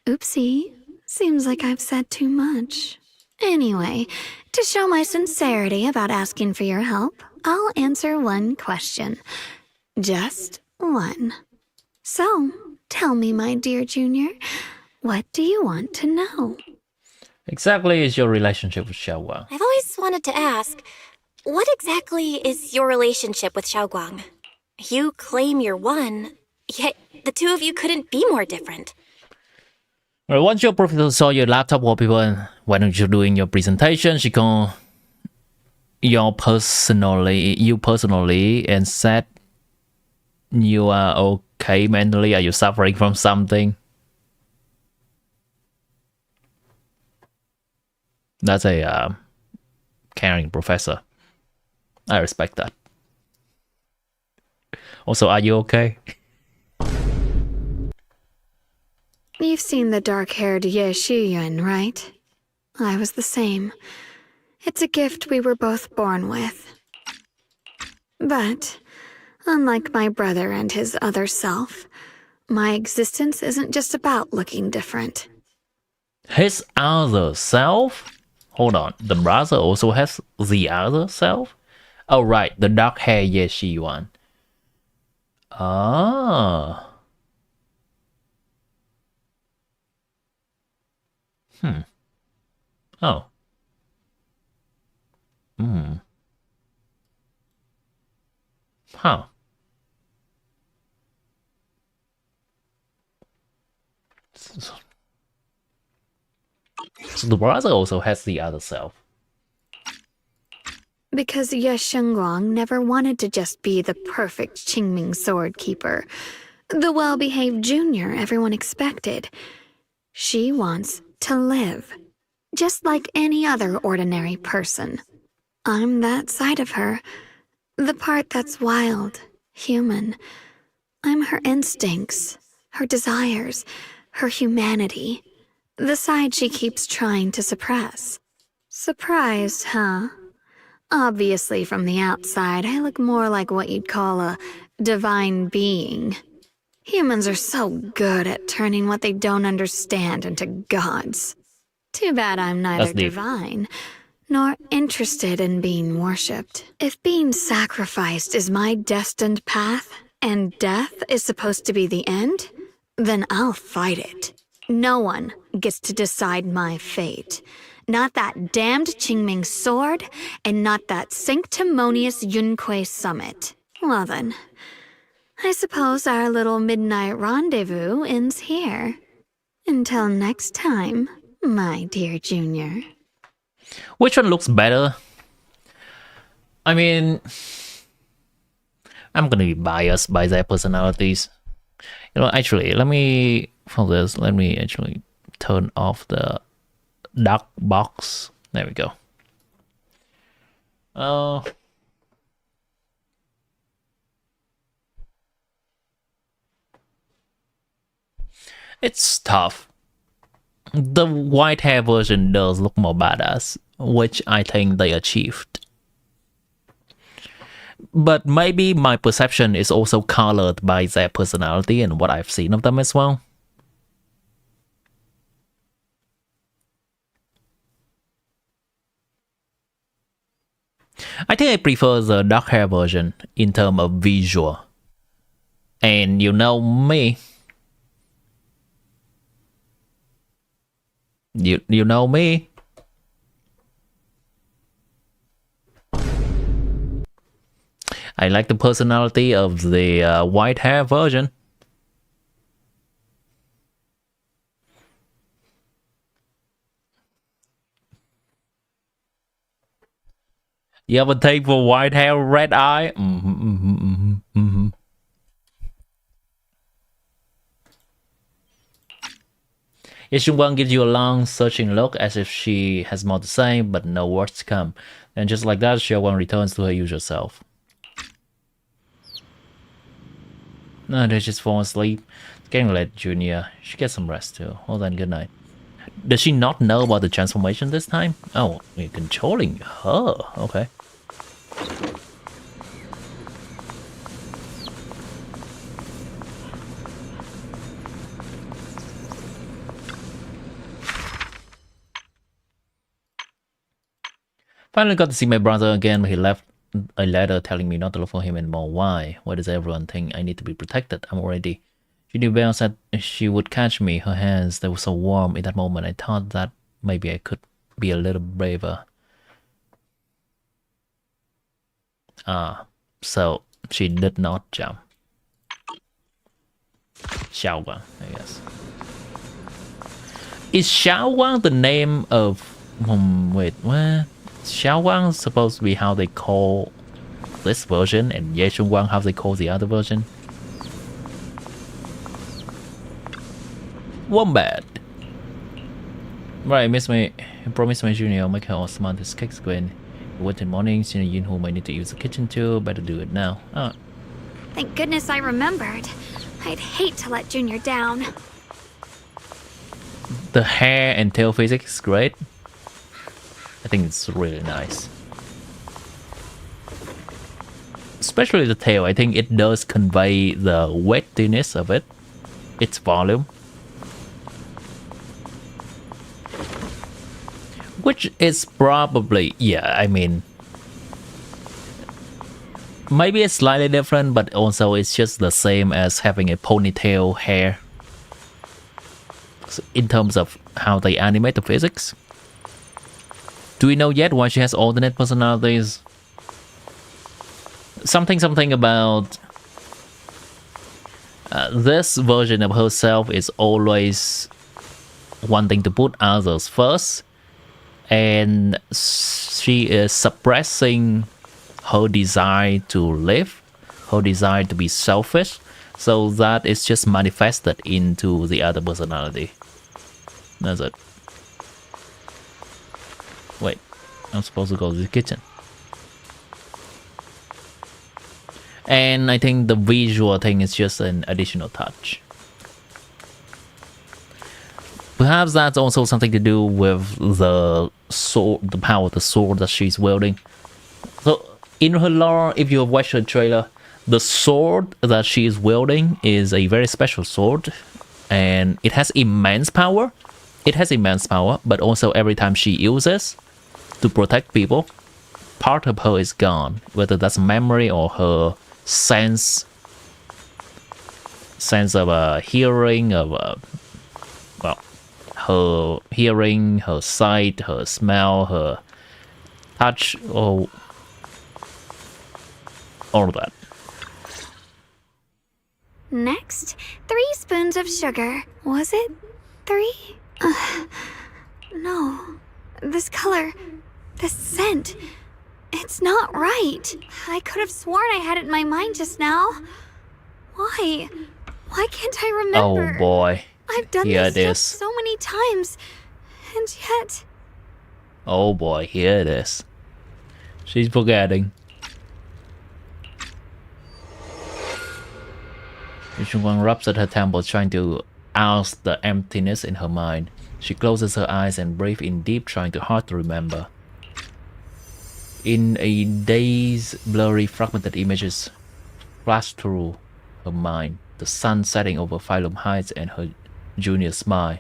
Oopsie, seems like I've said too much. Anyway, to show my sincerity about asking for your help, I'll answer one question. Just one. So, tell me, my dear Junior, what do you want to know? Exactly is your relationship with SHUNGGUANG. I've always wanted to ask, what exactly is your relationship with SHUNGGUANG? You claim you're one, yet the two of you couldn't be more different. Well, once your professor saw your laptop wallpaper and when you're doing your presentation, she called you personally and said you are okay mentally. Are you suffering from something? That's a caring professor. I respect that. Also, are you okay? You've seen the dark-haired Ye Shiyuan, right? I was the same. It's a gift we were both born with. But, unlike my brother and his other self, my existence isn't just about looking different. His other self? Hold on, the brother also has the other self? Oh right, the dark hair Ye Shiyuan. Ah. Oh. Huh. So the brother also has the other self. Because Ye SHUNGGUANG never wanted to just be the perfect Qingming sword keeper, the well-behaved junior everyone expected. She wants to live, just like any other ordinary person. I'm that side of her, the part that's wild, human. I'm her instincts, her desires, her humanity, the side she keeps trying to suppress. Surprised, huh? Obviously, from the outside, I look more like what you'd call a divine being. Humans are so good at turning what they don't understand into gods. Too bad I'm neither divine nor interested in being worshipped. If being sacrificed is my destined path, and death is supposed to be the end, then I'll fight it. No one gets to decide my fate. Not that damned Qingming sword, and not that sanctimonious Yunque summit. Well then, I suppose our little midnight rendezvous ends here. Until next time, my dear Junior. Which one looks better? I mean, I'm gonna be biased by their personalities. You know, actually, let me actually turn off the dark box. There we go. It's tough. The white hair version does look more badass, which I think they achieved. But maybe my perception is also colored by their personality and what I've seen of them as well. I think I prefer the dark hair version in terms of visual. And you know me. You know me. I like the personality of the white hair version. You have a take for white hair, red eye? SHUNGGUANG gives you a long, searching look as if she has more to say, but no words come. And just like that, SHUNGGUANG returns to her usual self. No, they just fall asleep. It's getting late, Junior. She gets some rest too. Well then, good night. Does she not know about the transformation this time? Oh, we're controlling her. Okay. Finally got to see my brother again, but he left a letter telling me not to look for him anymore. Why? Why does everyone think I need to be protected? I'm already... Judy Bell said she would catch me. Her hands, they were so warm in that moment. I thought that maybe I could be a little braver. Ah, so she did not jump. SHUNGGUANG, I guess. Is SHUNGGUANG the name of... wait, what? SHUNGGUANG is supposed to be how they call this version, and SHUNGGUANG how they call the other version. Wombat. Right, miss me. I promised my junior I'll make her all smart as cakes when it went in mornings. You know, Yin Hu might need to use the kitchen too. Better do it now. Oh. Thank goodness I remembered. I'd hate to let Junior down. The hair and tail physics is great. I think it's really nice. Especially the tail. I think it does convey the wettiness of it. Its volume. Which is probably, yeah, I mean, maybe it's slightly different, but also it's just the same as having a ponytail hair. So in terms of how they animate the physics. Do we know yet why she has alternate personalities? Something about this version of herself is always wanting to put others first. And she is suppressing her desire to live, her desire to be selfish, so that it's just manifested into the other personality. That's it. Wait, I'm supposed to go to the kitchen. And I think the visual thing is just an additional touch. Perhaps that's also something to do with the sword, the power of the sword that she's wielding. So, in her lore, if you have watched the trailer, the sword that she is wielding is a very special sword. And it has immense power. It has immense power, but also every time she uses to protect people, part of her is gone. Whether that's memory or her sense of hearing, of well, her hearing, her sight, her smell, her touch, or all of that. Next, 3 spoons of sugar. Was it 3? No. This color, this scent, it's not right. I could have sworn I had it in my mind just now. Why? Why can't I remember? Oh boy. I've done Here this it stuff is. so many times, and yet... Oh boy, here it is. She's forgetting. SHUNGGUANG rubs at her temple, trying to oust the emptiness in her mind. She closes her eyes and breathes in deep, trying hard to remember. In a daze, blurry, fragmented images flash through her mind. The sun setting over Phylum Heights and her junior smile.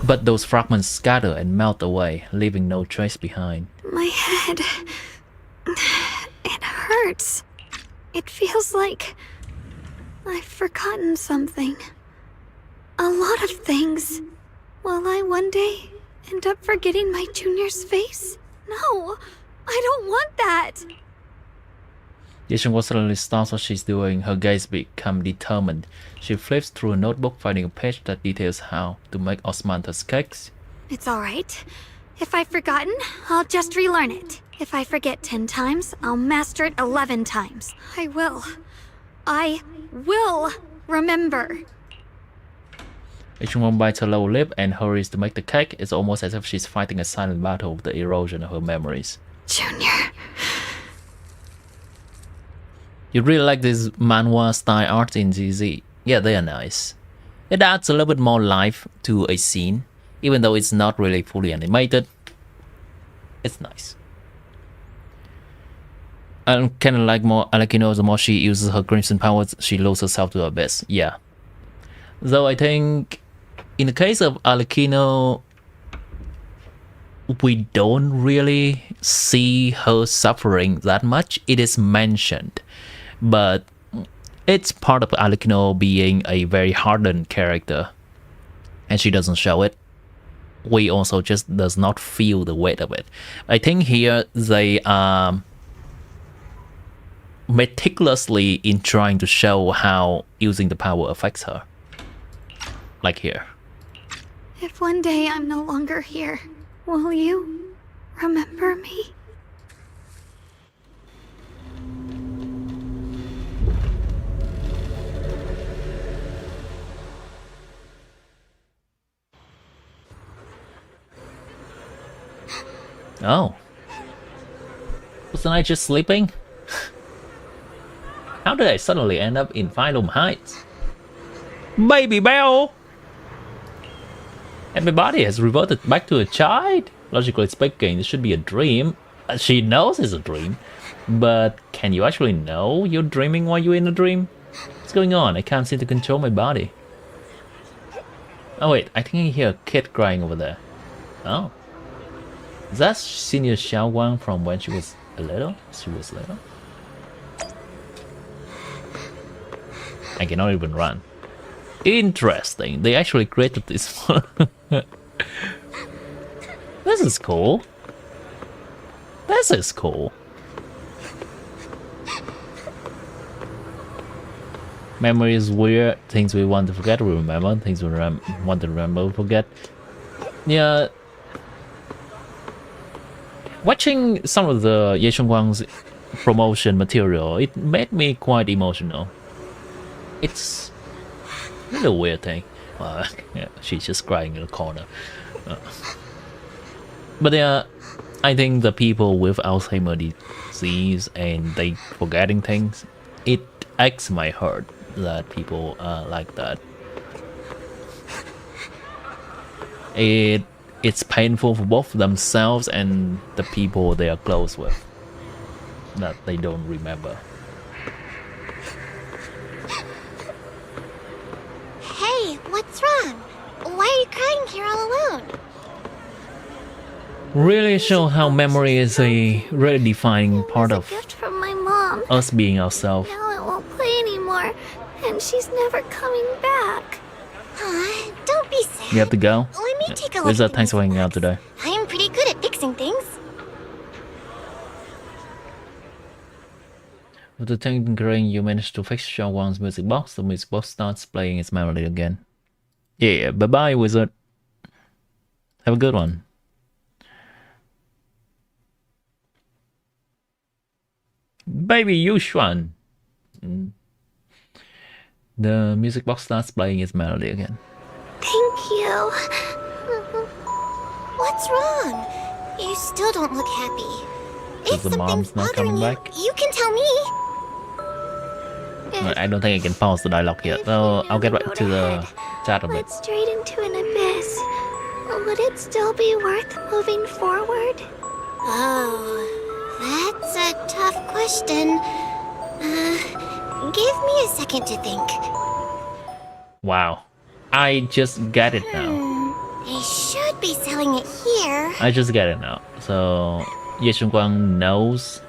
But those fragments scatter and melt away, leaving no trace behind. My head... it hurts. It feels like... I've forgotten something. A lot of things. Will I one day end up forgetting my junior's face? No, I don't want that. SHUNGGUANG suddenly stops what she's doing. Her gaze becomes determined. She flips through a notebook, finding a page that details how to make osmanthus cakes. It's all right. If I've forgotten, I'll just relearn it. If I forget 10 times, I'll master it 11 times. I will remember. H1 bites her lower lip and hurries to make the cake. It's almost as if she's fighting a silent battle with the erosion of her memories. Junior. You really like this manhwa style art in ZZ? Yeah, they are nice. It adds a little bit more life to a scene, even though it's not really fully animated. It's nice. I kind of like more Alekino. The more she uses her crimson powers, she loses herself to the abyss. Yeah. Though I think, in the case of Alekino, we don't really see her suffering that much. It is mentioned, but it's part of Alekino being a very hardened character, and she doesn't show it. We also just does not feel the weight of it. I think here they are meticulously in trying to show how using the power affects her. Like here. If one day I'm no longer here, will you remember me? Oh. Wasn't I just sleeping? How did I suddenly end up in Phylum Heights? Baby Bell! And my body has reverted back to a child? Logically speaking, it should be a dream. She knows it's a dream. But can you actually know you're dreaming while you're in a dream? What's going on? I can't seem to control my body. Oh wait, I think I hear a kid crying over there. Oh. Is that Senior SHUNGGUANG from when she was little? I cannot even run. Interesting. They actually created this one. This is cool. This is cool. Memory is weird. Things we want to forget, we remember. Things we want to remember, we forget. Yeah. Watching some of the Ye SHUNGGUANG's promotion material, it made me quite emotional. It's a little weird thing. Yeah, she's just crying in the corner. But yeah, I think the people with Alzheimer's disease and they forgetting things, it aches my heart that people are like that. It's painful for both themselves and the people they are close with, that they don't remember. Hey, what's wrong? Why are you crying here all alone? Really show how memory is a really defining part of From my mom. us being ourselves. Now it won't play anymore, and she's never coming back. Don't be sad. You have to go? Let me take a look. Wizard, thanks for hanging out today. I'm pretty good at fixing things. With the tinkering, you managed to fix SHUNGGUANG's music box. The music box starts playing its melody again. Yeah, bye-bye, Wizard. Have a good one. Baby Yuxuan. The music box starts playing its melody again. Thank you. What's wrong? You still don't look happy. Is the mom's not coming back? You can tell me. I don't think I can pause the dialogue yet, so I'll get back to the chat a bit. Went straight into an abyss. Would it still be worth moving forward? Oh, that's a tough question. Give me a second to think. Wow. I just get it now. They should be selling it here. I just get it now. So, Ye SHUNGGUANG knows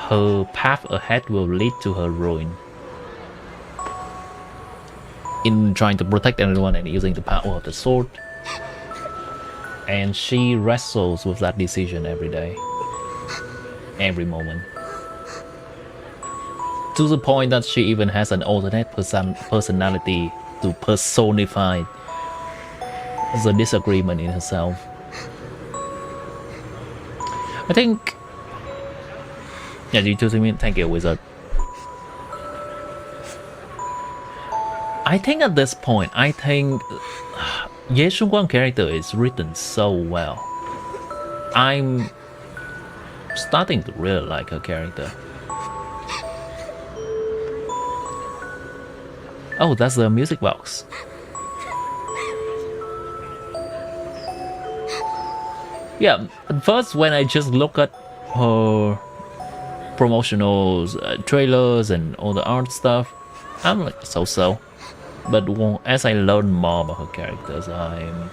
her path ahead will lead to her ruin. In trying to protect everyone and using the power of the sword. And she wrestles with that decision every day. Every moment. To the point that she even has an alternate personality to personify the disagreement in herself. I think... Yeah, you too, me. Thank you, Wizard. I think at this point, I think SHUNGGUANG character is written so well. I'm starting to really like her character. Oh, that's the music box. Yeah, at first when I just look at her promotional trailers and all the art stuff, I'm like so-so. But as I learn more about her characters, I'm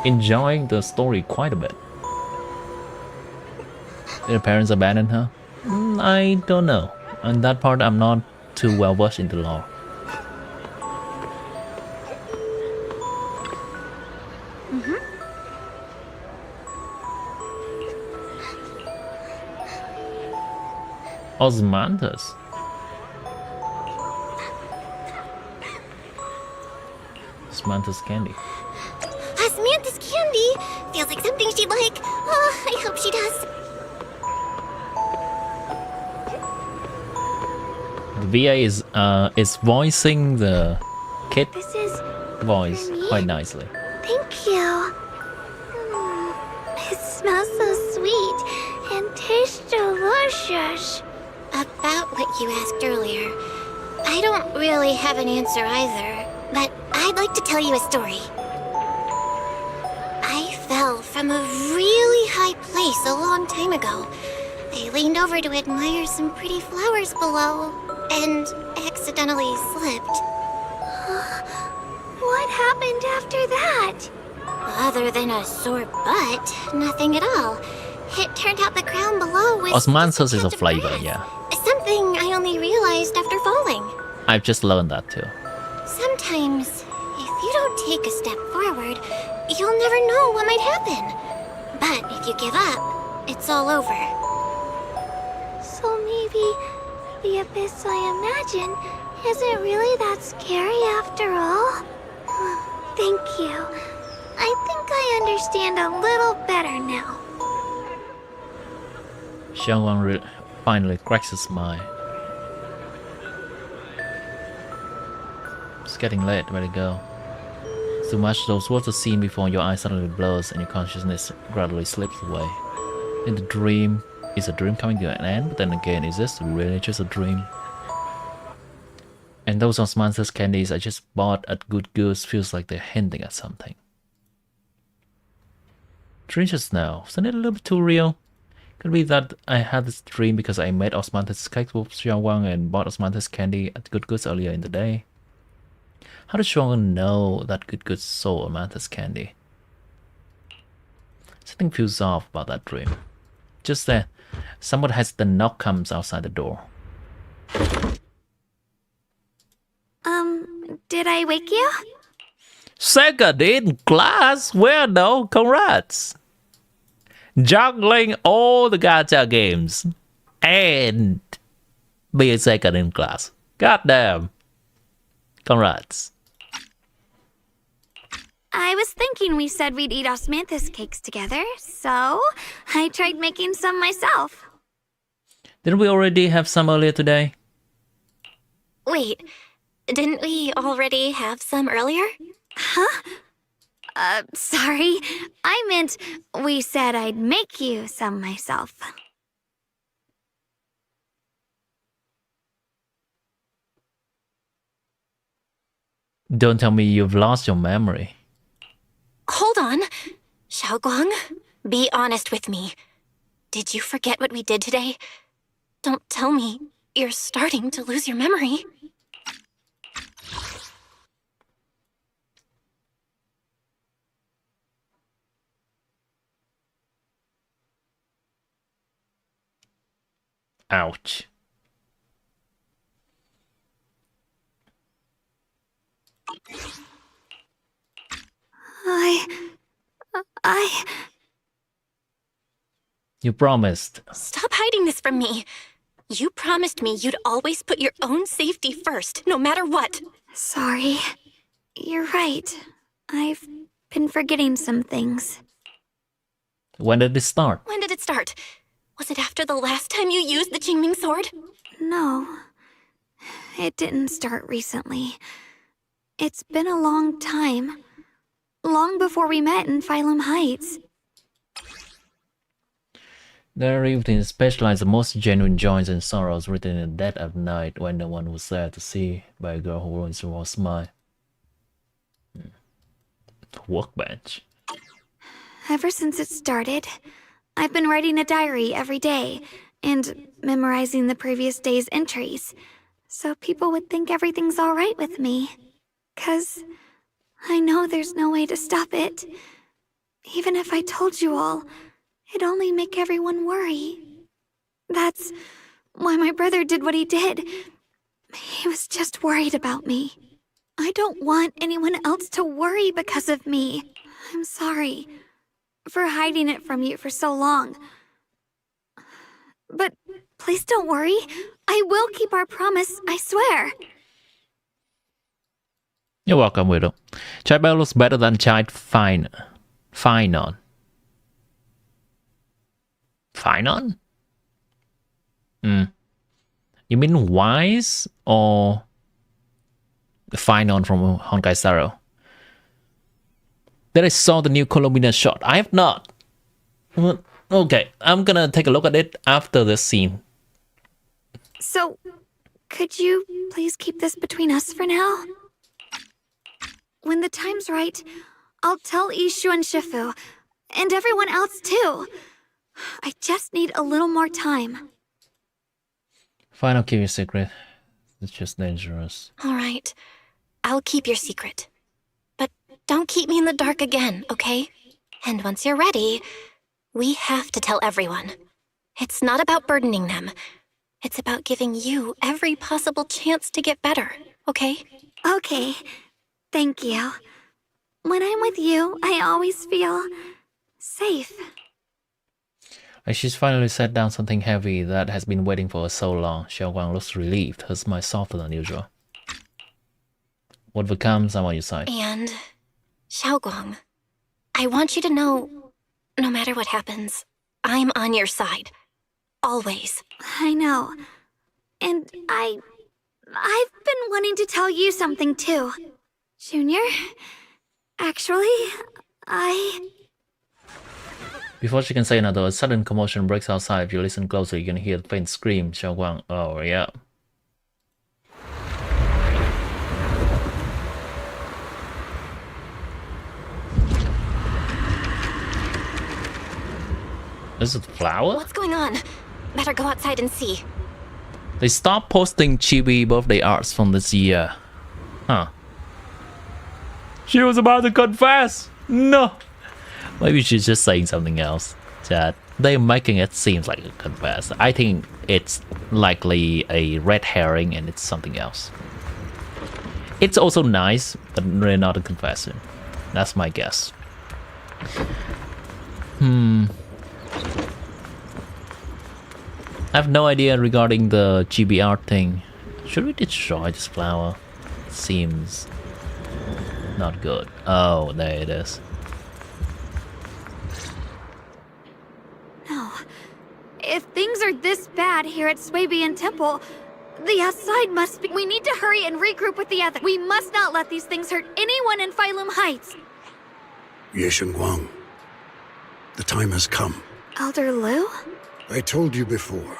enjoying the story quite a bit. Did her parents abandon her? I don't know. On that part, I'm not too well versed in the lore. Osmanthus. Osmanthus candy. Osmanthus candy? Feels like something she'd like. Oh, I hope she does. The VA is voicing the kid This is voice quite nicely. Thank you. It smells so sweet and tastes delicious. About what you asked earlier, I don't really have an answer either, but I'd like to tell you a story. I fell from a really high place a long time ago. I leaned over to admire some pretty flowers below, and accidentally slipped. What happened after that? Other than a sore butt, nothing at all. It turned out the ground below was Osmanthus is a flavor, yeah. something I only realized after falling. I've just learned that too. Sometimes, if you don't take a step forward, you'll never know what might happen. But if you give up, it's all over. So maybe the abyss I imagine isn't really that scary after all? Thank you. I think I understand a little better now. SHUNGGUANG finally cracks a smile. It's getting late, where to go? So much those words are seen before your eyes suddenly blurs and your consciousness gradually slips away. In the dream, is a dream coming to an end? But then again, is this really just a dream? And those Osmanthus candies I just bought at Good Goods feels like they're hinting at something. Dream just now, isn't it a little bit too real? Could be that I had this dream because I made Osmanthus cakes with SHUNGGUANG and bought Osmanthus candy at Good Goods earlier in the day. How does SHUNGGUANG know that Good Goods sold Osmanthus candy? Something feels off about that dream. Just that someone has the knock comes outside the door. Did I wake you? Second in class? Well, no, congrats! Juggling all the gacha games and being second in class. Goddamn. Congrats. I was thinking we said we'd eat Osmanthus cakes together, so I tried making some myself. Didn't we already have some earlier today? Wait, didn't we already have some earlier? Huh? Sorry. I meant we said I'd make you some myself. Don't tell me you've lost your memory. Hold on. SHUNGGUANG, be honest with me. Did you forget what we did today? Don't tell me you're starting to lose your memory. Ouch. You promised. Stop hiding this from me. You promised me you'd always put your own safety first, no matter what. Sorry. You're right. I've been forgetting some things. When did it start? When did it start? Was it after the last time you used the Qingming sword? No. It didn't start recently. It's been a long time. Long before we met in Phylum Heights. Their evenings specialize the most genuine joys and sorrows written in the dead of night when no one was there to see by a girl who always wore a smile. Workbench. Ever since it started, I've been writing a diary every day and memorizing the previous day's entries, so people would think everything's all right with me. 'Cause I know there's no way to stop it. Even if I told you all, it'd only make everyone worry. That's why my brother did what he did. He was just worried about me. I don't want anyone else to worry because of me. I'm sorry for hiding it from you for so long. But please don't worry. I will keep our promise, I swear. You're welcome, Widow. Child Bell looks better than Child Finon. Finon? You mean Wise or Finon from Honkai Star Rail? Then I saw the new Columbina shot. I have not. Okay, I'm gonna take a look at it after this scene. So, could you please keep this between us for now? When the time's right, I'll tell Ishu and Shifu, and everyone else too. I just need a little more time. Fine, I'll keep your secret. It's just dangerous. All right. I'll keep your secret. But don't keep me in the dark again, okay? And once you're ready, we have to tell everyone. It's not about burdening them. It's about giving you every possible chance to get better, okay? Okay. Thank you. When I'm with you, I always feel safe. Like she's finally set down something heavy that has been waiting for so long. SHUNGGUANG looks relieved, her smile softer than usual. Whatever comes, I'm on your side. And SHUNGGUANG, I want you to know, no matter what happens, I'm on your side. Always. I know. And I've been wanting to tell you something too. Junior, actually, Before she can say another, a sudden commotion breaks outside. If you listen closely, you can hear the faint scream. SHUNGGUANG, oh yeah. Is it Flower? What's going on? Better go outside and see. They stopped posting chibi birthday arts from this year. Huh. She was about to confess! No! Maybe she's just saying something else. That they're making it seem like a confess. I think it's likely a red herring and it's something else. It's also nice, but really not a confession. That's my guess. I have no idea regarding the GB art thing. Should we destroy this flower? It seems not good. Oh, there it is. No. If things are this bad here at Swabian Temple, the outside must be... We need to hurry and regroup with the other. We must not let these things hurt anyone in Phylum Heights. SHUNGGUANG, the time has come. Elder Liu? I told you before,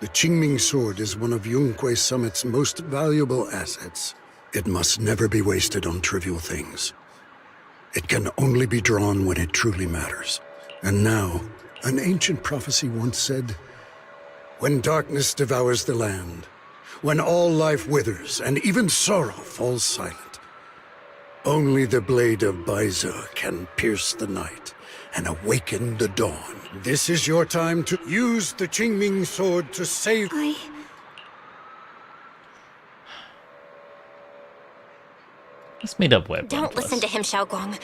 the Qingming sword is one of Yonghui Summit's most valuable assets. It must never be wasted on trivial things. It can only be drawn when it truly matters. And now, an ancient prophecy once said, when darkness devours the land, when all life withers and even sorrow falls silent, only the blade of Baize can pierce the night and awaken the dawn. This is your time to use the Qingming sword to save... Let's meet up with. Don't listen to him, SHUNGGUANG.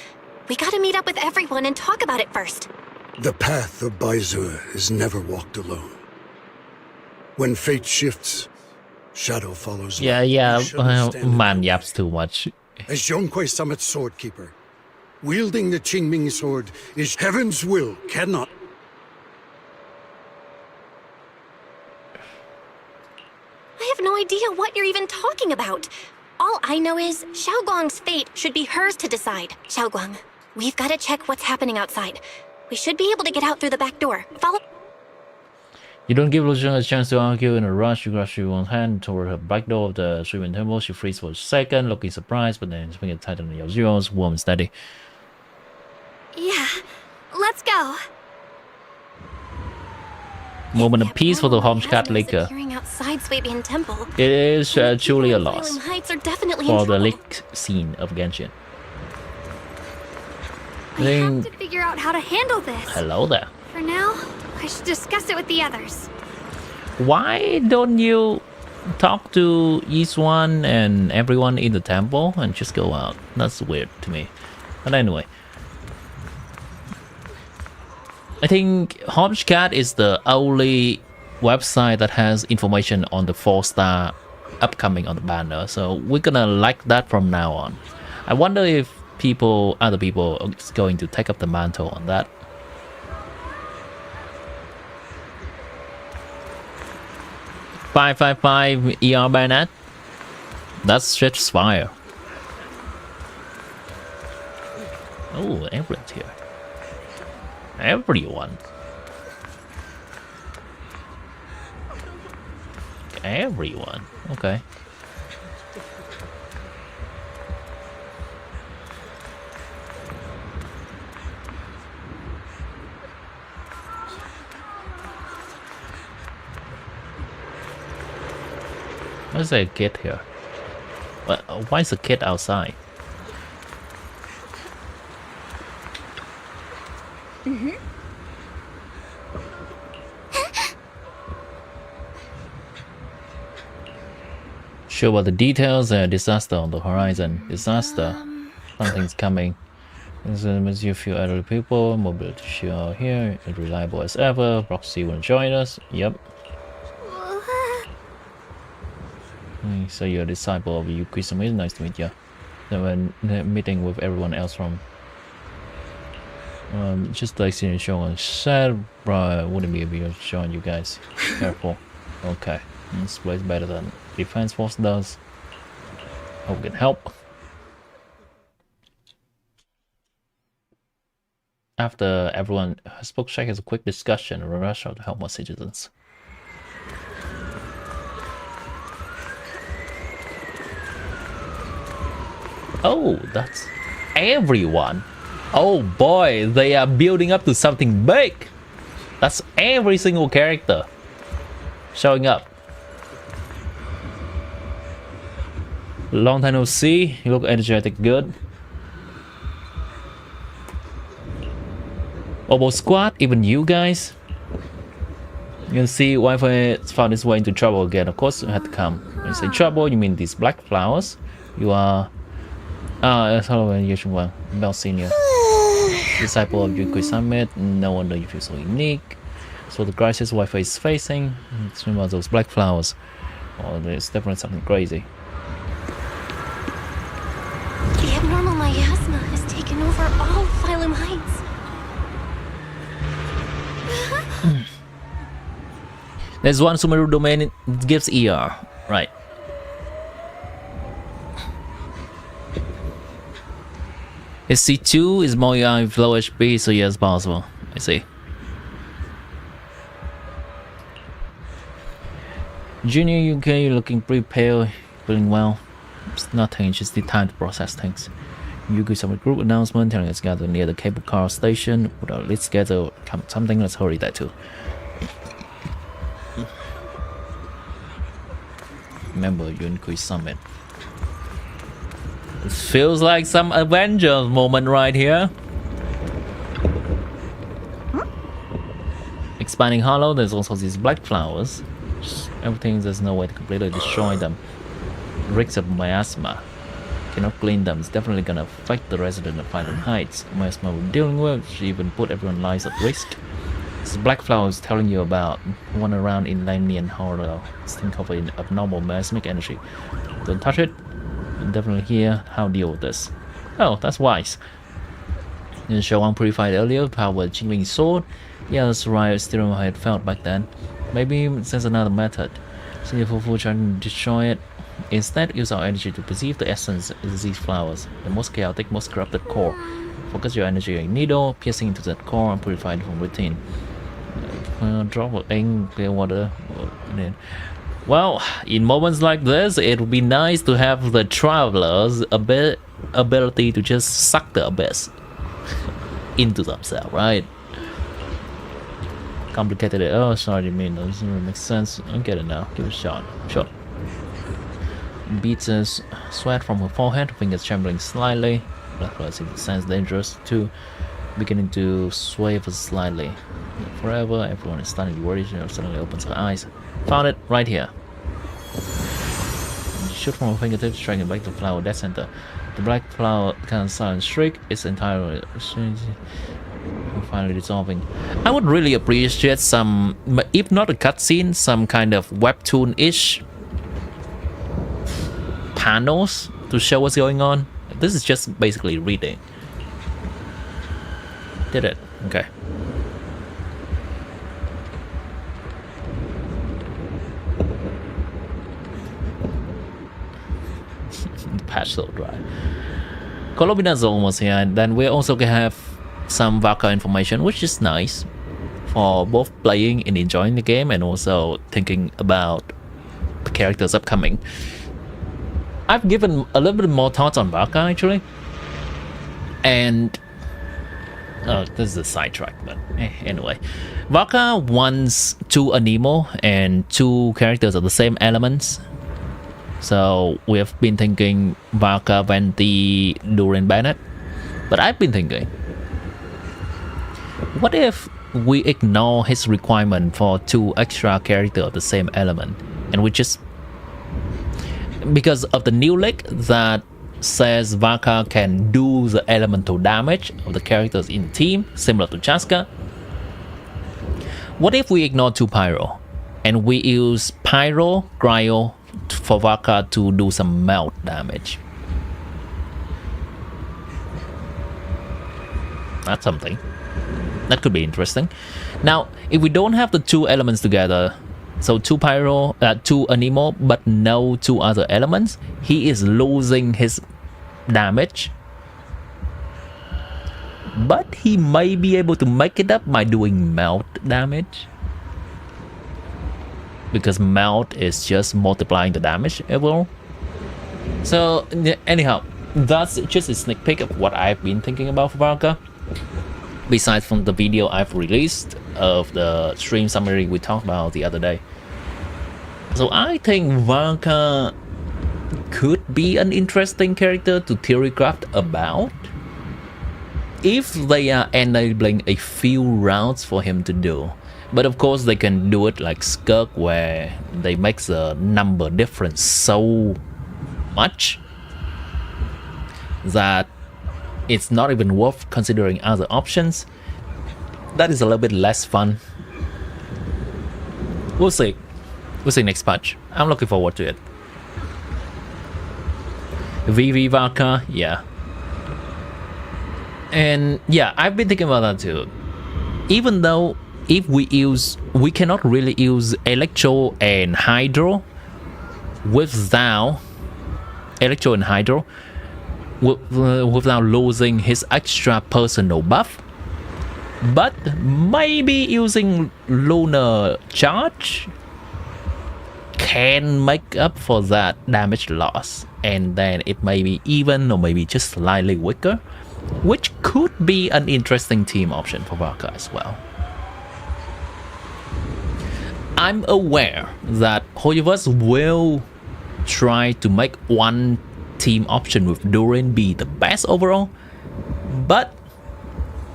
We gotta meet up with everyone and talk about it first. The path of Baize is never walked alone. When fate shifts, shadow follows. Yeah, man yaps too much. As Yonghui Summit's swordkeeper, Wielding the Qingming sword is heaven's will, cannot. I have no idea what you're even talking about. All I know is SHUNGGUANG's fate should be hers to decide. SHUNGGUANG, we've got to check what's happening outside. We should be able to get out through the back door. Follow. You don't give Lucian a chance to argue. In a rush, you rush your own hand toward her back door of the swimming temple. She freezes for a second, looking surprised, but then swinging tightly on yours, warm and steady. Yeah, let's go. Moment of peace for the Homescat Liquor. Outside Swabian Temple. It is truly a loss Heights are definitely for in the trouble. leak scene of Genshin. We have to figure out how to handle this. Hello there. For now, I should discuss it with the others. Why don't you talk to Yiswan and everyone in the temple and just go out? That's weird to me. But anyway, I think Homescat is the only website that has information on the 4-star upcoming on the banner, so we're gonna like that from now on. I wonder if other people are going to take up the mantle on that. .555 ER bayonet. That's Stretch Fire. Oh, everyone's here. Everyone. Everyone. Okay. Why is there a kid here? Why is the kid outside? Sure about the details. Disaster on the horizon. Disaster. Something's coming. As you few elderly people, mobility sure here, reliable as ever. Proxy will join us. Yep. So you're a disciple of Yukisumi. Nice to meet you. So when meeting with everyone else from just like seeing Shogun said, wouldn't be able to join you guys. Careful. Okay. This plays better than Defense Force does. Hope we can help. After everyone spoke, check has a quick discussion and rush out to help more citizens. Oh, that's everyone. Oh boy, they are building up to something big. That's every single character showing up. Long time no see. You look energetic, good. Obo Squad, even you guys. You can see Wi-Fi found its way into trouble again. Of course, it had to come. When you say trouble, you mean these black flowers. You are hello, SHUNGGUANG, Bell Senior, disciple of Yukui Summit. No wonder you feel so unique. So the crisis Wi-Fi is facing, it's about those black flowers. Oh, there's definitely something crazy. The abnormal miasma has taken over all Phylum Heights. There's one Sumeru domain, it gives ER, right? His C2 is more ER with low HP, so yes, possible. I see. Junior UK, you're looking pretty pale, feeling well. It's nothing, just the time to process things. Yuki Summit group announcement telling us to gather near the cable car station. Let's gather something, let's hurry that too. Remember Yukui Summit. It feels like some Avengers moment right here. Expanding Hollow, there's also these black flowers. Just everything, there's no way to completely destroy them. Rigs of miasma. Cannot clean them. It's definitely gonna affect the resident of Phylum Heights. Miasma we're dealing with, she even put everyone's lives at risk. This black flower is telling you about one around in Lanian Hollow. Think of an abnormal miasmic energy. Don't touch it. And definitely hear how to deal with this. Oh, that's wise. And SHUNGGUANG purified earlier, powered Qingling sword. Yeah, that's right, still how it felt back then. Maybe there's another method. See if Fufu trying to destroy it. Instead, use our energy to perceive the essence of these flowers, the most chaotic, most corrupted core. Focus your energy on a needle, piercing into that core and purify it from within. Drop of ink, clear water. Well, in moments like this, it would be nice to have the travelers ability to just suck the abyss into themselves, right? Complicated it. Oh, sorry, you mean that doesn't really make sense. I get it now. Give it a shot. Sure. Beats us sweat from her forehead, fingers trembling slightly. Blood flow seems to sense dangerous too, beginning to sway slightly. Forever, everyone is stunned and worried. She suddenly opens her eyes. Found it right here. Shoot from her fingertips, striking back to the flower dead center. The black flower kind of silent streak is entirely finally dissolving. I would really appreciate some, if not a cutscene, some kind of webtoon-ish panels to show what's going on. This is just basically reading. Did it? Okay. The patch so dry. Colombina's almost here, and then we also can have some Valka information, which is nice for both playing and enjoying the game, and also thinking about the characters upcoming. I've given a little bit more thoughts on Valka actually, and this is a sidetrack, but anyway, Valka wants 2 Anemo and 2 characters of the same elements. So we have been thinking Valka, Venti, Durin, Bennett, but I've been thinking, what if we ignore his requirement for 2 extra characters of the same element, and we just, because of the new leak that says Valka can do the elemental damage of the characters in the team, similar to Chaska. What if we ignore 2 Pyro, and we use Pyro, Cryo for Valka to do some melt damage? That's something. That could be interesting. Now, if we don't have the 2 elements together, so 2 Pyro, 2 Anemo, but no 2 other elements, he is losing his damage. But he may be able to make it up by doing melt damage, because melt is just multiplying the damage overall. So anyhow, that's just a sneak peek of what I've been thinking about for Valka. Besides from the video I've released of the stream summary we talked about the other day. So I think Valka could be an interesting character to theorycraft about, if they are enabling a few routes for him to do. But of course they can do it like Skirk, where they make the number difference so much that it's not even worth considering other options. That is a little bit less fun. We'll see. We'll see next patch. I'm looking forward to it. VV Valka, yeah. And yeah, I've been thinking about that too. Even though if we cannot really use Electro and Hydro without without losing his extra personal buff, but maybe using Lunar Charge can make up for that damage loss, and then it may be even or maybe just slightly weaker, which could be an interesting team option for Valka as well. I'm aware that Hoyoverse will try to make one team option with Durin be the best overall, but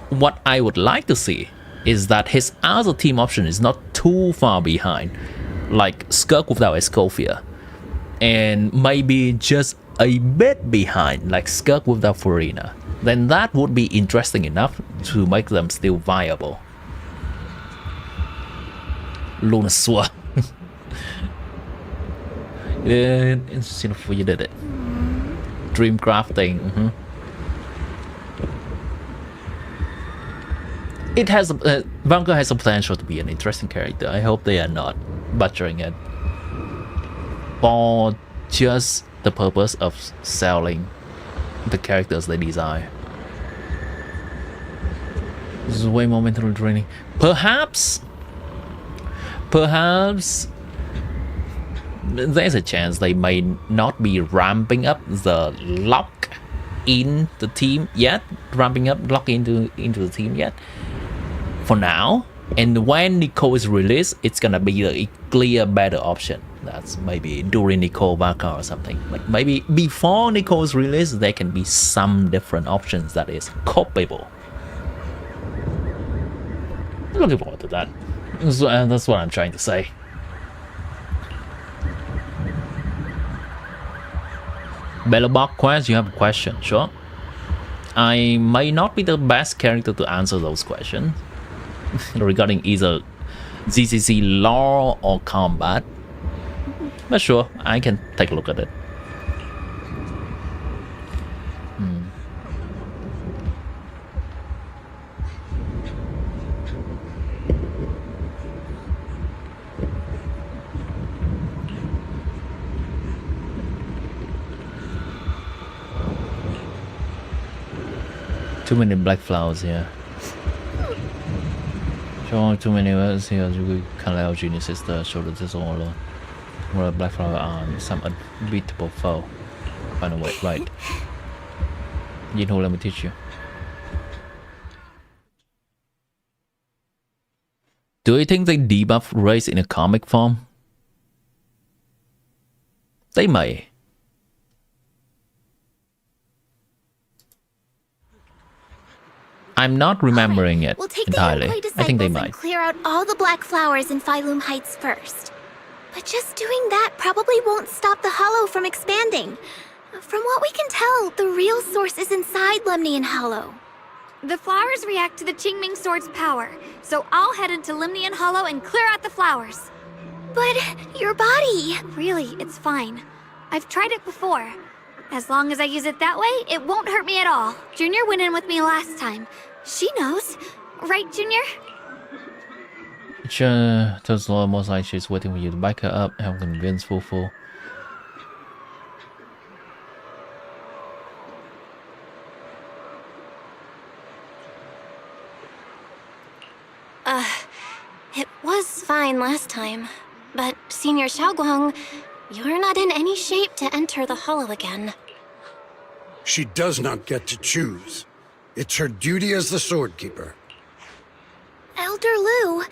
what I would like to see is that his other team option is not too far behind, like Skirk without Escofia, and maybe just a bit behind, like Skirk without Farina. Then that would be interesting enough to make them still viable. Lunasaur. Yeah, interesting enough you did it. Dream crafting. it has Vanguard has a potential to be an interesting character. I hope they are not butchering it for just the purpose of selling the characters they design. This is way more mental training. Perhaps there's a chance they may not be ramping up the lock in the team yet, lock into the team yet for now. And when Nico is released, it's gonna be a clear better option. That's maybe during Nico Vaka or something. Like maybe before Nico is released, there can be some different options that is copable. Looking forward to that. So, that's what I'm trying to say. Bellabok Quest, you have a question, sure. I may not be the best character to answer those questions regarding either ZCC lore or combat, but sure, I can take a look at it. Too many black flowers here. Show too many words here. You can allow Junior Sister show that this all alone. What a black flower on some unbeatable foe. Find a way, right? Jinho, let me teach you. Do you think they debuff race in a comic form? They may. I'm not remembering it We'll take entirely. the I think they disciples might. and clear out all the black flowers in Phylum Heights first. But just doing that probably won't stop the Hollow from expanding. From what we can tell, the real source is inside Lemnian Hollow. The flowers react to the Qingming Sword's power, so I'll head into Lemnian Hollow and clear out the flowers. But your body... Really, it's fine. I've tried it before. As long as I use it that way, it won't hurt me at all. Junior went in with me last time. She knows. Right, Junior? Sure, tells Laura most like she's waiting for you to back her up and convince Fufu. It was fine last time. But, Senior SHUNGGUANG, you're not in any shape to enter the Hollow again. She does not get to choose. It's her duty as the Sword Keeper. Elder Lu,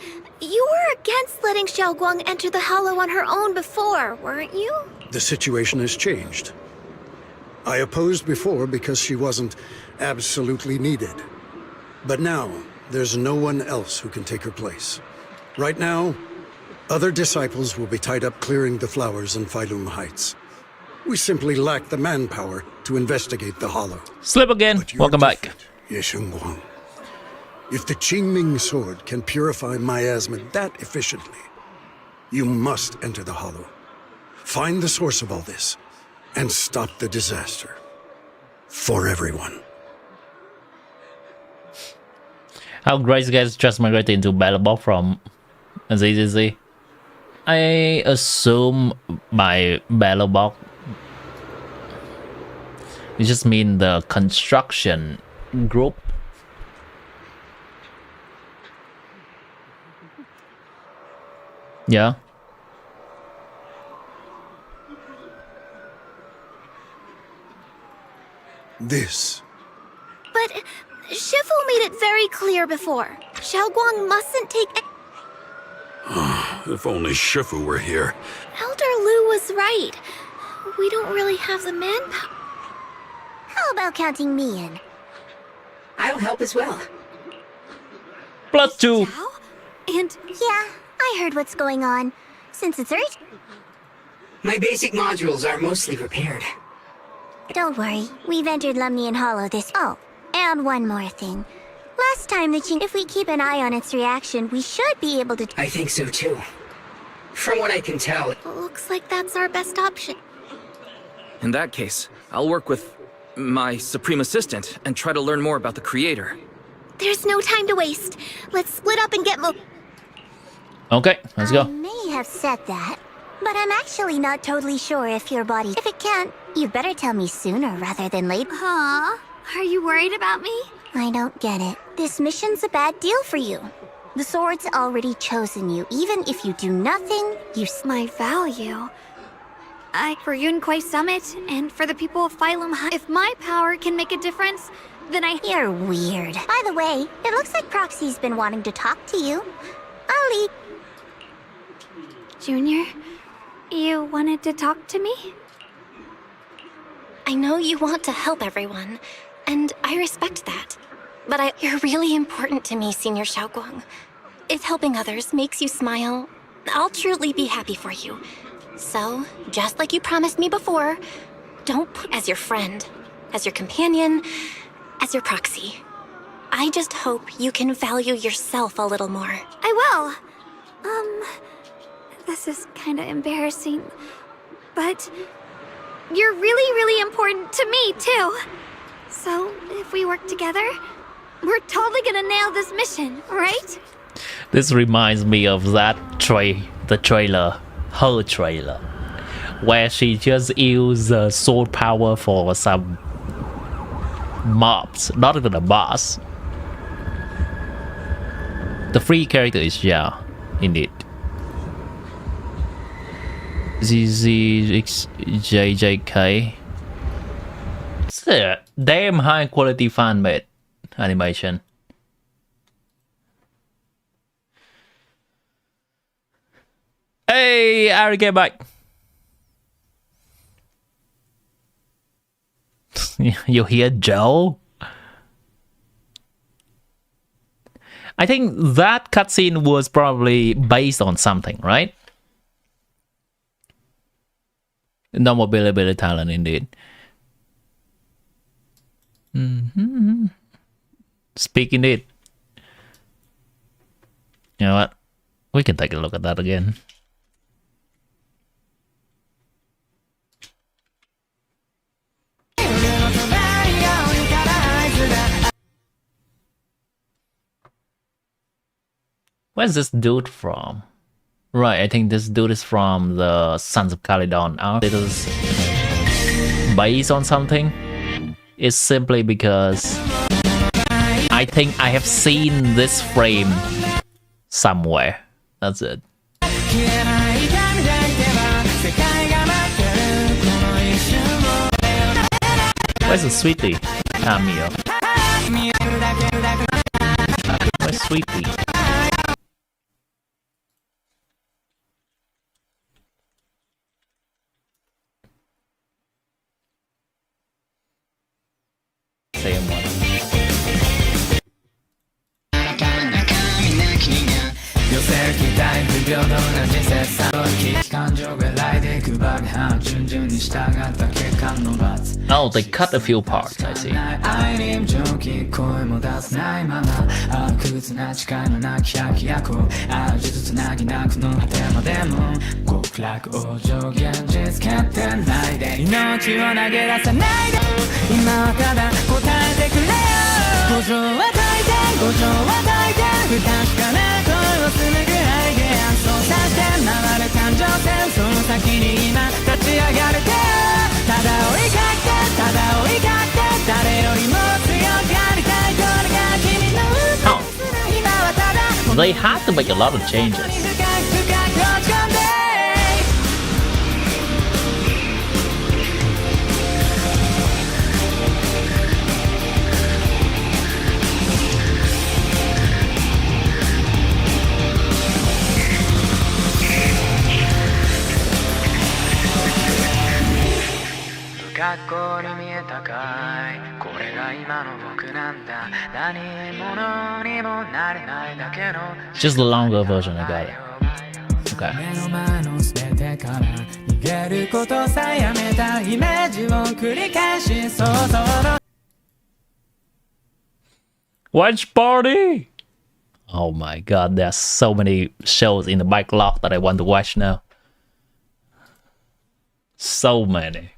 you were against letting SHUNGGUANG enter the Hollow on her own before, weren't you? The situation has changed. I opposed before because she wasn't absolutely needed. But now, there's no one else who can take her place. Right now, other disciples will be tied up clearing the flowers in Phylum Heights. We simply lack the manpower to investigate the Hollow. Slip again. Welcome back. SHUNGGUANG. If the Qingming Sword can purify miasma that efficiently, you must enter the Hollow. Find the source of all this, and stop the disaster. For everyone. How Grace gets just migrated into Bellabok from ZZZ. I assume by Bellabok, it just mean the construction group. Yeah. This. But Shifu made it very clear before. SHUNGGUANG mustn't take... If only Shifu were here. Elder Lu was right. We don't really have the manpower. How about counting me in? I'll help as well. +2. And... Yeah, I heard what's going on. Since it's urgent... My basic modules are mostly repaired. Don't worry, we've entered Lemnian Hollow this... Oh, and one more thing. Last time the Qing... If we keep an eye on its reaction, we should be able to... I think so too. From what I can tell... Looks like that's our best option. In that case, I'll work with my Supreme Assistant and try to learn more about the Creator. There's no time to waste. Let's split up and get Okay, let's go. I may have said that, but I'm actually not totally sure if your body... If it can't, you better tell me sooner rather than later. Huh? Are you worried about me? I don't get it. This mission's a bad deal for you. The sword's already chosen you. Even if you do nothing, you... My value... for Yunquai Summit, and for the people of Phylum High. If my power can make a difference, then You're weird. By the way, it looks like Proxy's been wanting to talk to you. I'll leave. Junior, you wanted to talk to me? I know you want to help everyone, and I respect that. But you're really important to me, Senior SHUNGGUANG. If helping others makes you smile, I'll truly be happy for you. So, just like you promised me before, don't put as your friend, as your companion, as your proxy. I just hope you can value yourself a little more. I will. This is kinda embarrassing, but you're really, really important to me, too. So, if we work together, we're totally gonna nail this mission, right? This reminds me of that the trailer, her trailer, where she just used sword power for some mobs, not even a boss. The free character is yeah, indeed. ZZXJJK. It's a damn high quality fan made animation. Hey, Ari, get back. You hear Joe? I think that cutscene was probably based on something, right? No mobility talent, indeed. Speaking it. You know what? We can take a look at that again. Where's this dude from? Right, I think this dude is from the Sons of Caledon. It is based on something. It's simply because I think I have seen this frame somewhere. That's it. Where's the sweetie cameo? Where's sweetie? Same one. Oh, they cut a few parts, I see. Oh. They had to make a lot of changes. Just the longer version, I got it. Okay. Watch party! Oh my god, there's so many shows in the backlog that I want to watch now. So many.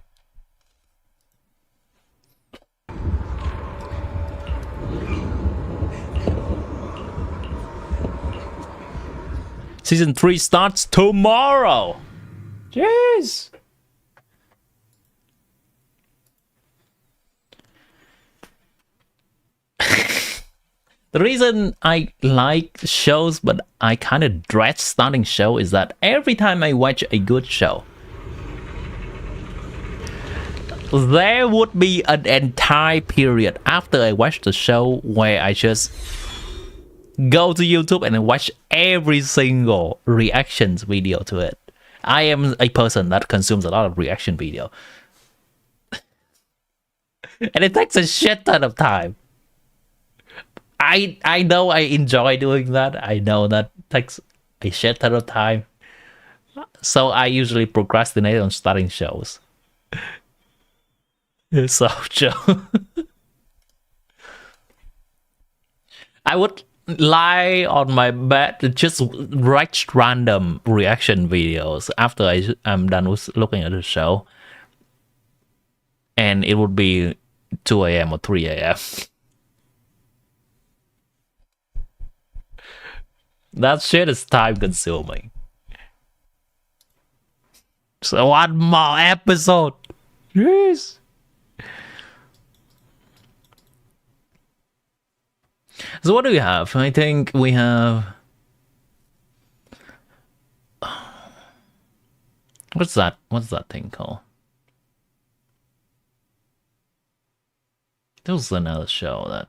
Season 3 starts tomorrow. Jeez. The reason I like shows, but I kind of dread starting show, is that every time I watch a good show, there would be an entire period after I watch the show where I just go to YouTube and watch every single reactions video to it. I am a person that consumes a lot of reaction video. And it takes a shit ton of time. I know I enjoy doing that. I know that takes a shit ton of time. So I usually procrastinate on starting shows. So Joe. I would lie on my bed to just watch random reaction videos after I'm done with looking at the show. And it would be 2 a.m. or 3 a.m. That shit is time consuming. So one more episode. Yes. So what do we have? I think we have... What's that? What's that thing called? There was another show that...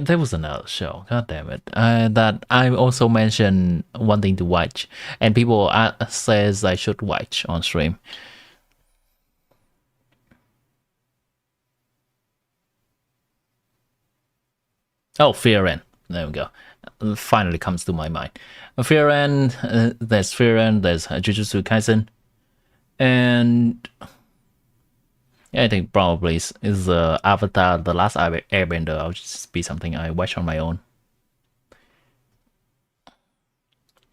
There was another show, god damn it, that I also mentioned wanting to watch, and people says I should watch on stream. Oh, Fear-End. There we go. Finally comes to my mind. Fear-End, there's Fear-End, there's Jujutsu Kaisen, and I think probably is Avatar, The Last Airbender. I'll just be something I watch on my own.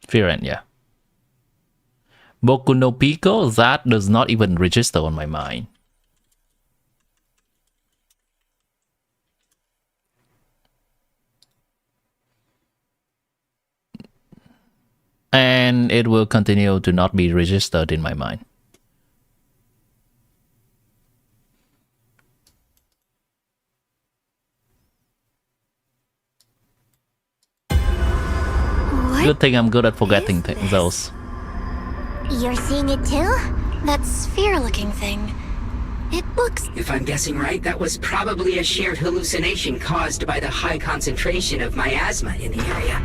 Fear-End, yeah. Boku no Pico, that does not even register on my mind. And it will continue to not be registered in my mind. Good thing I'm good at forgetting those. You're seeing it too? That sphere-looking thing. It looks... If I'm guessing right, that was probably a shared hallucination caused by the high concentration of miasma in the area.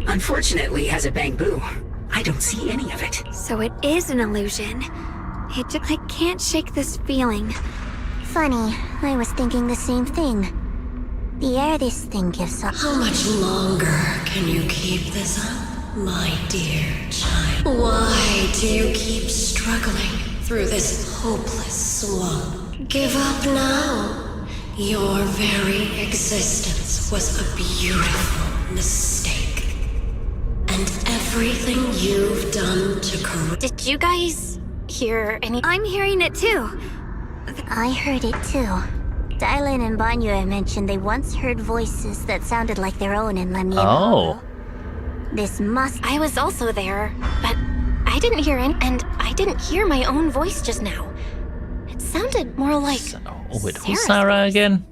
Unfortunately, as a Bangbu, I don't see any of it. So it is an illusion. I can't shake this feeling. Funny, I was thinking the same thing. The air this thing gives off. How much longer can you keep this up, my dear child? Why do you keep struggling through this hopeless swamp? Give up now. Your very existence was a beautiful mistake. And everything you've done to correct... Did you guys hear any... I'm hearing it too. I heard it too. Dylan and Banya mentioned they once heard voices that sounded like their own in Lemnian Hollow. This must... I was also there, but I didn't hear any, and I didn't hear my own voice just now. It sounded more like... Wait, who's Sarah again?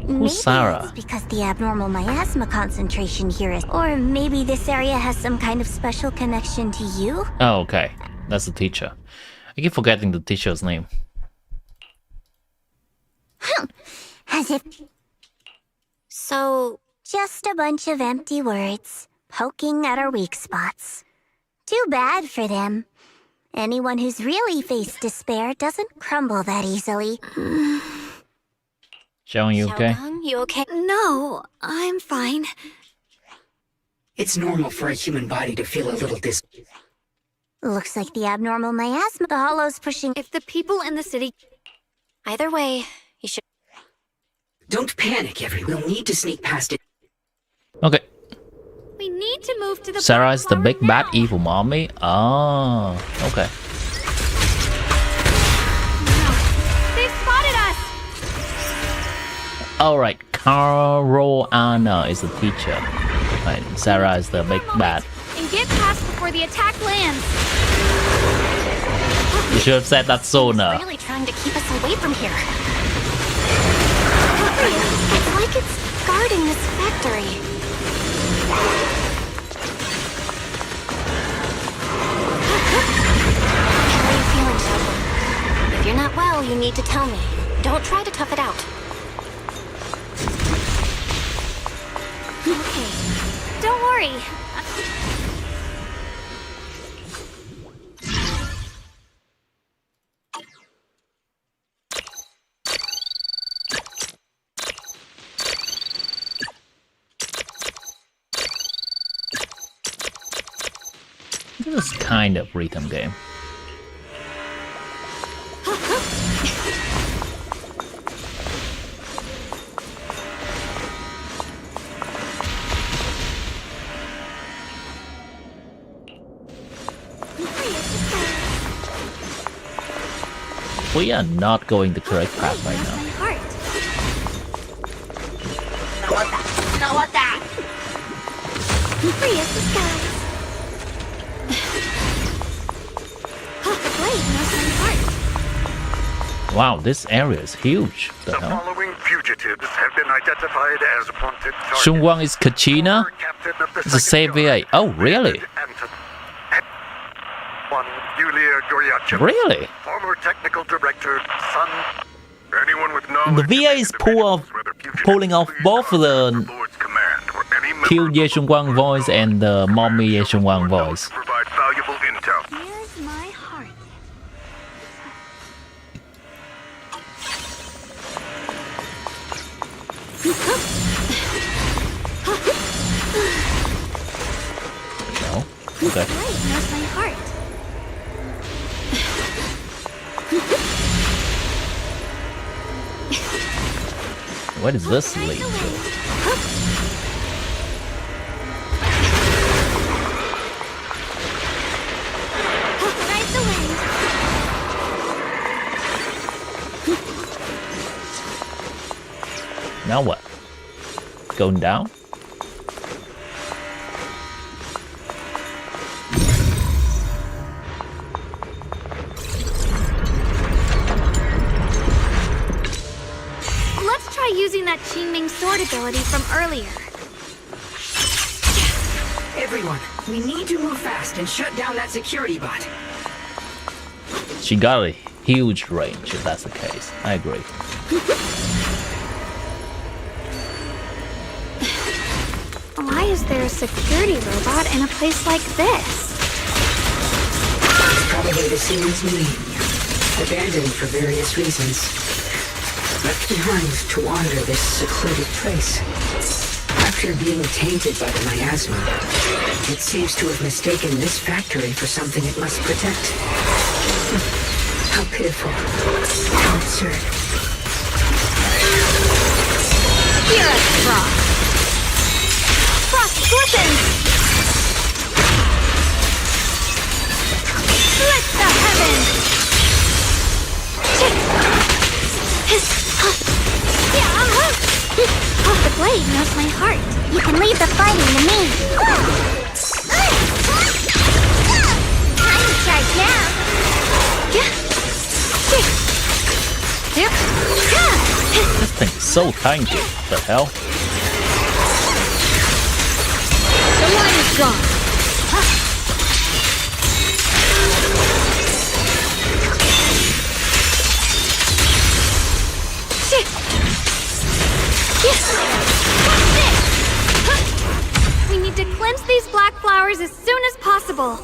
Who's Sarah? It's because the abnormal miasma concentration here is... Or maybe this area has some kind of special connection to you? Oh, okay. That's the teacher. I keep forgetting the teacher's name. As if... So... Just a bunch of empty words, poking at our weak spots. Too bad for them. Anyone who's really faced despair doesn't crumble that easily. Xiaogang, you okay? You okay? No, I'm fine. It's normal for a human body to feel a little Looks like the abnormal miasma the hollow's pushing... If the people in the city... Either way, you should... Don't panic, everyone. We'll need to sneak past it. Okay. We need to move to the... Sarah is the big bad evil mommy? Oh, okay. They've spotted us! Alright, Caroline is the teacher. Right, Sarah is the big bad. And get past before the attack lands. You should have said that sooner. Really trying to keep us away from here. It's like it's guarding this factory. How are you feeling, Shunggguang? If you're not well, you need to tell me. Don't try to tough it out. Okay, don't worry. This is kind of rhythm game. We are not going the correct path right now. Not what that. Free as the skies. The blade knows my heart. Wow, this area is huge. The hell? Following fugitives have been identified as wanted targets. SHUNGGUANG is Kachina? It's a save VA. Oh, really? One, Yulia Goryacheva. Really? Former technical director, son. Anyone with The knowledge VA is pulling off both the Kill Ye SHUNGGUANG voice and the Mommy Ye SHUNGGUANG voice. provide valuable intel. Here's my heart. No? Okay. Blade knows my heart. Where does this lead to? Ride the wind. Now what? Going down? Let's try using that Qingming sword ability from earlier. Everyone, we need to move fast and shut down that security bot. She got a huge range if that's the case. I agree. Why is there a security robot in a place like this? It's probably the same as me. Abandoned for various reasons. Left behind to wander this secluded place. After being tainted by the miasma, it seems to have mistaken this factory for something it must protect. How pitiful. How absurd. Hear us, Frost! Frost slipping! Split the heavens! The blade knows my heart. You can leave the fighting to me. I'm in charge now. This thing's so tiny. The hell? The line is gone. We need to cleanse these black flowers as soon as possible.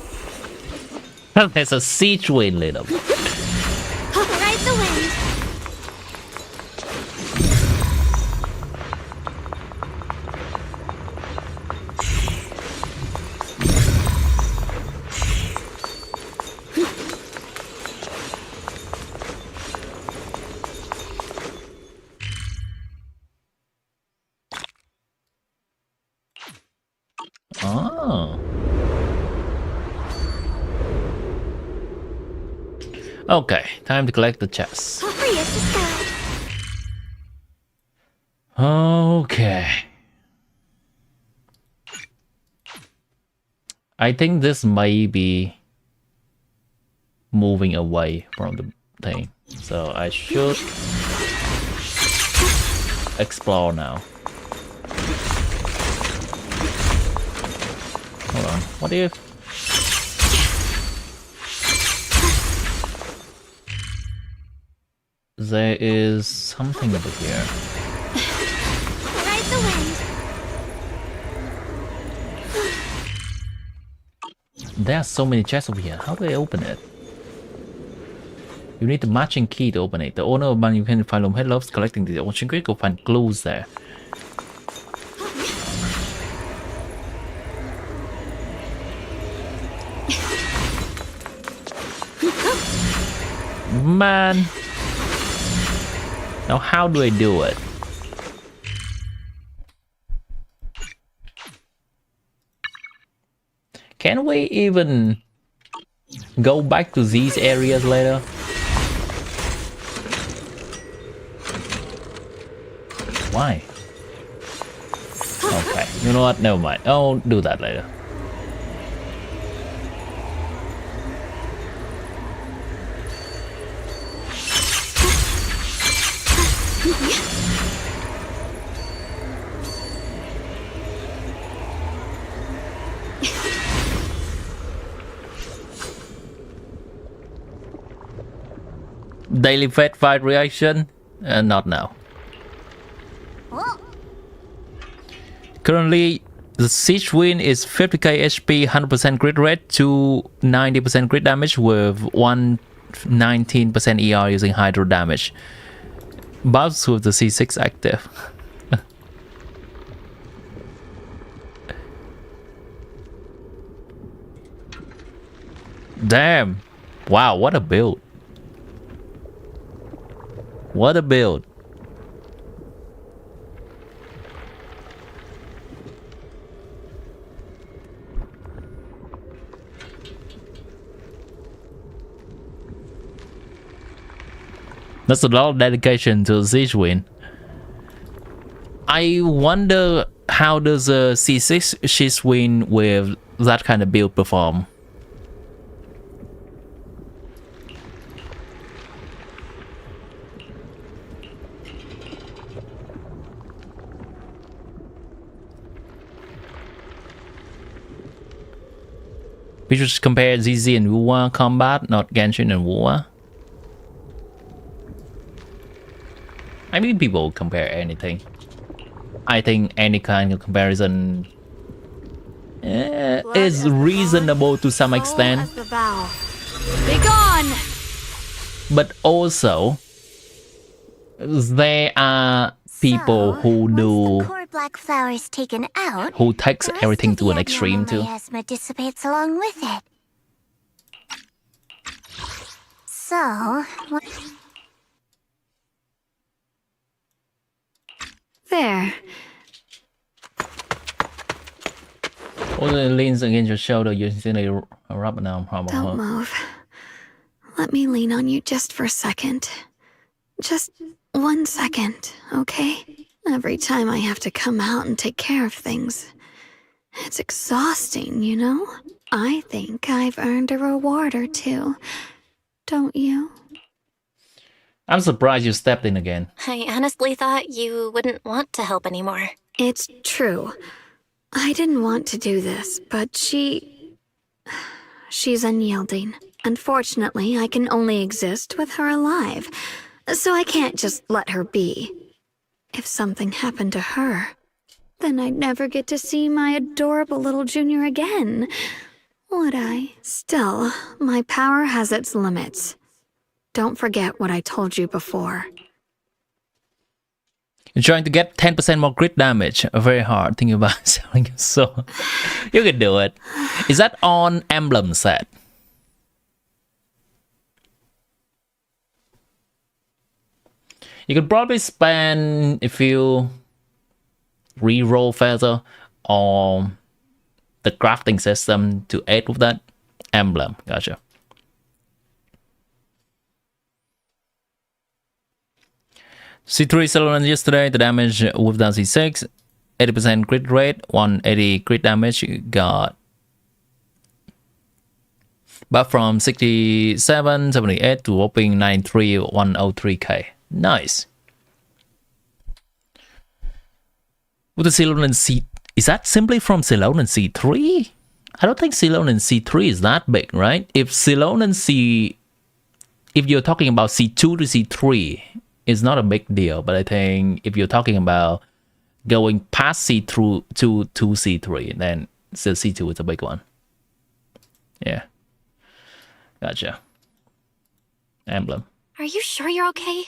There's a siege wind in them. Ride the wind. Oh. Okay, time to collect the chests. Free as the sky. Oh Okay. I think this may be moving away from the thing. So I should explore now. Hold on. What if there is something over here? Ride the wind. There are so many chests over here. How do I open it? You need the matching key to open it. The owner of you can find head loves collecting the ocean crate. Go find clues there. Man. Now how do I do it? Can we even go back to these areas later? Why? Okay, you know what? Never mind. I'll do that later. Daily fat fight reaction? Not now. Currently, the Siege Wind is 50k HP, 100% crit rate to 90% crit damage with 119% ER using hydro damage. Buffs with the C6 active. Damn. Wow, what a build. What a build. That's a lot of dedication to Siege Wind. I wonder how does a C6 Siege Wind with that kind of build perform? We should compare ZZ and Wuwa combat, not Genshin and Wuwa. I mean, people compare anything. I think any kind of comparison is reasonable to some extent. Be gone! But also, there are people who do Core black flowers taken out. who takes everything to an extreme too. Miasma dissipates along with it. So, There. All the leans against your shoulder, you instantly rub it down. Don't move. Let me lean on you just for a second. Just 1 second, okay? Every time I have to come out and take care of things, it's exhausting, you know? I think I've earned a reward or two. Don't you? I'm surprised you stepped in again. I honestly thought you wouldn't want to help anymore. It's true. I didn't want to do this, but she's unyielding. Unfortunately, I can only exist with her alive, so I can't just let her be. If something happened to her, then I'd never get to see my adorable little junior again, would I? Still, my power has its limits. Don't forget what I told you before. You're trying to get 10% more crit damage. Very hard. Think about selling your soul. You can do it. Is that on emblem set? You could probably spend a few reroll feather on the crafting system to aid with that emblem. Gotcha. C3 Ceylon yesterday, the damage with down C6, 80% crit rate, 180 crit damage, got buff from 67, 78 to whopping 93, 103k. Nice. With the Ceylon C, is that simply from Ceylon C3? I don't think Ceylon C3 is that big, right? If Ceylon C, if you're talking about C2 to C3, it's not a big deal. But I think if you're talking about going past C2 to C3, then still C2 is a big one. Yeah. Gotcha. Emblem. Are you sure you're okay?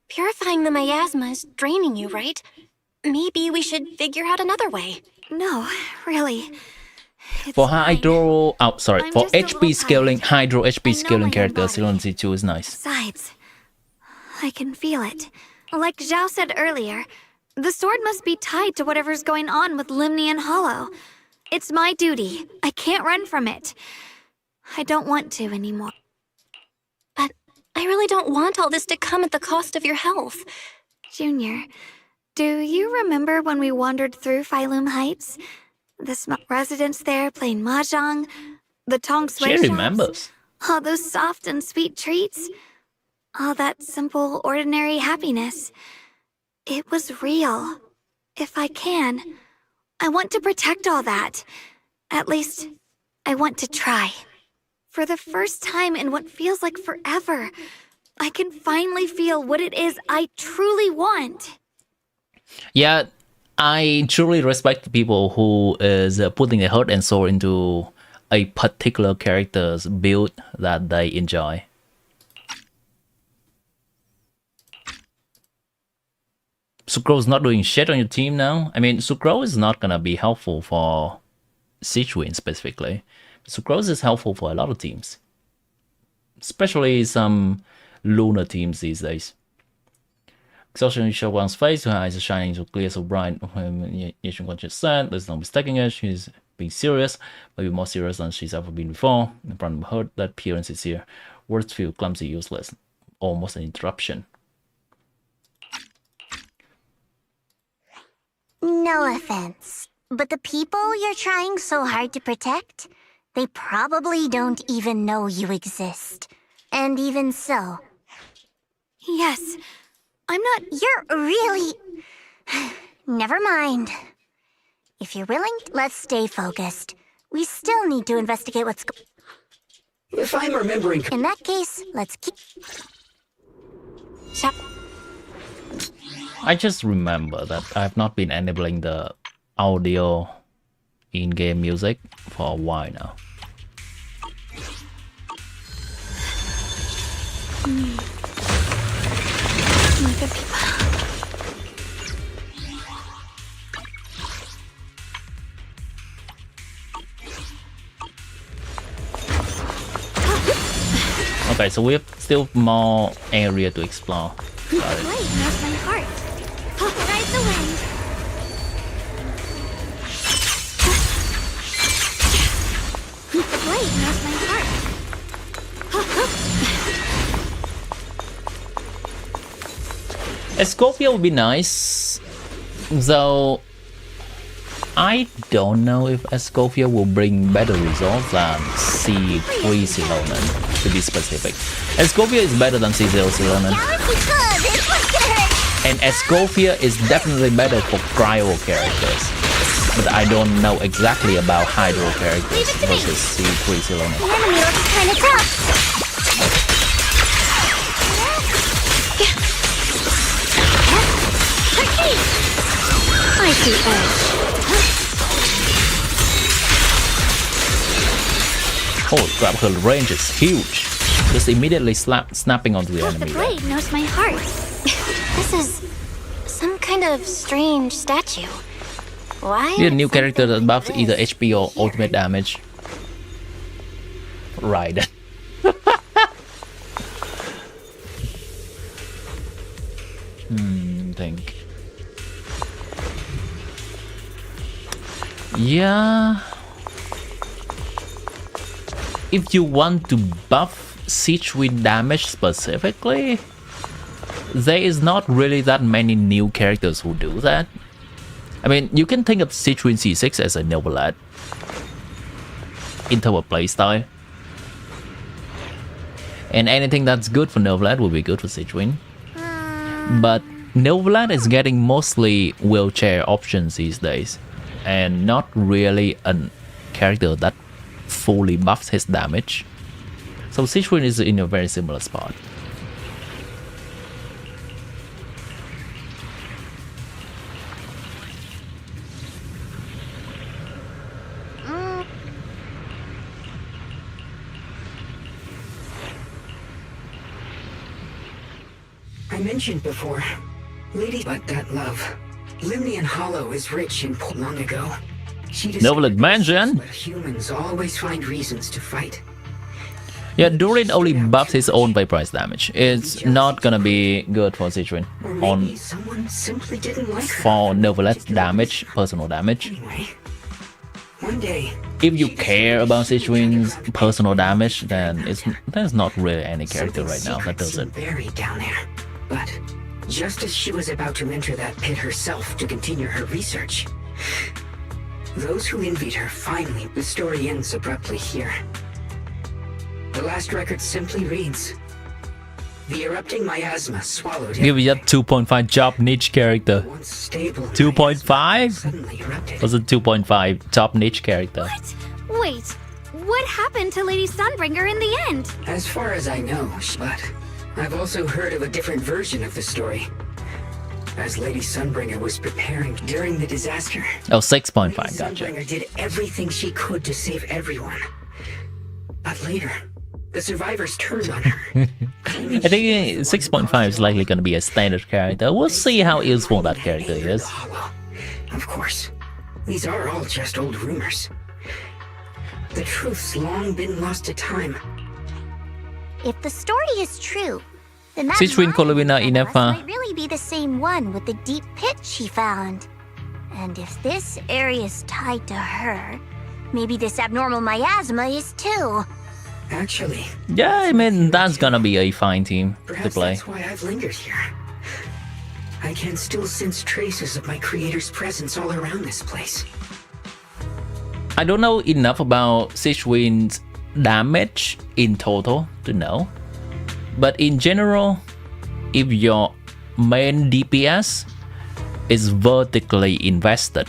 Purifying the miasma is draining you, right? Maybe we should figure out another way. No, really. For hydro, for HP scaling, hydro HP scaling characters, Ceylon C2 is nice. Besides, I can feel it. Like Zhao said earlier, the sword must be tied to whatever's going on with Limnian Hollow. It's my duty. I can't run from it. I don't want to anymore. But I really don't want all this to come at the cost of your health. Junior, do you remember when we wandered through Phylum Heights? The residents there playing mahjong, the Tong Sui She shops, remembers. all those soft and sweet treats, all that simple, ordinary happiness. It was real. If I can, I want to protect all that. At least, I want to try. For the first time in what feels like forever, I can finally feel what it is I truly want. Yeah, I truly respect the people who is putting their heart and soul into a particular character's build that they enjoy. Sucrose not doing shit on your team now. I mean, Sucrose is not gonna be helpful for Sichuan specifically. Sucrose is helpful for a lot of teams, especially some lunar teams these days. Exhaustion show one's face, her eyes are shining so clear, so bright. Yeshun just said, there's no mistaking her. She's being serious, maybe more serious than she's ever been before. In front of her, that appearance is here. Words feel clumsy, useless, almost an interruption. No offense, but the people you're trying so hard to protect, they probably don't even know you exist. And even so... Yes, I'm not... You're really... Never mind. If you're willing, let's stay focused. We still need to investigate what's If I'm remembering... In that case, let's keep... I just remember that I've not been enabling the audio in-game music for a while now. My good people. Okay, so we have still more area to explore. Wait, how's my heart? Ride the wind. The blade knows my heart. Escopia would be nice, though I don't know if Escopia will bring better results than C3 Ceylon, to be specific. Escopia is better than C0 Ceylon. And Escopia is definitely better for cryo characters. But I don't know exactly about hydro characters versus C3 Ceylon. The enemy looks kinda tough. I see edge. Holy crap, her range is huge. Just immediately snapping onto the enemy. The blade knows my heart. This is some kind of strange statue. Why? Need a new character that buffs either HP or ultimate damage. Right. Think. Yeah. If you want to buff siege with damage specifically, there is not really that many new characters who do that. I mean, you can think of Citrine C6 as a novelette in terms of playstyle. And anything that's good for novelette will be good for Citrine. But novelette is getting mostly wheelchair options these days, and not really a character that fully buffs his damage. So Citrine is in a very similar spot. I mentioned before, lady, but that love. Limnian Hollow is rich in long ago. She Novelette Mansion. But humans always find reasons to fight. Yeah, Durin only buffs his own by price damage. It's not gonna be good for Citrine on Someone simply didn't like her. for Novelette damage, personal damage. One day, If you care about Citrine's personal damage, then there's not really any character right now that does it. buried down there. But just as she was about to enter that pit herself to continue her research, those who envied her finally, the story ends abruptly here. The last record simply reads, the erupting miasma swallowed him. Give me a 2.5 job niche character. 2.5? Was it 2.5 top niche character? Wait, what happened to Lady Sunbringer in the end? As far as I know, but I've also heard of a different version of the story. As Lady Sunbringer was preparing during the disaster, Oh, 6.5, Lady gotcha. Sunbringer did everything she could to save everyone. But later, the survivors turned on her. I think 6.5 is likely going to be a standard character. We'll see how useful that character is. Of course, these are all just old rumors. The truth's long been lost to time. If the story is true, then that Citrine Columina Inefa. might really be the same one with the deep pit she found. And if this area is tied to her, maybe this abnormal miasma is too. Actually, Yeah, I mean, that's gonna be a fine team to perhaps play. that's why I've lingered here. I can still sense traces of my creator's presence all around this place. I don't know enough about Citrine's damage in total to know. But in general, if your main DPS is vertically invested,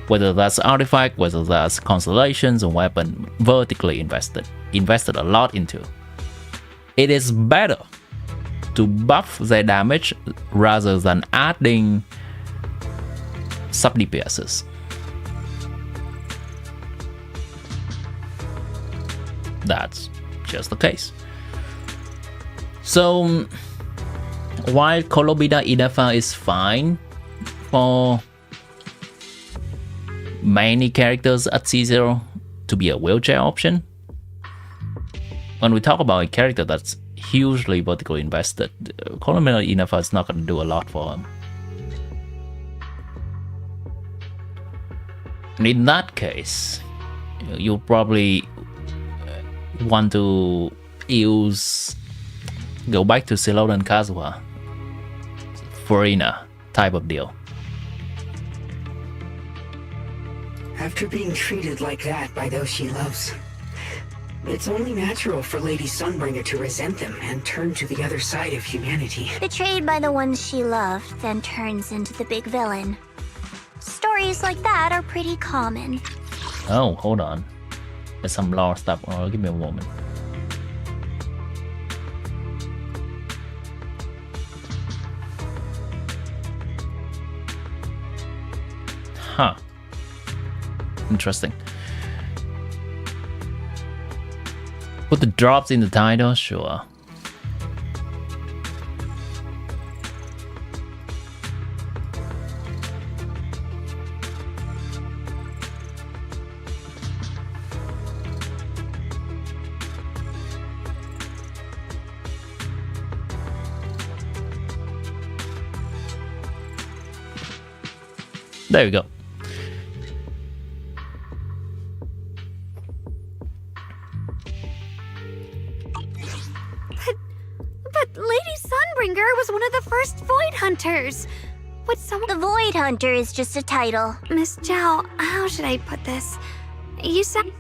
whether that's artifact, whether that's constellations or weapon, vertically invested a lot into, it is better to buff their damage rather than adding sub DPSs. That's just the case. So while Colobida Inefa is fine for many characters at C0 to be a wheelchair option, when we talk about a character that's hugely vertically invested, Colobida Inefa is not going to do a lot for him. And in that case, you'll probably want to go back to Ceylon and Kazuha, Farina type of deal. After being treated like that by those she loves, it's only natural for Lady Sunbringer to resent them and turn to the other side of humanity. Betrayed by the ones she loved, then turns into the big villain. Stories like that are pretty common. Oh, hold on. There's some lore stuff. Oh, give me a moment. Huh. Interesting. Put the drops in the title? Sure. There we go. But Lady We're the first Void Hunters. Would someone... The Void Hunter is just a title. Miss Zhao, how should I put this? You said...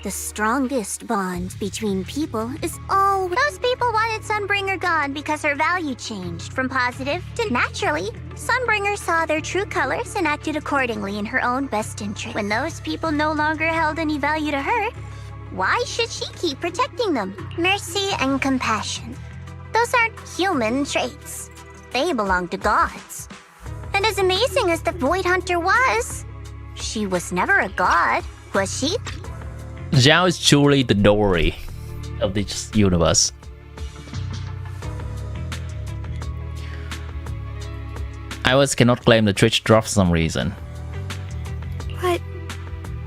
The strongest bond between people is all... Those people wanted Sunbringer gone because her value changed from positive to naturally. Sunbringer saw their true colors and acted accordingly in her own best interest. When those people no longer held any value to her, why should she keep protecting them? Mercy and compassion. Those aren't human traits. They belong to gods. And as amazing as the Void Hunter was, she was never a god, was she? Zhao is truly the Dory of this universe. iOS cannot claim the Twitch drop for some reason. But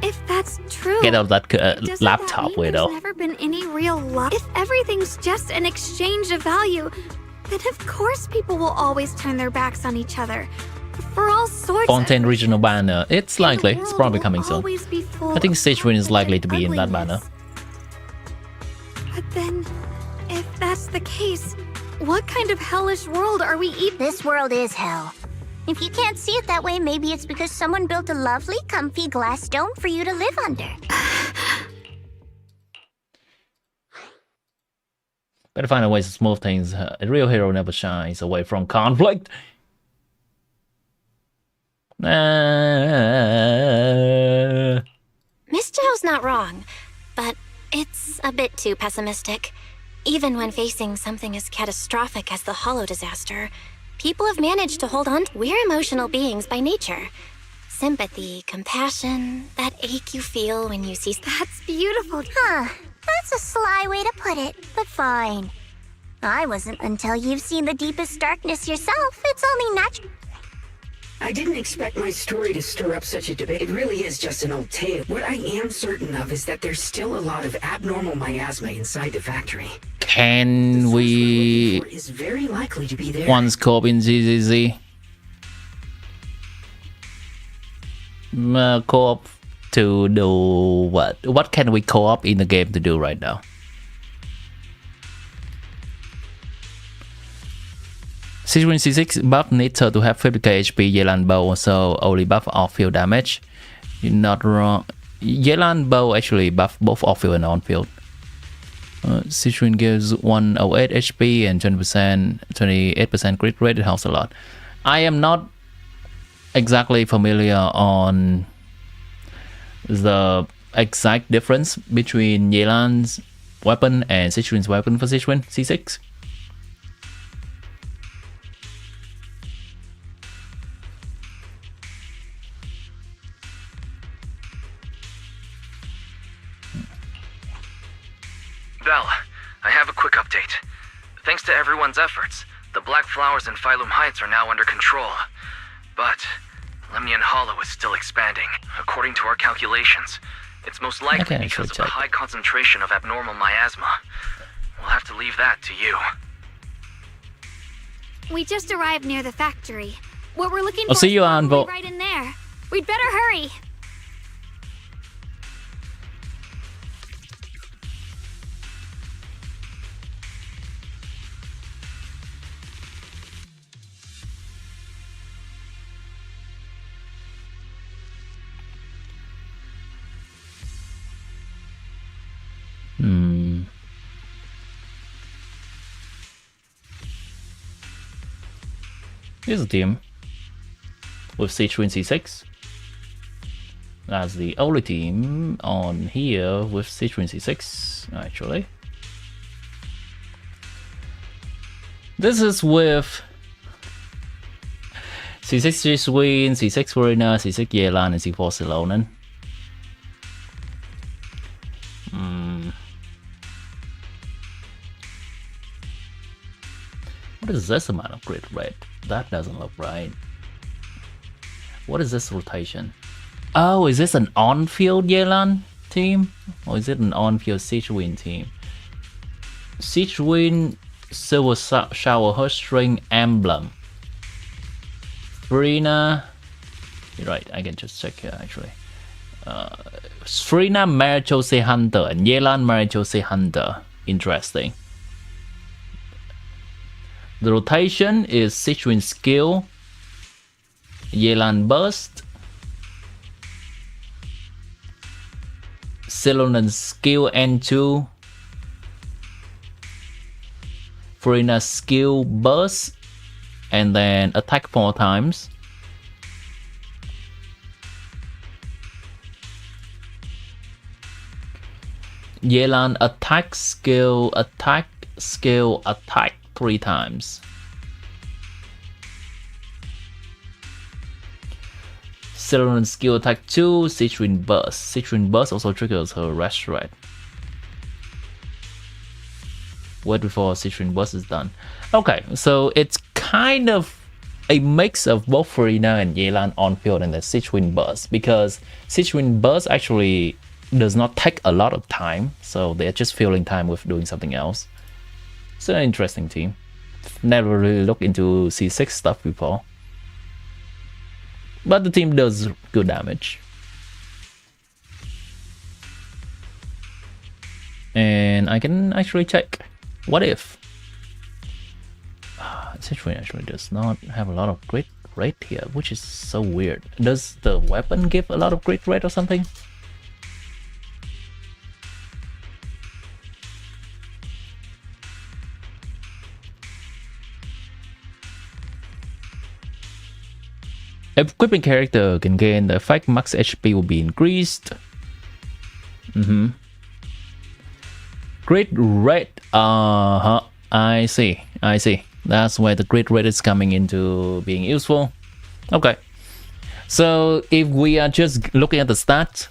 if that's true, get out of that laptop, that mean weirdo. There's never been any real love. If everything's just an exchange of value, then of course people will always turn their backs on each other. For all sorts Fontaine of regional banner. It's likely. It's probably coming soon. I think Stage Win is likely to be in that banner. But then, if that's the case, what kind of hellish world are we even? This world is hell. If you can't see it that way, maybe it's because someone built a lovely, comfy glass dome for you to live under. Better find a way to smooth things. A real hero never shies away from conflict. Miss Zhao's not wrong, but it's a bit too pessimistic. Even when facing something as catastrophic as the Hollow disaster, people have managed to hold on. We're emotional beings by nature. Sympathy, compassion, that ache you feel when you see... That's beautiful. Huh. That's a sly way to put it, but fine. I wasn't until you've seen the deepest darkness yourself. It's only natural. I didn't expect my story to stir up such a debate. It really is just an old tale. What I am certain of is that there's still a lot of abnormal miasma inside the factory. Can we is very likely to be there. once co-op in ZZZ? Co-op to do what? What can we co-op in the game to do right now? Sequin C6 buff needs her to have 50k HP Yelan bow, so only buff off-field damage. You're not wrong. Yelan bow actually buff both off-field and on-field. Sequin gives 108 HP and 28% crit rate. It helps a lot. I am not exactly familiar on the exact difference between Yelan's weapon and Sequin's weapon for Sequin C6. Belle, I have a quick update. Thanks to everyone's efforts, the Black Flowers in Phylum Heights are now under control. But Lemnian Hollow is still expanding. According to our calculations, it's most likely because of the high concentration of abnormal miasma. We'll have to leave that to you. We just arrived near the factory. What we're looking I'll for see you on is right in there. We'd better hurry. Here's a team with Sequin C6. That's the only team on here with Sequin C6, actually. This is with C6 Sequin, C6 Verena, C6 Yelan, and C4 Silonen. What is this amount of crit rate? That doesn't look right. What is this rotation? Oh, is this an on-field Yelan team? Or is it an on-field Sequin team? Sequin Silver Shower Heartstring Emblem. Frina. You're right, I can just check here actually. Frina Marichose Hunter and Yelan Marichose Hunter. Interesting. The rotation is Sichuan skill, Yelan burst, Ceylon skill N2, Farina skill burst, and then attack 4 times. Yelan attack skill, attack 3 times. Ceylon skill attack 2, Sichuan burst. Sichuan burst also triggers her restaurant. Wait before Sichuan burst is done. Okay, so it's kind of a mix of both Farina and Yelan on field and the Sichuan burst, because Sichuan burst actually does not take a lot of time, so they're just filling time with doing something else. It's an interesting team. Never really looked into C6 stuff before, but the team does good damage. And I can actually check what if Sichuan actually does not have a lot of crit rate here, which is so weird. Does the weapon give a lot of crit rate or something? Equipping character can gain the effect max HP will be increased. Crit rate, I see. That's where the crit rate is coming into being useful. Okay, so if we are just looking at the stats,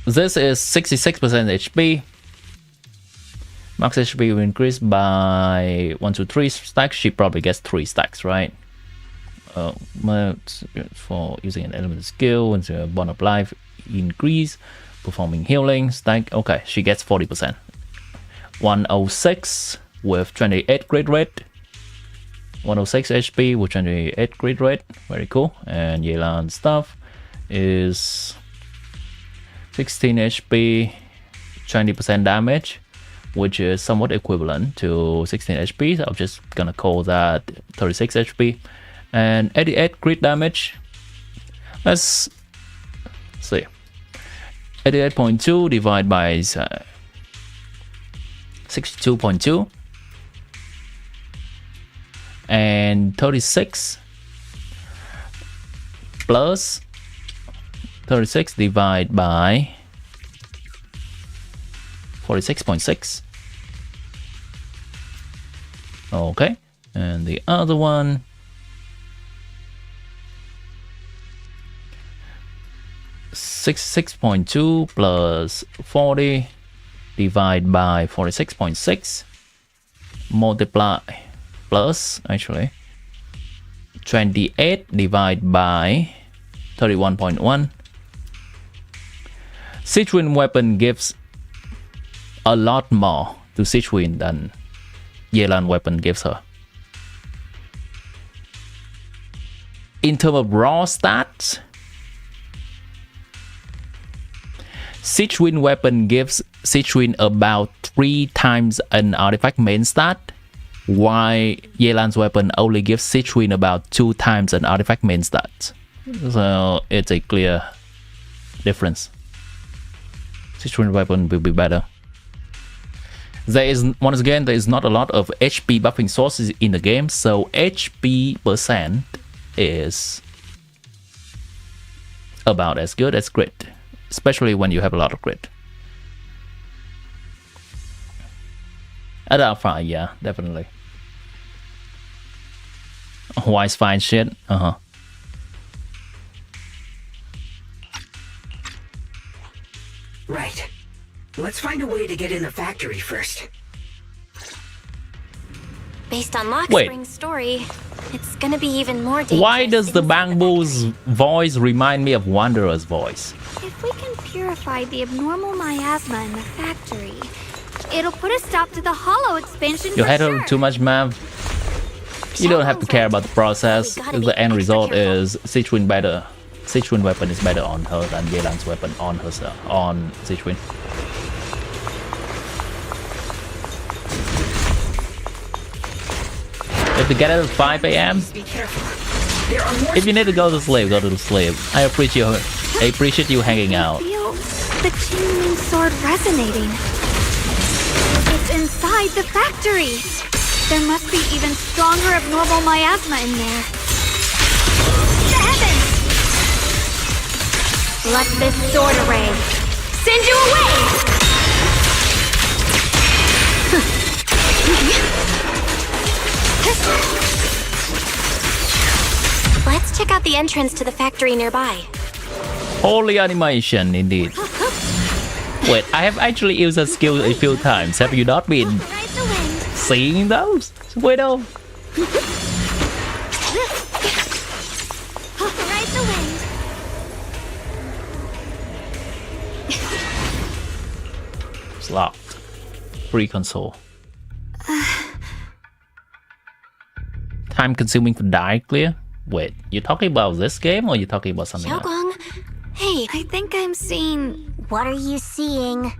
this is 66% HP. Max HP will increase by 1 to 3 stacks. She probably gets 3 stacks, right? For using an element skill and a bond of life increase, performing healing stack. Okay, she gets 40%. 106 with 28 crit rate. 106 HP with 28 crit rate. Very cool. And Yelan stuff is 16 HP, 20% damage, which is somewhat equivalent to 16 HP. So I'm just gonna call that 36 HP. And 88 crit damage. Let's see. 88.2 divided by 62.2. And 36 plus 36 divided by 46.6. Okay, and the other one, $66.2 plus 40 divided by 46.6 multiply plus actually 28 divided by 31.1. Sichuan weapon gives a lot more to Sichuan than Yelan weapon gives her. In terms of raw stats, Sichuan weapon gives Sichuan about 3 times an artifact main stat, while Yelan's weapon only gives Sichuan about 2 times an artifact main stat. So it's a clear difference. Sichuan weapon will be better. There is, once again, there is not a lot of HP buffing sources in the game, so HP percent is about as good as crit, especially when you have a lot of crit. At Alpha, yeah, definitely. Wise fine shit, Right. Let's find a way to get in the factory first. Based on Lockspring's story, it's gonna be even more dangerous. Why does the Bangbu's voice remind me of Wanderer's voice? If we can purify the abnormal miasma in the factory, it'll put a stop to the hollow expansion. You had too much, man. You don't have to care about the process. The end result is Sichuan better. Sichuan weapon is better on her than Yelan's weapon on herself, on Sichuan. If you get it at 5 a.m. Be careful. There are more. If you need to go to sleep, go to sleep. I appreciate you hanging out. Feel the Qingming sword resonating. It's inside the factory. There must be even stronger abnormal miasma in there. The heavens! Let this sword array send you away! Let's check out the entrance to the factory nearby. Holy animation, indeed. Wait, I have actually used that skill a few times. Have you not been seeing those? Wait, oh. Ride the wind. It's locked. Free console. Time consuming to die clear? Wait, you talking about this game or you talking about something else? SHUNGGUANG, hey. I think I'm seeing... What are you seeing?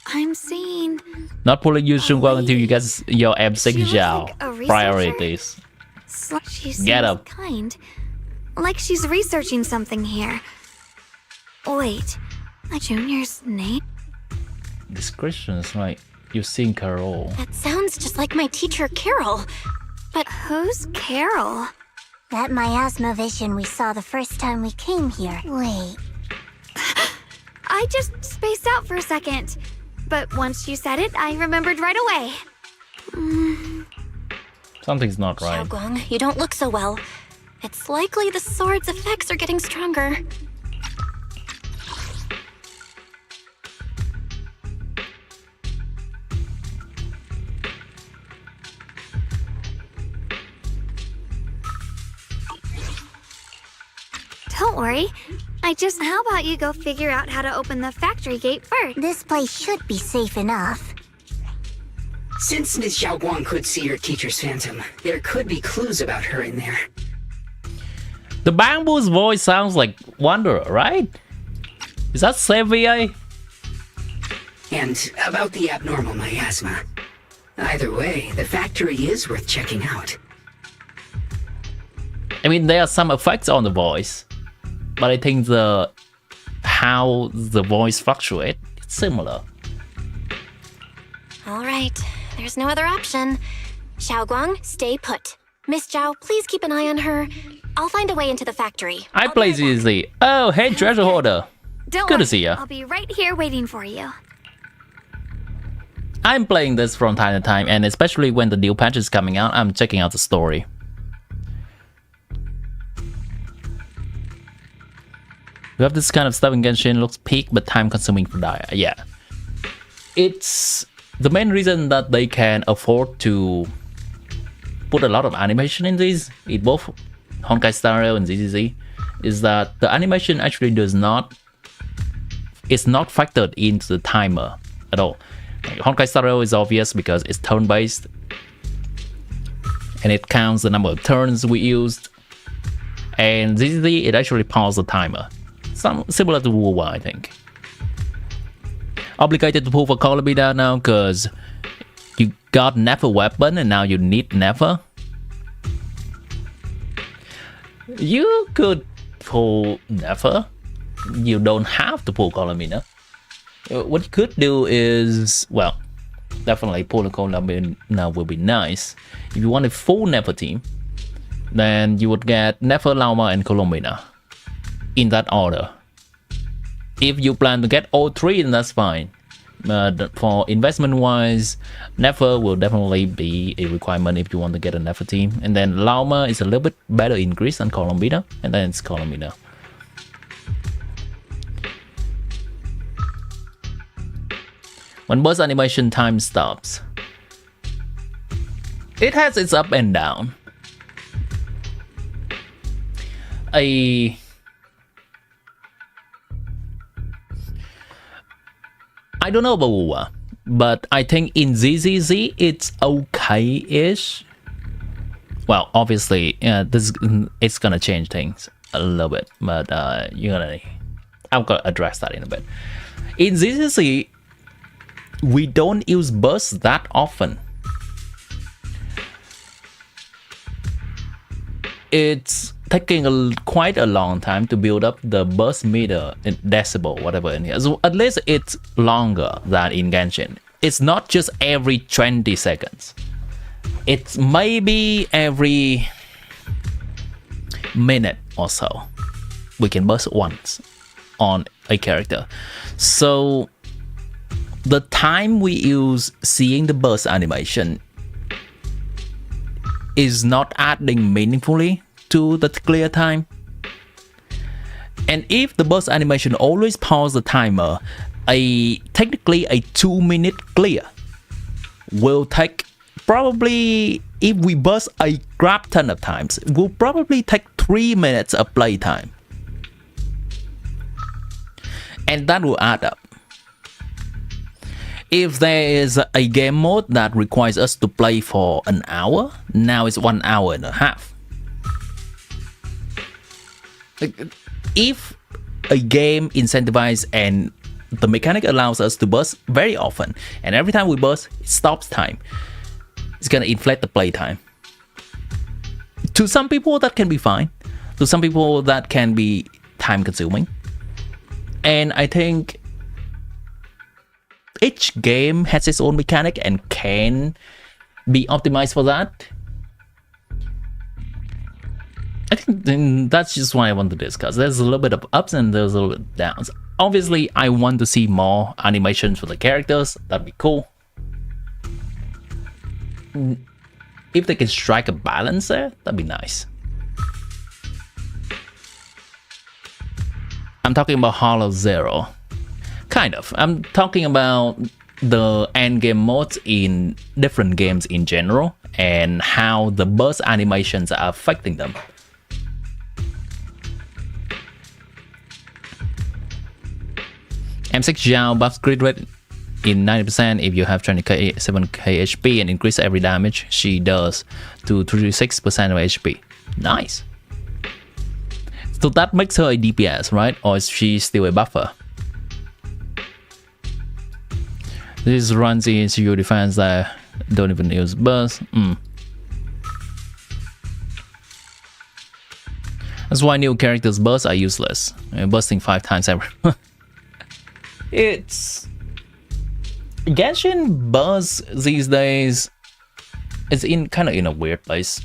I'm seeing... Not pulling you SHUNGGUANG until you get your M6 Zhao. Like a researcher. Priorities. She seems Get up. kind. Like she's researching something here. Wait, my junior's name? Descriptions like you've seen Carol. That sounds just like my teacher, Carol. But who's Carol? That miasma vision we saw the first time we came here. Wait. I just spaced out for a second. But once you said it, I remembered right away. Something's not right. SHUNGGUANG, you don't look so well. It's likely the sword's effects are getting stronger. Don't worry. How about you go figure out how to open the factory gate first? This place should be safe enough. Since Ms. SHUNGGUANG could see her teacher's phantom, there could be clues about her in there. The Bamboo's voice sounds like Wanderer, right? Is that Xavier? And about the abnormal miasma. Either way, the factory is worth checking out. I mean, there are some effects on the voice, but I think how the voice fluctuates, it's similar. All right, there's no other option. SHUNGGUANG, stay put. Miss Zhao, please keep an eye on her. I'll find a way into the factory. I play ZZ. Oh, hey, treasure hoarder. Don't Good worry, to see ya. I'll be right here waiting for you. I'm playing this from time to time, and especially when the new patch is coming out, I'm checking out the story. We have this kind of stuff in Genshin, looks peak but time consuming to die. Yeah. It's the main reason that they can afford to put a lot of animation in these, in both Honkai Star Rail and ZZZ, is that the animation actually is not factored into the timer at all. Like, Honkai Star Rail is obvious because it's turn-based, and it counts the number of turns we used, and ZZZ, it actually pauses the timer. Similar to Wu, I think. Obligated to pull for Colomida now because you got Never weapon and now you need Never. You could pull Never. You don't have to pull Colomida. What you could do is, well, definitely pulling Colomida now will be nice. If you want a full Never team, then you would get Never, Lauma, and Colomida. In that order. If you plan to get all three, then that's fine. For investment wise, Never will definitely be a requirement if you want to get a Never team. And then Lauma is a little bit better increase than Colomida, and then it's Colomida. When burst animation time stops, it has its up and down. I don't know about Wuwa, but I think in ZZZ it's okay-ish. Well, obviously, it's gonna change things a little bit, but I'm gonna address that in a bit. In ZZZ, we don't use bursts that often. it's taking quite a long time to build up the burst meter in decibel, whatever in here. So at least it's longer than in Genshin. It's not just every 20 seconds. It's maybe every minute or so. We can burst once on a character. So the time we use seeing the burst animation is not adding meaningfully to the clear time. And if the burst animation always pause the timer, technically a 2-minute clear will take probably, if we burst a crap ton of times, it will probably take 3 minutes of playtime. And that will add up. If there is a game mode that requires us to play for an hour, now it's 1 hour and a half. If a game incentivizes and the mechanic allows us to burst very often, and every time we burst, it stops time, it's gonna inflate the playtime. To some people, that can be fine. To some people, that can be time consuming. And I think each game has its own mechanic and can be optimized for that. I think that's just what I want to discuss. There's a little bit of ups and there's a little bit of downs. Obviously, I want to see more animations for the characters. That'd be cool. If they can strike a balance there, that'd be nice. I'm talking about Hollow Zero. Kind of. I'm talking about the endgame modes in different games in general and how the burst animations are affecting them. M6 Zhao buffs crit rate in 90% if you have 20k 7k HP and increase every damage she does to 36% of HP. Nice. So that makes her a DPS, right? Or is she still a buffer? This runs into your defense that don't even use burst. That's why new characters' bursts are useless. Bursting 5 times every. It's Genshin burst these days is kind of in a weird place.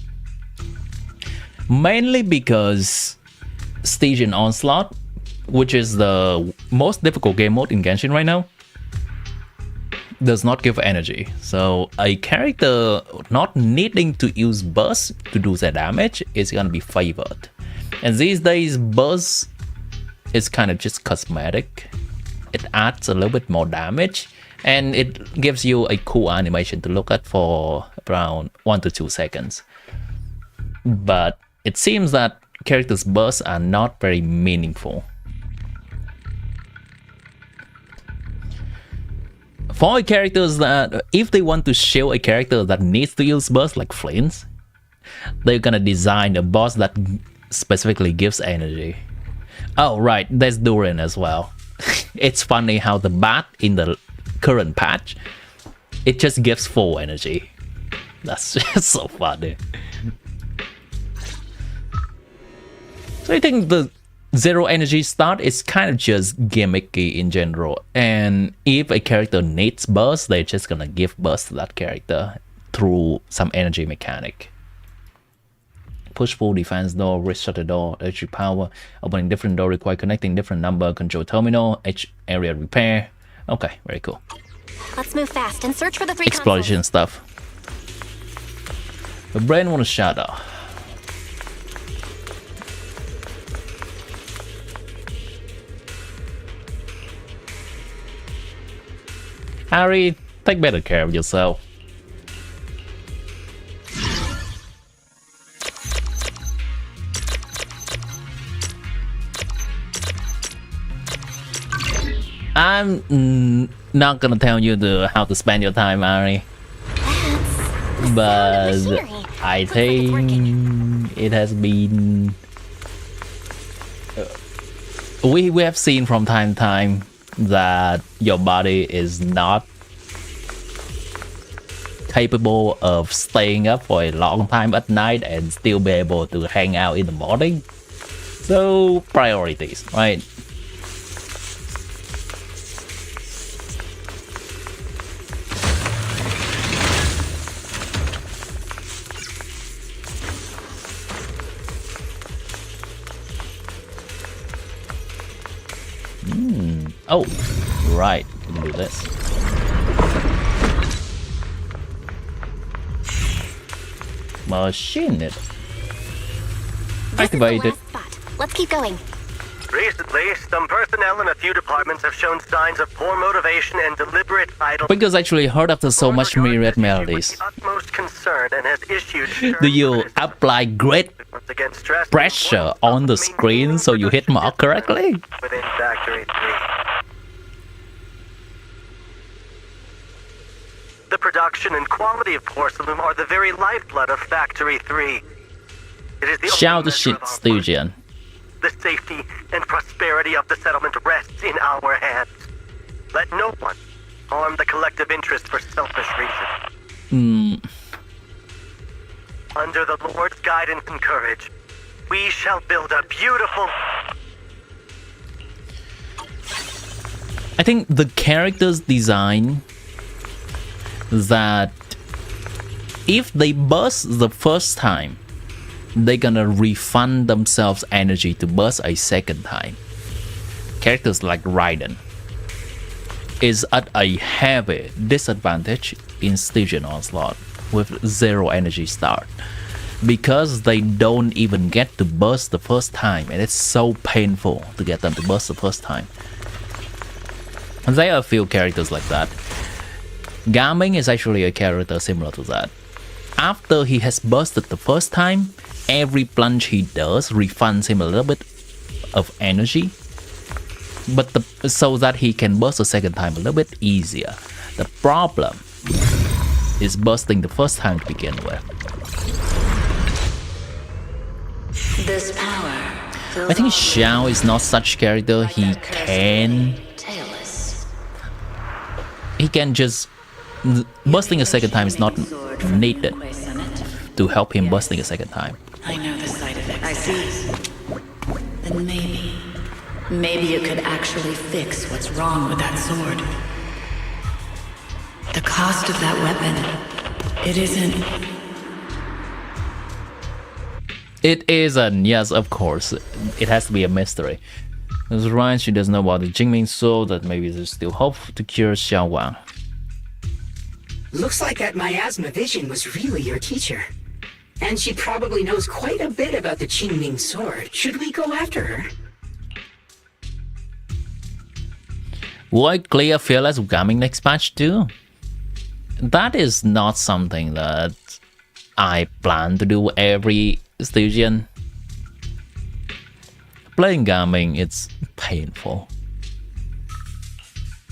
Mainly because Stygian Onslaught, which is the most difficult game mode in Genshin right now, does not give energy. So a character not needing to use burst to do their damage is gonna be favored. And these days burst is kind of just cosmetic. It adds a little bit more damage and it gives you a cool animation to look at for around 1 to 2 seconds. But it seems that characters' bursts are not very meaningful. For characters that, if they want to show a character that needs to use burst like Flames, they're gonna design a boss that specifically gives energy. Oh right, there's Durin as well. It's funny how the bat in the current patch, it just gives full energy. That's just so funny. So I think the zero energy start is kind of just gimmicky in general. And if a character needs burst, they're just gonna give burst to that character through some energy mechanic. Push full defense door, restart the door, electric power, opening different door require connecting different number, control terminal, edge area repair. Okay, very cool. Let's move fast and search for the 3 explosion stuff. The brain wanna shut off. Harry, take better care of yourself. I'm not gonna tell you how to spend your time, Ari. But I think it has been... We have seen from time to time that your body is not capable of staying up for a long time at night and still be able to hang out in the morning. So priorities, right? Oh, right, we can do this. Machine it. Activated. Let's keep going. Recently, some personnel in a few departments have shown signs of poor motivation and deliberate idleness. Because actually heard after so much myriad melodies. Utmost concern and has issued Do you apply great pressure on the screen so you hit mark correctly? Within Factory 3. The production and quality of porcelain are the very lifeblood of Factory 3. It is the Shout the shit, Stygian. The safety and prosperity of the settlement rests in our hands. Let no one harm the collective interest for selfish reasons. Under the Lord's guidance and courage, we shall build a beautiful... I think the character's design that if they burst the first time, they're gonna refund themselves energy to burst a second time. Characters like Raiden is at a heavy disadvantage in Stygian Onslaught with 0 energy start because they don't even get to burst the first time, and it's so painful to get them to burst the first time. And there are a few characters like that. Gaming is actually a character similar to that. After he has bursted the first time, every plunge he does refunds him a little bit of energy, but so that he can burst the second time a little bit easier. The problem is bursting the first time to begin with. This power. I think Xiao is not such character. He can just bursting a second time is not needed to help him bursting a second time. I know the side effects. I see. Then maybe you could actually fix what's wrong with that sword. The cost of that weapon, it isn't. It isn't, yes, of course. It has to be a mystery. That's right, she doesn't know about the Jingming sword, that maybe there's still hope to cure SHUNGGUANG. Looks like that miasma vision was really your teacher. And she probably knows quite a bit about the Qingming sword. Should we go after her? Will I clear Fearless Gaming next patch too? That is not something that I plan to do every Stygian. Playing Gaming, it's painful.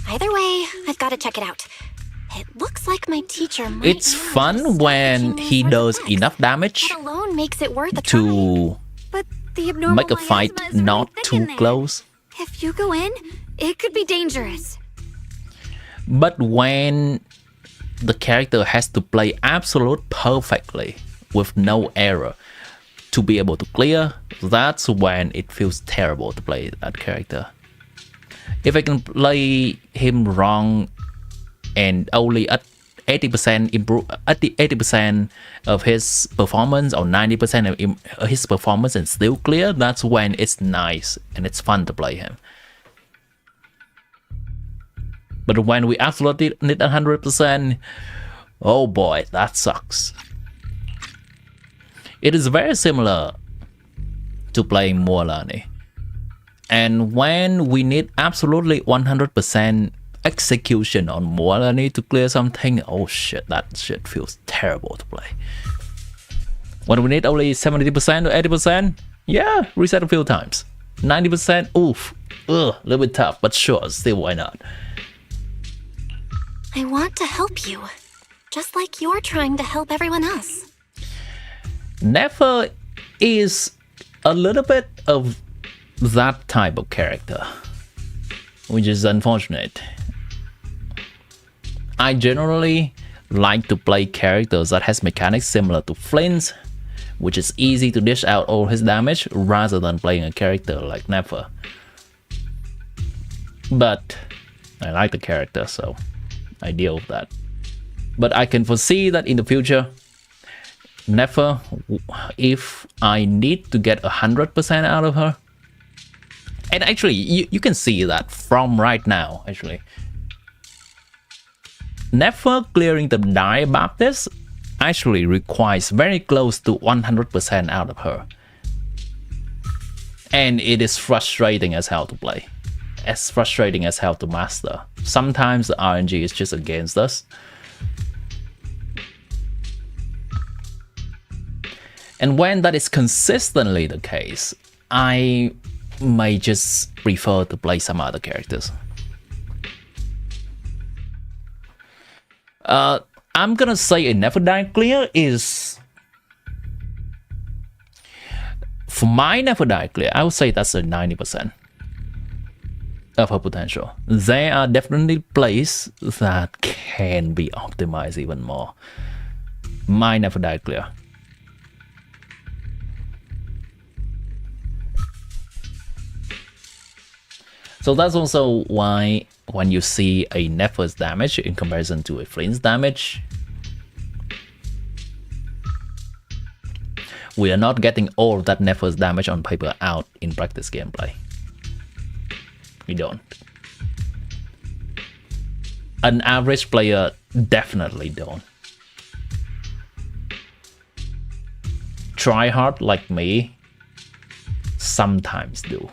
Either way, I've got to check it out. It looks like my teacher might. It's fun when he does enough damage That alone makes it worth a to make a fight not too close. If you go in, it could be dangerous. But when the character has to play absolute perfectly with no error to be able to clear, that's when it feels terrible to play that character. If I can play him wrong and only at 80% improve at the 80% of his performance or 90% of his performance and still clear, that's when it's nice and it's fun to play him. But when we absolutely need 100%, oh boy, that sucks. It is very similar to playing Mualani. And when we need absolutely 100% execution on Mualani to clear something, oh shit, that shit feels terrible to play. When we need only 70% or 80%, yeah, reset a few times. 90%, oof, ugh, a little bit tough, but sure, still, why not? I want to help you, just like you're trying to help everyone else. Never is a little bit of that type of character, which is unfortunate. I generally like to play characters that has mechanics similar to Flint's, which is easy to dish out all his damage rather than playing a character like Nefer. But I like the character, so I deal with that. But I can foresee that in the future, Nefer, if I need to get 100% out of her, and actually you can see that from right now, actually. Nefer clearing the Die Baptist actually requires very close to 100% out of her. And it is frustrating as hell to play. As frustrating as hell to master. Sometimes the RNG is just against us. And when that is consistently the case, I may just prefer to play some other characters. I'm gonna say a Never Die Clear is... For my Never Die Clear, I would say that's a 90% of her potential. There are definitely plays that can be optimized even more. My Never Die Clear. So that's also why when you see a Nefer's damage in comparison to a Flint's damage, we are not getting all of that Nefer's damage on paper out in practice gameplay. We don't. An average player definitely don't. Try hard like me sometimes do.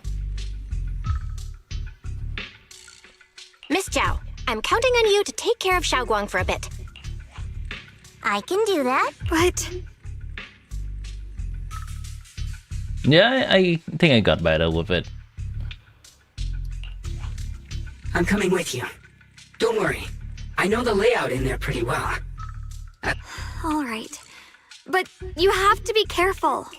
Miss Zhao, I'm counting on you to take care of SHUNGGUANG for a bit. I can do that. But... Yeah, I think I got better with it. I'm coming with you. Don't worry. I know the layout in there pretty well. All right. But you have to be careful.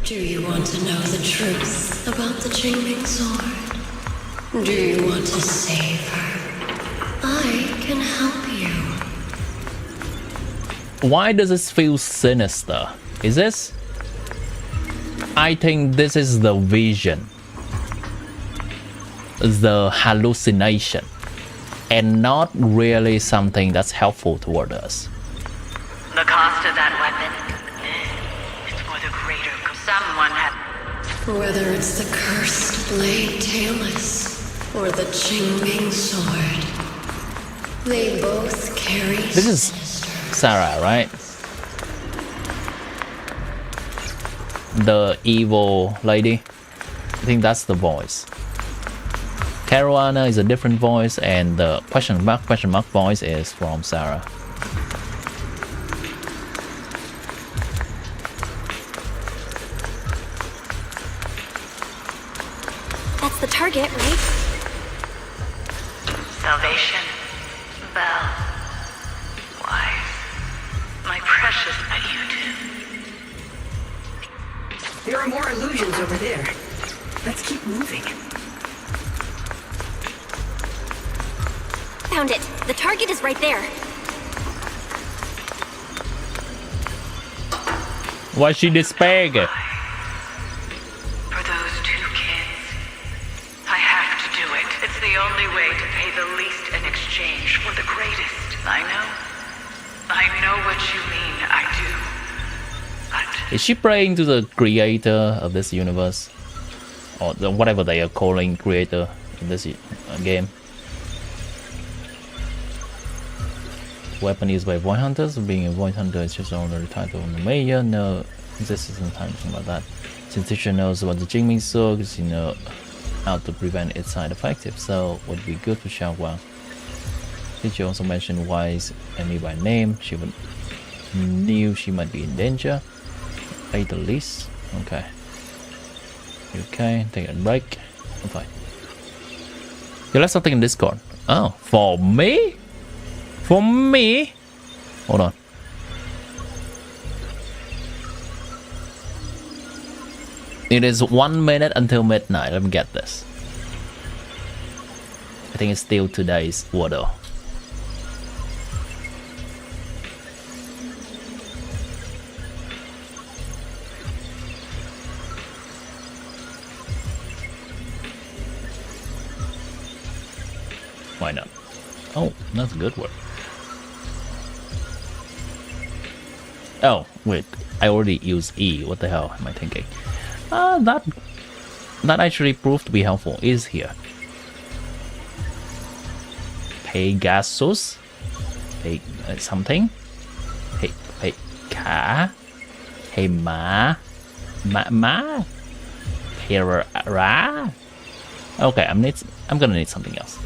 Do you want to know the truth about the Qingming sword? Do you want to save her? I can help you. Why does this feel sinister? Is this? I think this is the vision. The hallucination. And not really something that's helpful toward us. The cost of that weapon is for the greater good. Someone had... Whether it's the cursed blade tailless or the Qingming sword, they both carry... This is Sarah, right? The evil lady. I think that's the voice. Caruana is a different voice, and the question mark voice is from Sarah. That's the target, right? Salvation, Belle, Wise, my precious Ayudu. There are more illusions over there. Let's keep moving. Found it. The target is right there. Why she this big? For those two kids, I have to do it. It's the only way to pay the least in exchange for the greatest. I know what you mean, I do. But is she praying to the creator of this universe? Or whatever they are calling creator in this game. Weapon used by void hunters. Being a void hunter is just only the title of the major. No, this isn't time to think about that. Since teacher knows about the Qingming sword, you know how to prevent its side effects. If so, would be good for SHUNGGUANG. Teacher also mentioned Wise and me by name. She knew she might be in danger. Pay the least. Okay. Okay, take a break. I'm fine. You left something in Discord. Oh, for me? For me? Hold on. It is 1 minute until midnight. Let me get this. I think it's still today's order. Why not? Oh, that's a good word. Oh, wait. I already used E. What the hell am I thinking? That actually proved to be helpful. Is here. Pegasus. Something. Ka. Ma. Pera. Okay, I'm gonna need something else.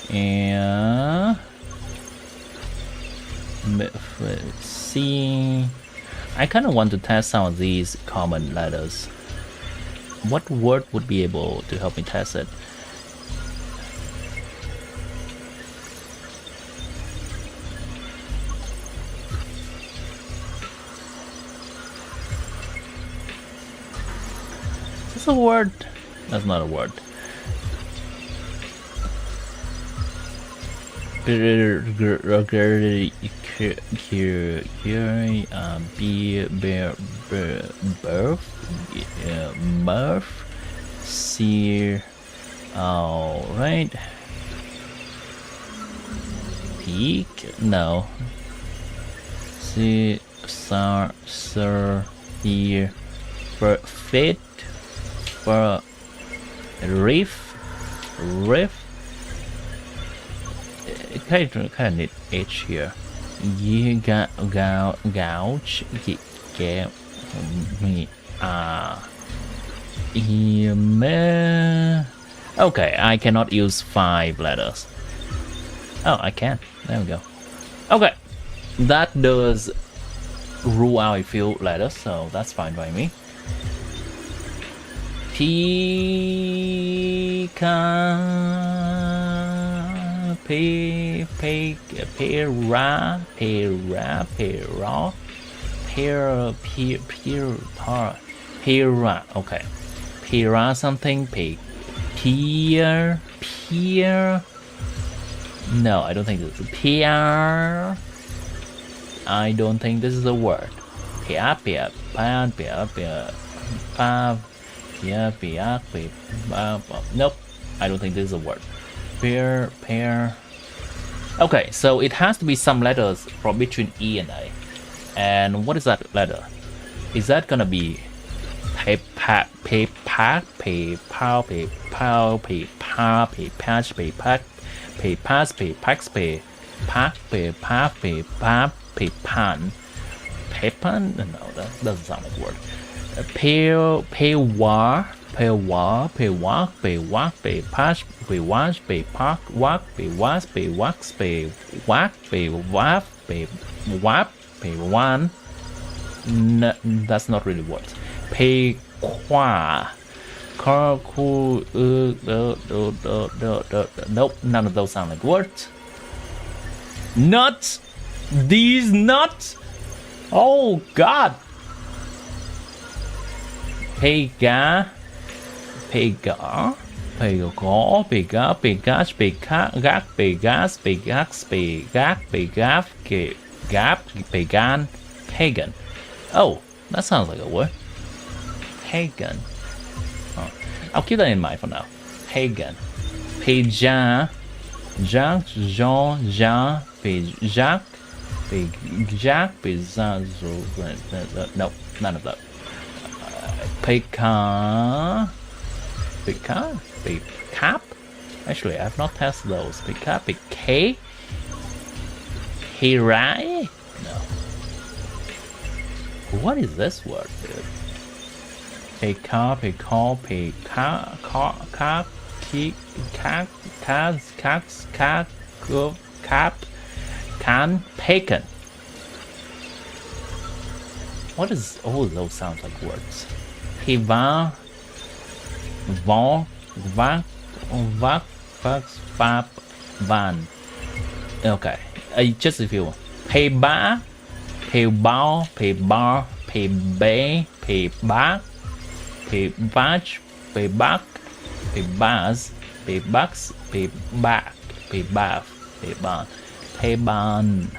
And let's see. I kind of want to test some of these common letters. What word would be able to help me test it? Is this a word? That's not a word. Murph, see, all right. Peak, no. See, sir, here, fit, for riff. Kind of need H here. You got gouge, get me. Okay, I cannot use 5 letters. Oh, I can. There we go. Okay, that does rule out a few letters, so that's fine by me. Pera. Okay. Pera something. Peer. No, I don't think this is peer. I don't think this is a word. Nope. I don't think this is a word. Pair. Okay, so it has to be some letters from between E and A. And what is that letter? Is that gonna be Pepan? No, that doesn't sound like a word. That's not really words. Nope, none of those sound like words. Nuts! Deez Nuts! Oh god! Pega, pagan. Oh, that sounds like a word. Pagan. Oh, I'll keep that in mind for now. Pagan. Peja. Jacques, Jean, Jean, Jacques, nope, none of that. Pecan. Actually, I have not tested those. Pk. Hirai? No. What is this word, dude? Cap, can, pagan. What is all those sounds like words? Hiva, von, vac, fab, van. Okay, just a few. Payba, payball, paybar, paybay, payback, paybatch, payback, paybaz, paybucks, payback, paybath, payban, payban,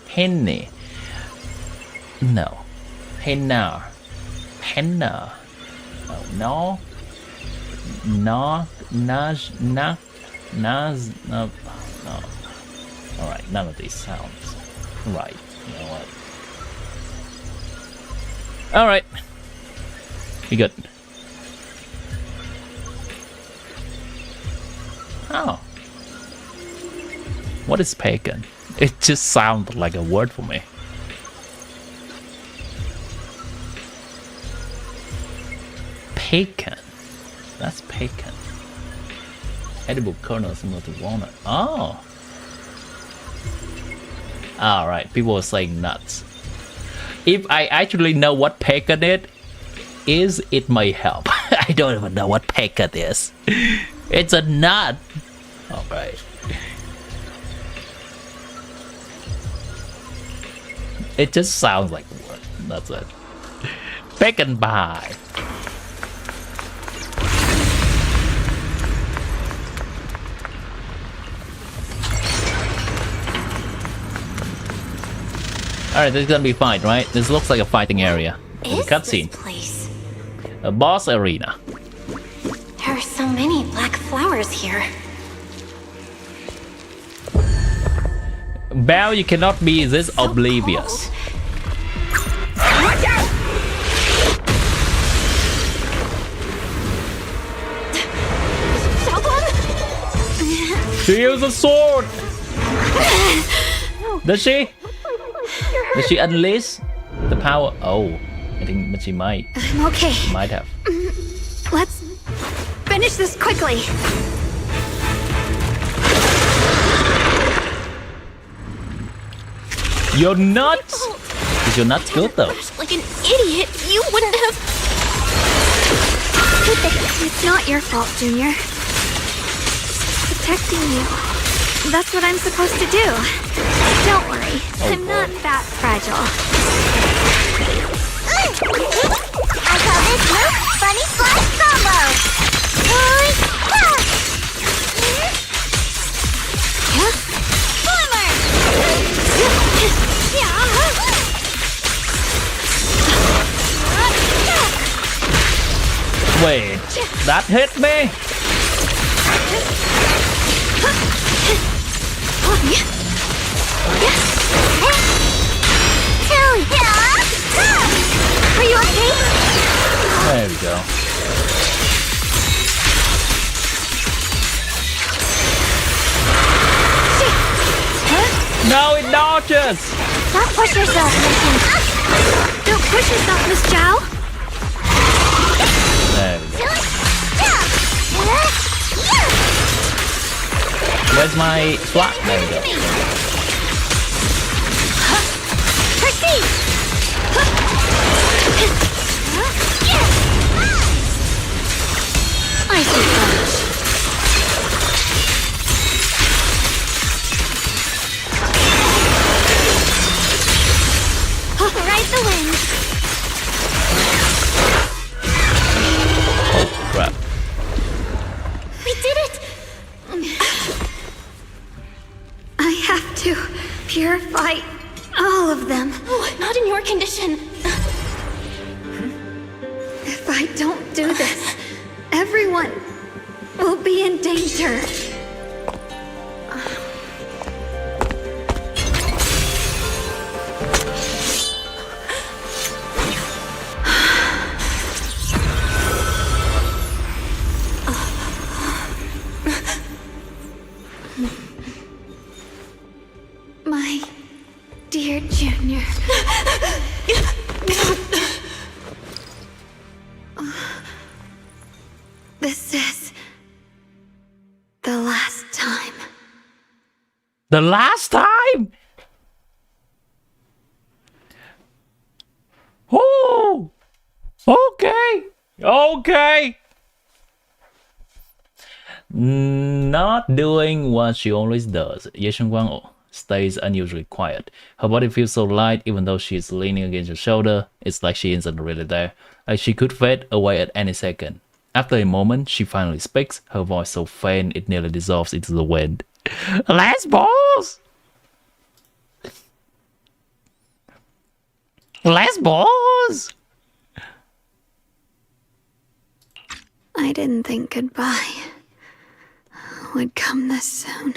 penne. No. Penna. Penna. Oh, no. No. Naj. Na. Naz. No. No. Alright, none of these sounds. Right. You know what? Alright. We good. Oh. What is pagan? It just sounds like a word for me. Pagan. That's pagan. Edible kernel similar to walnut. Oh. Alright, people are saying nuts. If I actually know what pagan is, it may help. I don't even know what pagan is. It's a nut. Alright. It just sounds like a word. That's it. Pecan pie. Alright, this is gonna be fine, right? This looks like a fighting area. Cutscene. A boss arena. There are so many black flowers here. Belle, you cannot be this oblivious. Watch out! She uses a sword! Does she? Does she unleash the power? Oh, I think she might. I'm okay. Might have. Let's finish this quickly. You're nuts! Is your nuts good though? Like an idiot, you wouldn't have... It's not your fault, Junior. Protecting you. That's what I'm supposed to do. Don't worry, I'm not that fragile. I call this move Funny Slash Combo! Wait, that hit me? Are you okay? There we go. No, it dodges! Don't push yourself, Miss. Don't push yourself, Miss Zhao. There we go. Where's my slot? There we go. I see. Ride the wind. Oh crap. We did it! I have to purify all of them. Oh, not in your condition. If I don't do this, everyone will be in danger. My dear Junior. This is the last time. The last time? Oh! Okay! Okay! Not doing what she always does. SHUNGGUANG stays unusually quiet. Her body feels so light even though she is leaning against your shoulder. It's like she isn't really there. Like she could fade away at any second. After a moment, she finally speaks, her voice so faint it nearly dissolves into the wind. Last balls! Lesbos! I didn't think goodbye would come this soon.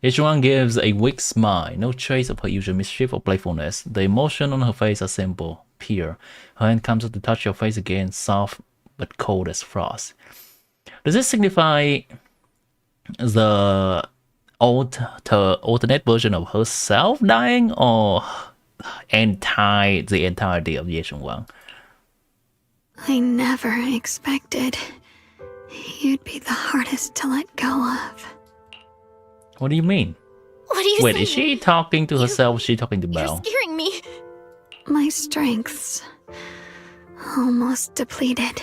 Yeshuang gives a weak smile, no trace of her usual mischief or playfulness. The emotion on her face are simple, pure. Her hand comes up to touch your face again, soft but cold as frost. Does this signify the alternate version of herself dying, or the entirety of Yeshuang? I never expected you'd be the hardest to let go of. What do you mean? What do you Wait, saying? is she talking to herself or is she talking to Belle? You're scaring me. My strength's almost depleted.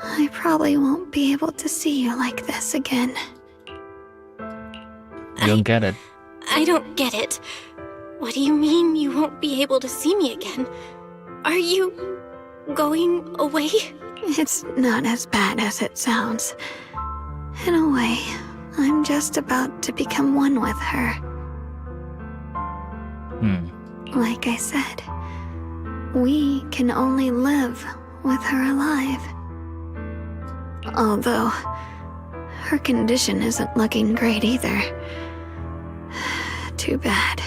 I probably won't be able to see you like this again. You don't get it. I don't get it. What do you mean you won't be able to see me again? Are you going away? It's not as bad as it sounds. In a way, I'm just about to become one with her. Like I said, we can only live with her alive. Although, her condition isn't looking great either. Too bad.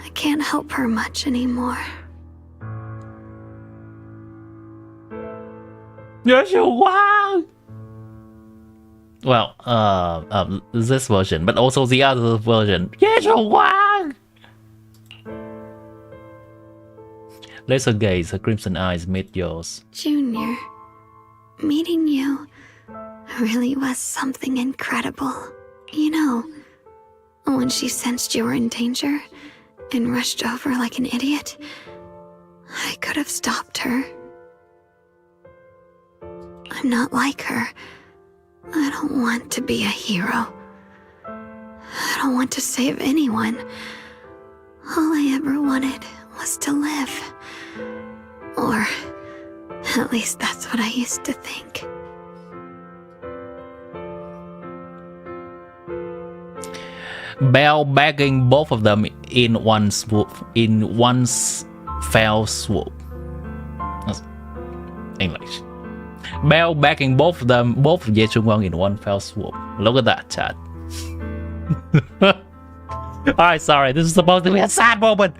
I can't help her much anymore. Yeshuang! Well, this version, but also the other version. Yeshuang! Laser gaze, her crimson eyes meet yours. Junior, meeting you really was something incredible. You know, when she sensed you were in danger and rushed over like an idiot, I could have stopped her. I'm not like her. I don't want to be a hero. I don't want to save anyone. All I ever wanted was to live. Or, at least that's what I used to think. Belle bagging both of them in one swoop, in one fell swoop. That's English. Belle backing both of them, both of Yeshuang in one fell swoop. Look at that, chat. Alright, sorry, this is supposed to be a sad moment.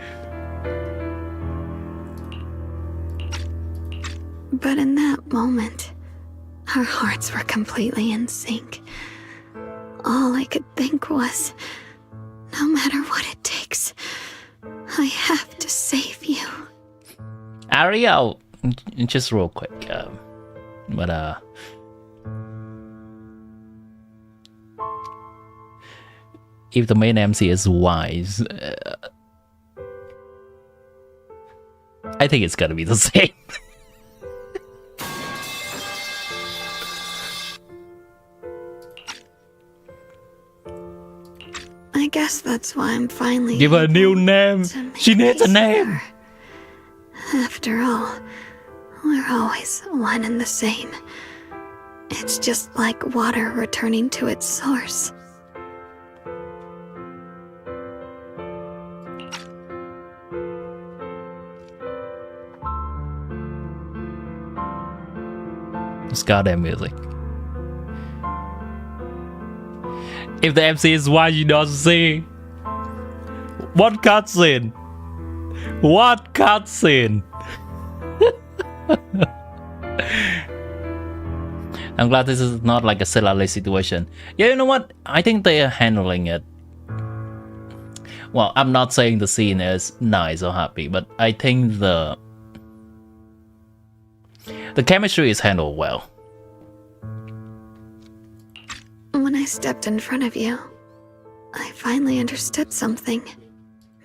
But in that moment, our hearts were completely in sync. All I could think was, no matter what it takes, I have to save you. Ariel, just real quick, if the main MC is wise, I think it's gonna be the same. I guess that's why I'm finally Give her a new name. She needs a name. After all, we're always one and the same. It's just like water returning to its source. This goddamn music. If the MC is why you don't see. What cutscene? What cutscene? I'm glad this is not like a Celale situation. Yeah, you know what? I think they are handling it. Well, I'm not saying the scene is nice or happy, but I think the chemistry is handled well. When I stepped in front of you, I finally understood something.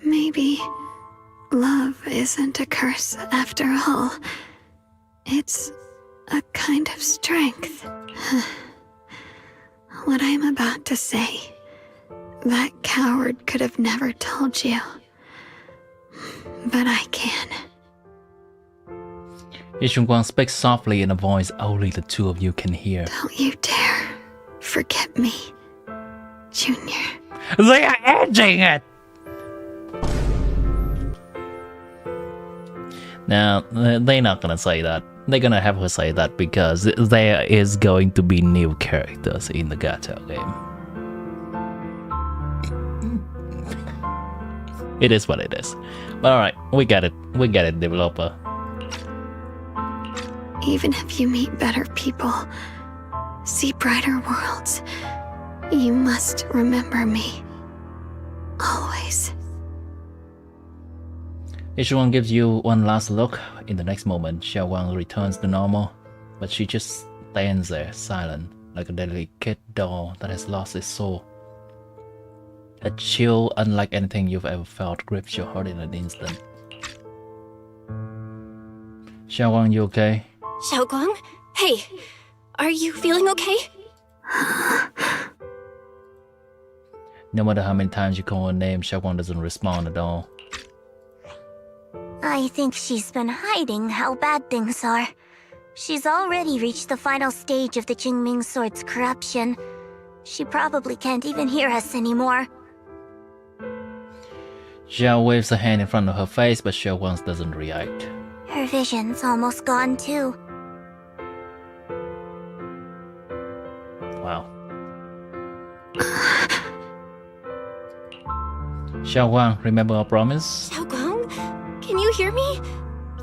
Maybe love isn't a curse after all. It's a kind of strength. What I'm about to say, that coward could have never told you. But I can. SHUNGGUANG speaks softly in a voice only the two of you can hear. Don't you dare forget me, Junior. They are edging it! Now, they're not gonna say that. They're gonna have her say that because there is going to be new characters in the gacha game. It is what it is. But alright, we get it. We get it, developer. Even if you meet better people, see brighter worlds, you must remember me. Always. Shuang gives you one last look. In the next moment, Xiaowang returns to normal, but she just stands there, silent, like a delicate doll that has lost its soul. A chill unlike anything you've ever felt grips your heart in an instant. Xiaowang, you okay? SHUNGGUANG? Hey, are you feeling okay? No matter how many times you call her name, Xiaowang doesn't respond at all. I think she's been hiding how bad things are. She's already reached the final stage of the Qingming Sword's corruption. She probably can't even hear us anymore. Xiao waves a hand in front of her face, but Xiaowang doesn't react. Her vision's almost gone too. Wow. Xiaowang, remember our promise? SHUNGGUANG? Can you hear me?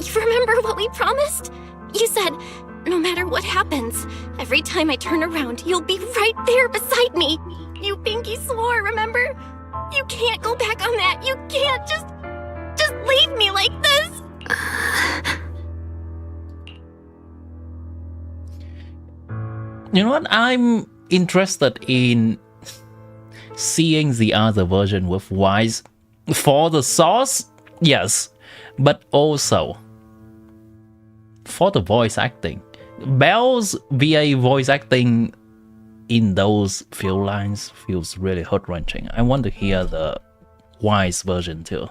You remember what we promised? You said, no matter what happens, every time I turn around, you'll be right there beside me. You pinky swore, remember? You can't go back on that. You can't just leave me like this. You know what? I'm interested in seeing the other version with Wise for the sauce, yes, but also for the voice acting. Belle's VA voice acting in those few lines feels really heart-wrenching. I want to hear the Wise version too.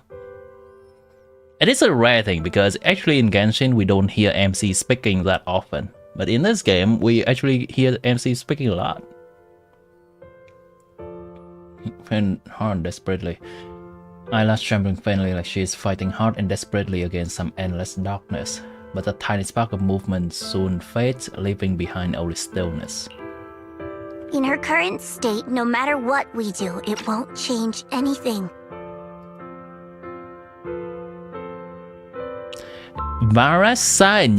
It is a rare thing because actually in Genshin we don't hear MC speaking that often. But in this game, we actually hear MC speaking a lot. Faint hard desperately. Eyelash trembling faintly like she is fighting hard and desperately against some endless darkness. But a tiny spark of movement soon fades, leaving behind only stillness. In her current state, no matter what we do, it won't change anything. Varasa and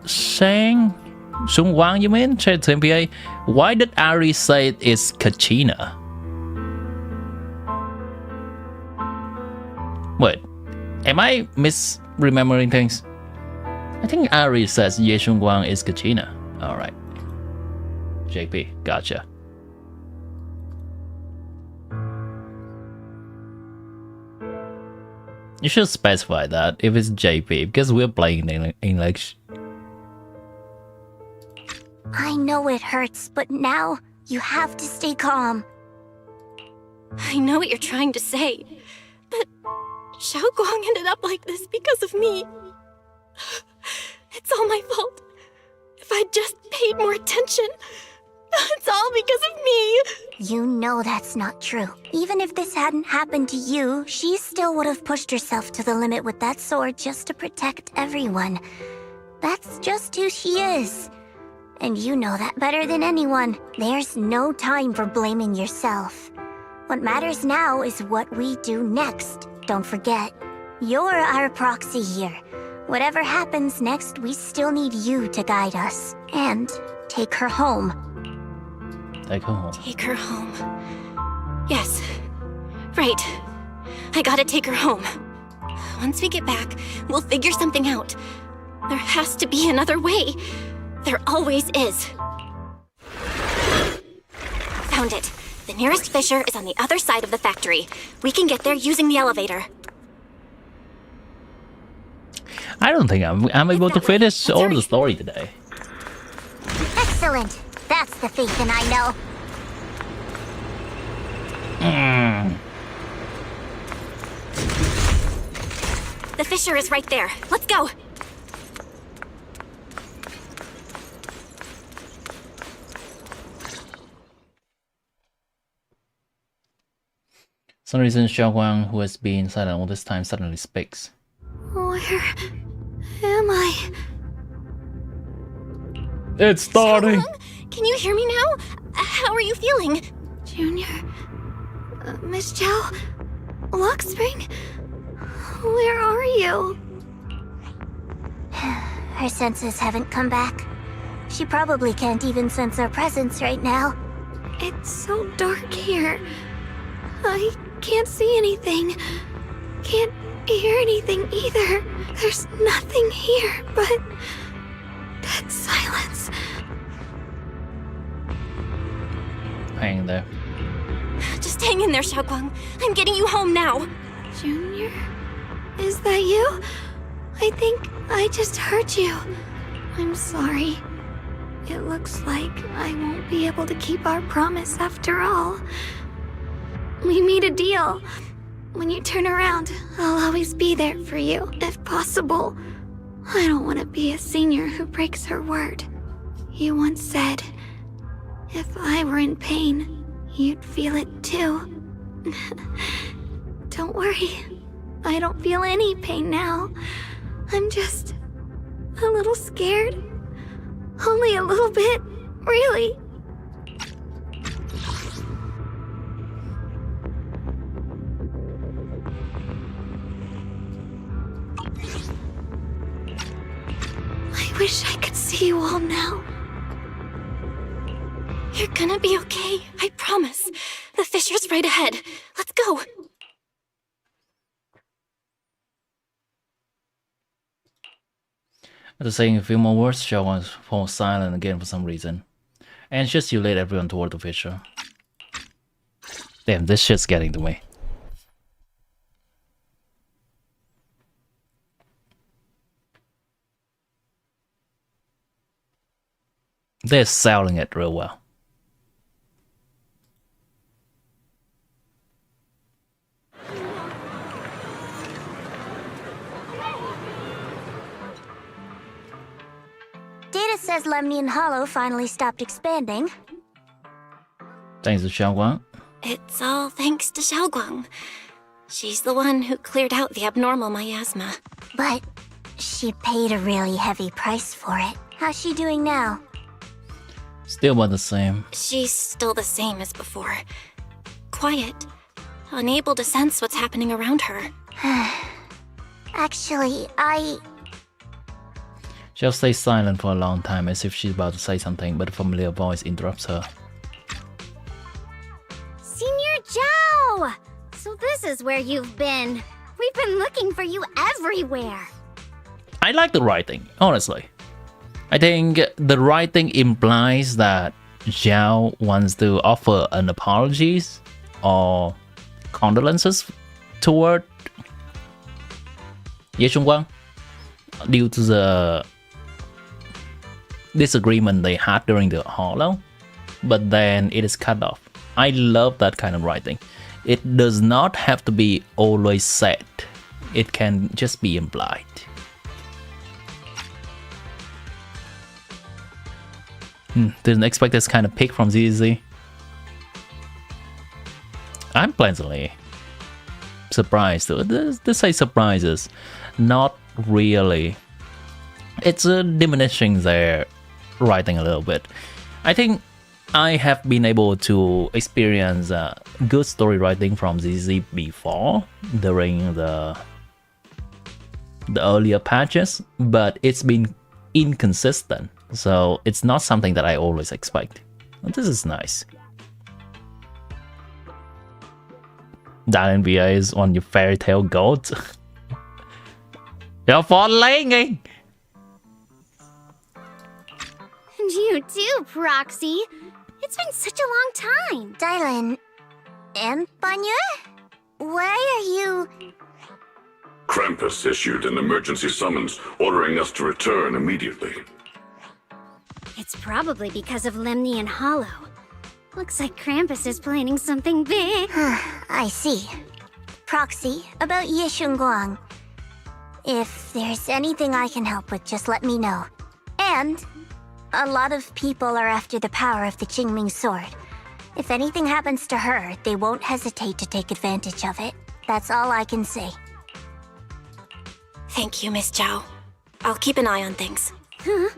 SHUNGGUANG, you mean? Chat to MPA. Why did Ari say it's Kachina? Wait, am I misremembering things? I think Ari says SHUNGGUANG is Kachina. Alright. JP, gotcha. You should specify that if it's JP, because we're playing in English. I know it hurts, but now you have to stay calm. I know what you're trying to say, but SHUNGGUANG ended up like this because of me. It's all my fault. If I'd just paid more attention, it's all because of me. You know that's not true. Even if this hadn't happened to you, she still would have pushed herself to the limit with that sword just to protect everyone. That's just who she is. And you know that better than anyone. There's no time for blaming yourself. What matters now is what we do next. Don't forget, you're our proxy here. Whatever happens next, we still need you to guide us. And take her home. Take her home. Take her home. Yes. Right. I gotta take her home. Once we get back, we'll figure something out. There has to be another way. There always is. Found it. The nearest fissure is on the other side of the factory. We can get there using the elevator. I don't think I'm able to finish all the story today. Excellent. That's the Phaethon I know. The fissure is right there. Let's go. For some reason, SHUNGGUANG, who has been silent all this time, suddenly speaks. Where It's starting. Xiaoguang, can you hear me now? How are you feeling? Junior, Miss Zhao, Luxspring, where are you? Her senses haven't come back. She probably can't even sense our presence right now. It's so dark here. I can't see anything. Can't hear anything either. There's nothing here but dead silence. Hang there. Just hang in there, Xiaoguang. I'm getting you home now. Junior? Is that you? I think I just heard you. I'm sorry. It looks like I won't be able to keep our promise after all. We made a deal. When you turn around, I'll always be there for you, if possible. I don't want to be a senior who breaks her word. You once said, if I were in pain, you'd feel it too. Don't worry. I don't feel any pain now. I'm just a little scared. Only a little bit, really. I wish I could see you all now. You're gonna be okay, I promise. The fissure's right ahead. Let's go. After saying a few more words, Xiaoguang falls silent again for some reason. And just you lead everyone toward the fissure. Damn, this shit's getting to me. They're selling it real well. Data says Lemnian Hollow finally stopped expanding. Thanks to Xiaoguang. It's all thanks to Xiaoguang. She's the one who cleared out the abnormal miasma. But she paid a really heavy price for it. How's she doing now? Still about the same. She's still the same as before. Quiet. Unable to sense what's happening around her. Actually, She'll stay silent for a long time as if she's about to say something, but a familiar voice interrupts her. Senior Zhao! So this is where you've been. We've been looking for you everywhere. I like the writing, honestly. I think the writing implies that Zhao wants to offer an apologies or condolences toward SHUNGGUANG due to the disagreement they had during the hollow, but then it is cut off. I love that kind of writing. It does not have to be always said. It can just be implied. Didn't expect this kind of pick from ZZ. I'm pleasantly surprised. This say surprises, not really. It's diminishing their writing a little bit. I think I have been able to experience good story writing from ZZ before during the earlier patches, but it's been inconsistent. So it's not something that I always expect. This is nice. Darling VA is on your fairy tale goat. You're falling! And you too, Proxy. It's been such a long time. Dylan and Banya? Why are you... Krampus issued an emergency summons ordering us to return immediately. It's probably because of Lemnian Hollow. Looks like Krampus is planning something big. I see. Proxy, about SHUNGGUANG. If there's anything I can help with, just let me know. And a lot of people are after the power of the Qingming sword. If anything happens to her, they won't hesitate to take advantage of it. That's all I can say. Thank you, Miss Zhao. I'll keep an eye on things. Huh?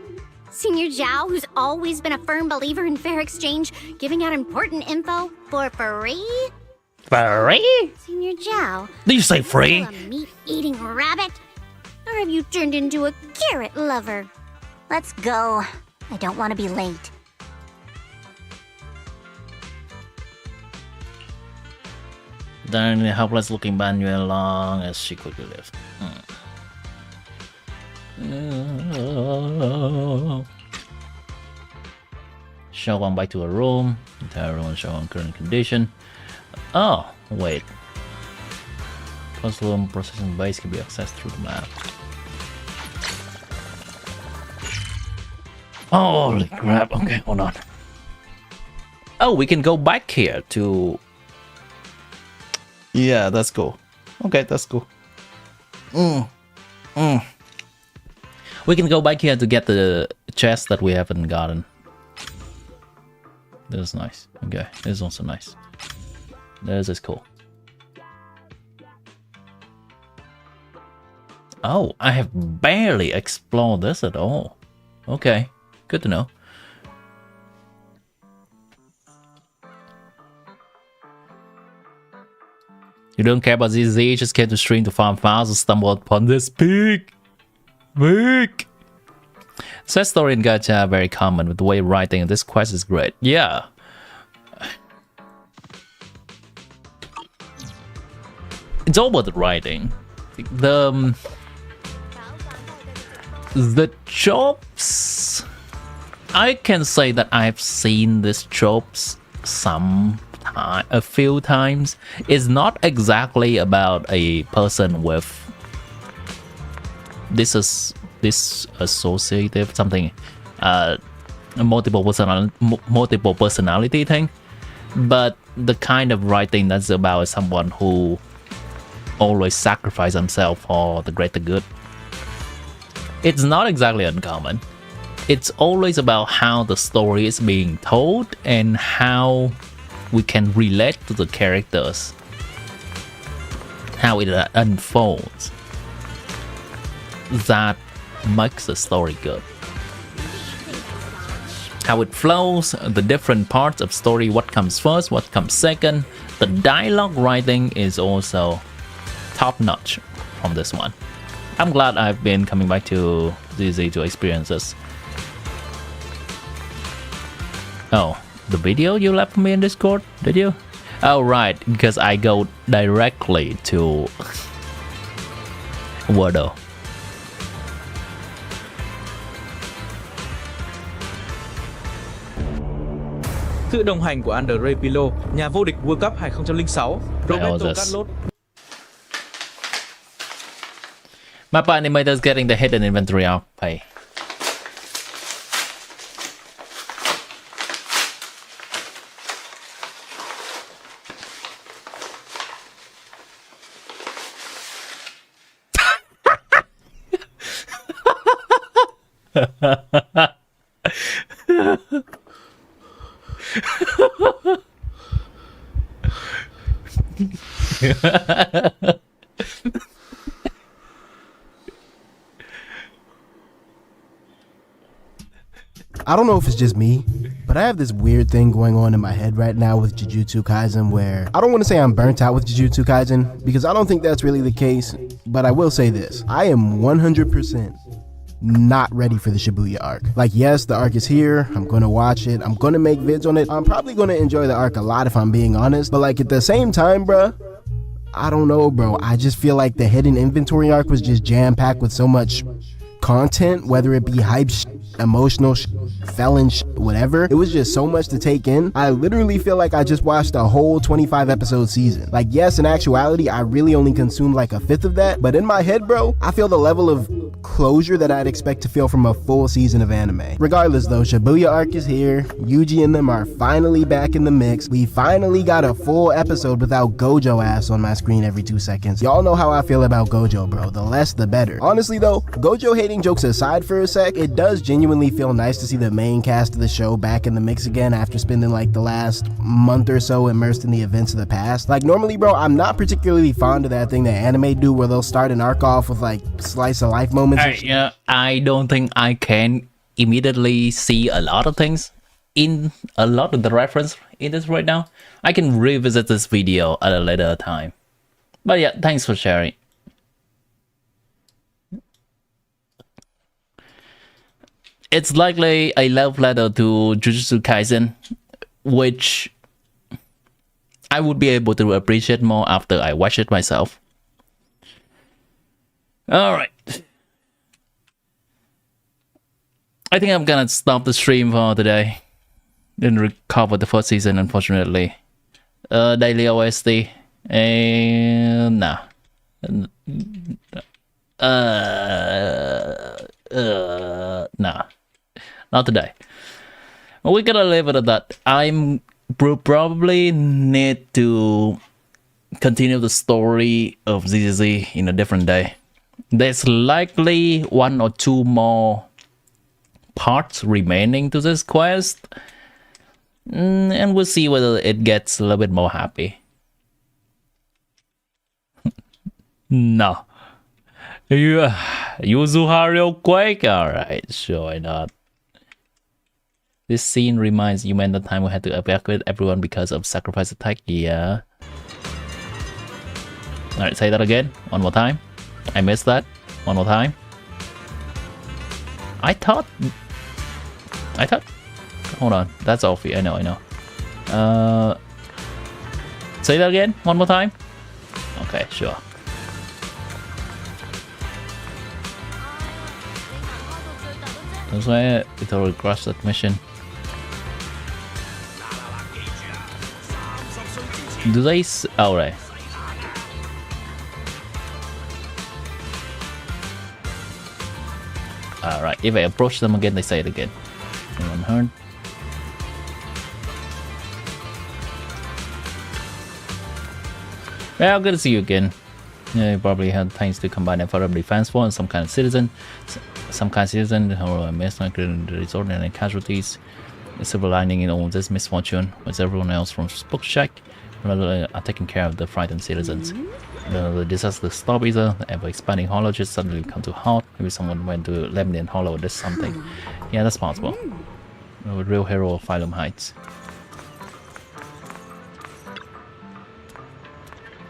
Senior Zhao, who's always been a firm believer in fair exchange, giving out important info for free? Free? Senior Zhao, Did you say free? a meat-eating rabbit? Or have you turned into a carrot lover? Let's go. I don't want to be late. Then the helpless looking Banyu along as she quickly left. Shogun back to her room. Entire room Shogun current condition. Oh, wait. Puzzle processing base can be accessed through the map. Holy crap. Okay, hold on. Oh, we can go back here to... Yeah, that's cool. Okay, that's cool. We can go back here to get the chest that we haven't gotten. This is nice. Okay, this is also nice. This is cool. Oh, I have barely explored this at all. Okay, good to know. You don't care about ZZ, just came to stream to farm Fowls and stumbled upon this pig. Pig! Sad story in gacha are very common, but the way writing in this quest is great. Yeah. It's all about the writing. The tropes, I can say that I've seen these tropes a few times. It's not exactly about a person with dissociative something, multiple personality thing, but the kind of writing that's about someone who always sacrifice himself for the greater good. It's not exactly uncommon. It's always about how the story is being told and how we can relate to the characters, how it unfolds. That makes the story good. How it flows, the different parts of story, what comes first, what comes second. The dialogue writing is also top notch from this one. I'm glad I've been coming back to ZZ to experience this. Oh, the video you left for me in Discord, did you? Oh right, because I go directly to Wordo. Sự đồng hành của Andre Pirlo, nhà vô địch World Cup 2006, Roberto Carlos. Mappa animators getting the hidden inventory out pay. I don't know if it's just me, but I have this weird thing going on in my head right now with Jujutsu Kaisen where I don't want to say I'm burnt out with Jujutsu Kaisen because I don't think that's really the case, but I will say this. I am 100% not ready for the Shibuya arc. Like, yes, the arc is here. I'm going to watch it. I'm going to make vids on it. I'm probably going to enjoy the arc a lot if I'm being honest, but like at the same time, bruh, I don't know, bro. I just feel like the hidden inventory arc was just jam-packed with so much content, whether it be hype emotional felon whatever. It was just so much to take in. I literally feel like I just watched a whole 25 episode season. Like, yes, in actuality, I really only consumed like a fifth of that, but in my head, bro, I feel the level of closure that I'd expect to feel from a full season of anime. Regardless though, Shibuya arc is here. Yuji and them are finally back in the mix. We finally got a full episode without Gojo ass on my screen every 2 seconds. Y'all know how I feel about Gojo, bro. The less the better. Honestly though, Gojo hating jokes aside for a sec, it does genuinely feel nice to see the main cast of the show back in the mix again after spending like the last month or so immersed in the events of the past. Like normally, bro, I'm not particularly fond of that thing that anime do where they'll start an arc off with like slice of life moments. Yeah, I don't think I can immediately see a lot of things in a lot of the reference in this right now. I can revisit this video at a later time. But yeah, thanks for sharing. It's likely a love letter to Jujutsu Kaisen, which I would be able to appreciate more after I watch it myself. Alright. I think I'm gonna stop the stream for today. Didn't recover the first season, unfortunately. Daily OST. Nah. Nah. Not today. We're gonna leave it at that. I'm probably need to continue the story of ZZZ in a different day. There's likely 1 or 2 more parts remaining to this quest, and we'll see whether it gets a little bit more happy. No. Yuzuha real quick? Alright, sure, why not? This scene reminds you when the time we had to evacuate everyone because of sacrifice attack. Yeah. Alright, say that again. One more time. I missed that. One more time. I thought... Hold on. That's Alfie. I know. Say that again. One more time. Okay, sure. That's why it totally crushed that mission. Do they... Oh, right. Alright, if I approach them again, they say it again. Anyone heard? Well, good to see you again. Yeah, you probably had things to combine effort of defense for and some kind of citizen. Some kind of citizen who missed the resort and casualties. The silver lining in all this misfortune was everyone else from Spook Shack are taking care of the frightened citizens. The disaster stop either, the ever-expanding hollow just suddenly come to halt. Maybe someone went to Lemnian Hollow or did something. Yeah, that's possible. The real hero of Phylum Heights.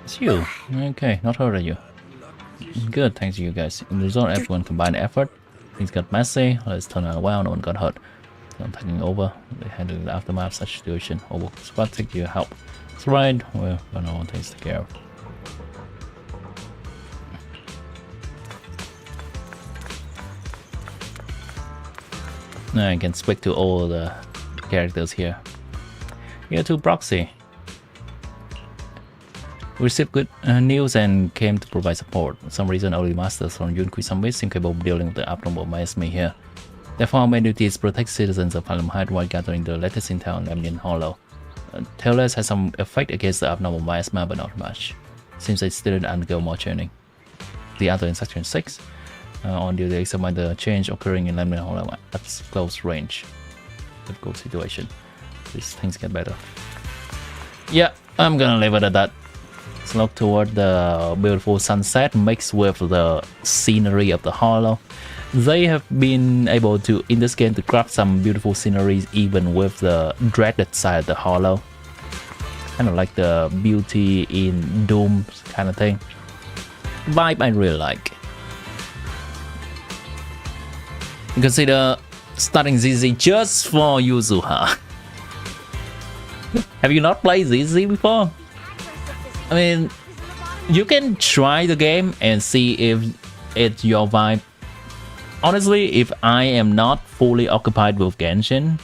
It's you. Okay, not heard of you. Good, thanks to you guys. In the result, everyone combined effort. Things got messy. Let's turn out well. No one got hurt. I'm taking over. They handled the aftermath of such situation. Over squad, take your help. That's right. Well, no one takes the care of. Now I can speak to all the characters here. Here to Proxy. We received good news and came to provide support. For some reason, early masters from Yunkui Summit seem capable of dealing with the abnormal miasma here. Therefore, our main duty is to protect citizens of Phylum Heights while gathering the latest intel on Lemnian Hollow. Tailors has some effect against the abnormal miasma, but not much. Seems they still didn't undergo more training. The other in Section 6. On duty, examine the change occurring in Lemnian Hollow at close range. Difficult situation. These things get better. Yeah, I'm gonna leave it at that. Let's look toward the beautiful sunset mixed with the scenery of the hollow. They have been able to, in this game, to craft some beautiful sceneries even with the dreaded side of the hollow. Kind of like the beauty in Doom kind of thing. Vibe I really like. Consider starting ZZ just for Yuzuha. Have you not played ZZ before? I mean, you can try the game and see if it's your vibe. Honestly, if I am not fully occupied with Genshin,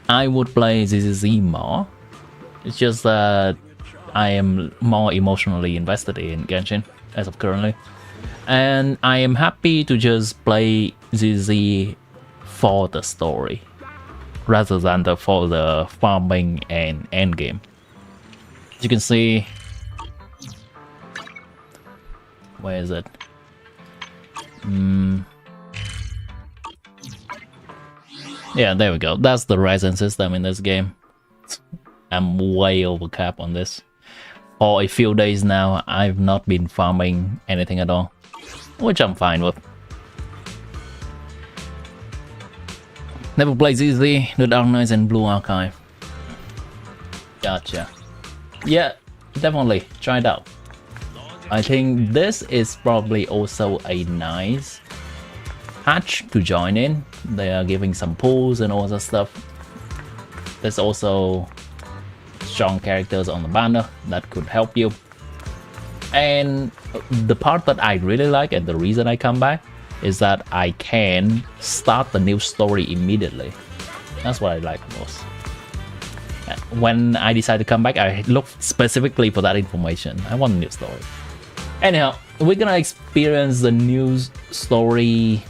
I would play ZZ more. It's just that I am more emotionally invested in Genshin as of currently. And I am happy to just play ZZ for the story rather than for the farming and endgame. As you can see, where is it? Yeah, there we go. That's the resin system in this game. I'm way over cap on this. For a few days now, I've not been farming anything at all, which I'm fine with. Never played ZZ, The Dark Knights and Blue Archive. Gotcha. Yeah, definitely try it out. I think this is probably also a nice hatch to join in. They are giving some pulls and all that stuff. There's also strong characters on the banner that could help you. And the part that I really like and the reason I come back is that I can start the new story immediately. That's what I like most. When I decide to come back, I look specifically for that information. I want a new story. Anyhow, we're gonna experience the new story.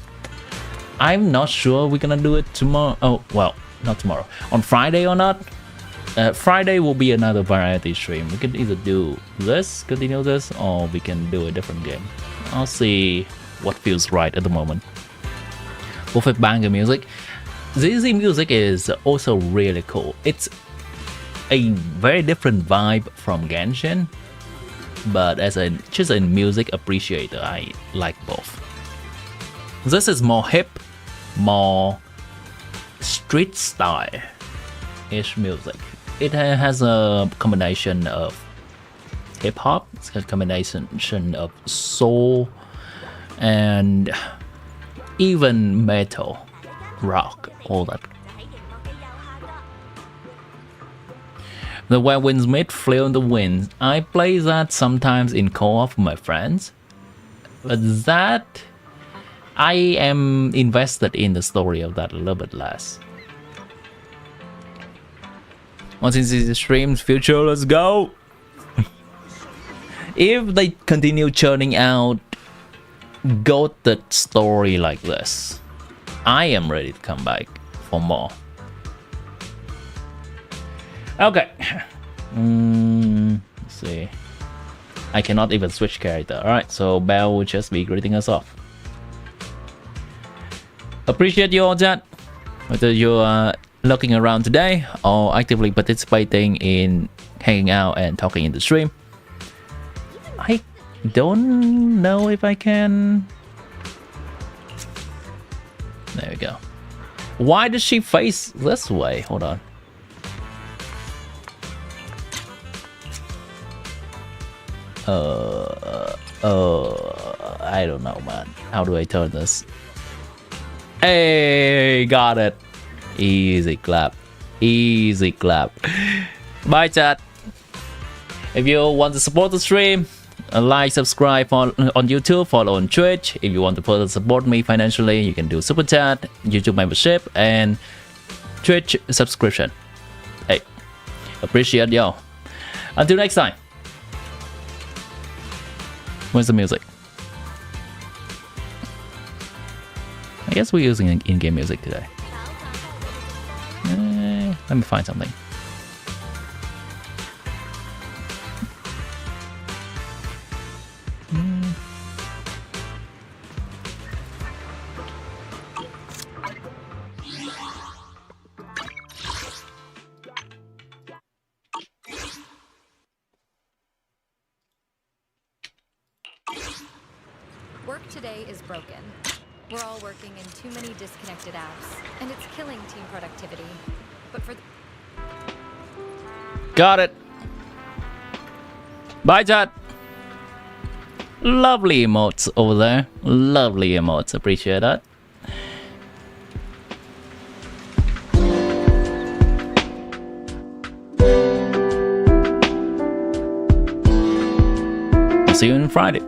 I'm not sure we're gonna do it tomorrow. Oh, well, not tomorrow. On Friday or not. Friday will be another variety stream. We could either do this, continue this, or we can do a different game. I'll see what feels right at the moment. Perfect banger music. ZZ music is also really cool. It's a very different vibe from Genshin, but as just a music appreciator, I like both. This is more hip, more street style-ish music. It has a combination of hip hop, it's a combination of soul, and even metal, rock, all that. The Where Winds Meet Flew in the Wind. I play that sometimes in co-op with my friends, but that I am invested in the story of that a little bit less. Once in the stream's future, let's go! If they continue churning out goated story like this, I am ready to come back for more. Okay. Let's see. I cannot even switch character. Alright, so Belle will just be greeting us off. Appreciate you all, chat. Whether you are looking around today or actively participating in hanging out and talking in the stream. I don't know if I can. There we go. Why does she face this way? Hold on. I don't know, man. How do I turn this? Hey, got it. Easy clap. Easy clap. Bye, chat. If you want to support the stream, like, subscribe on YouTube, follow on Twitch. If you want to further support me financially, you can do Super Chat, YouTube membership, and Twitch subscription. Hey, appreciate y'all. Until next time. Where's the music? I guess we're using in-game music today. Let me find something. Work today is broken. We're all working in too many disconnected apps, and it's killing team productivity. But for Got it. Bye, chat. Lovely emotes over there. Lovely emotes. Appreciate that. I'll see you on Friday.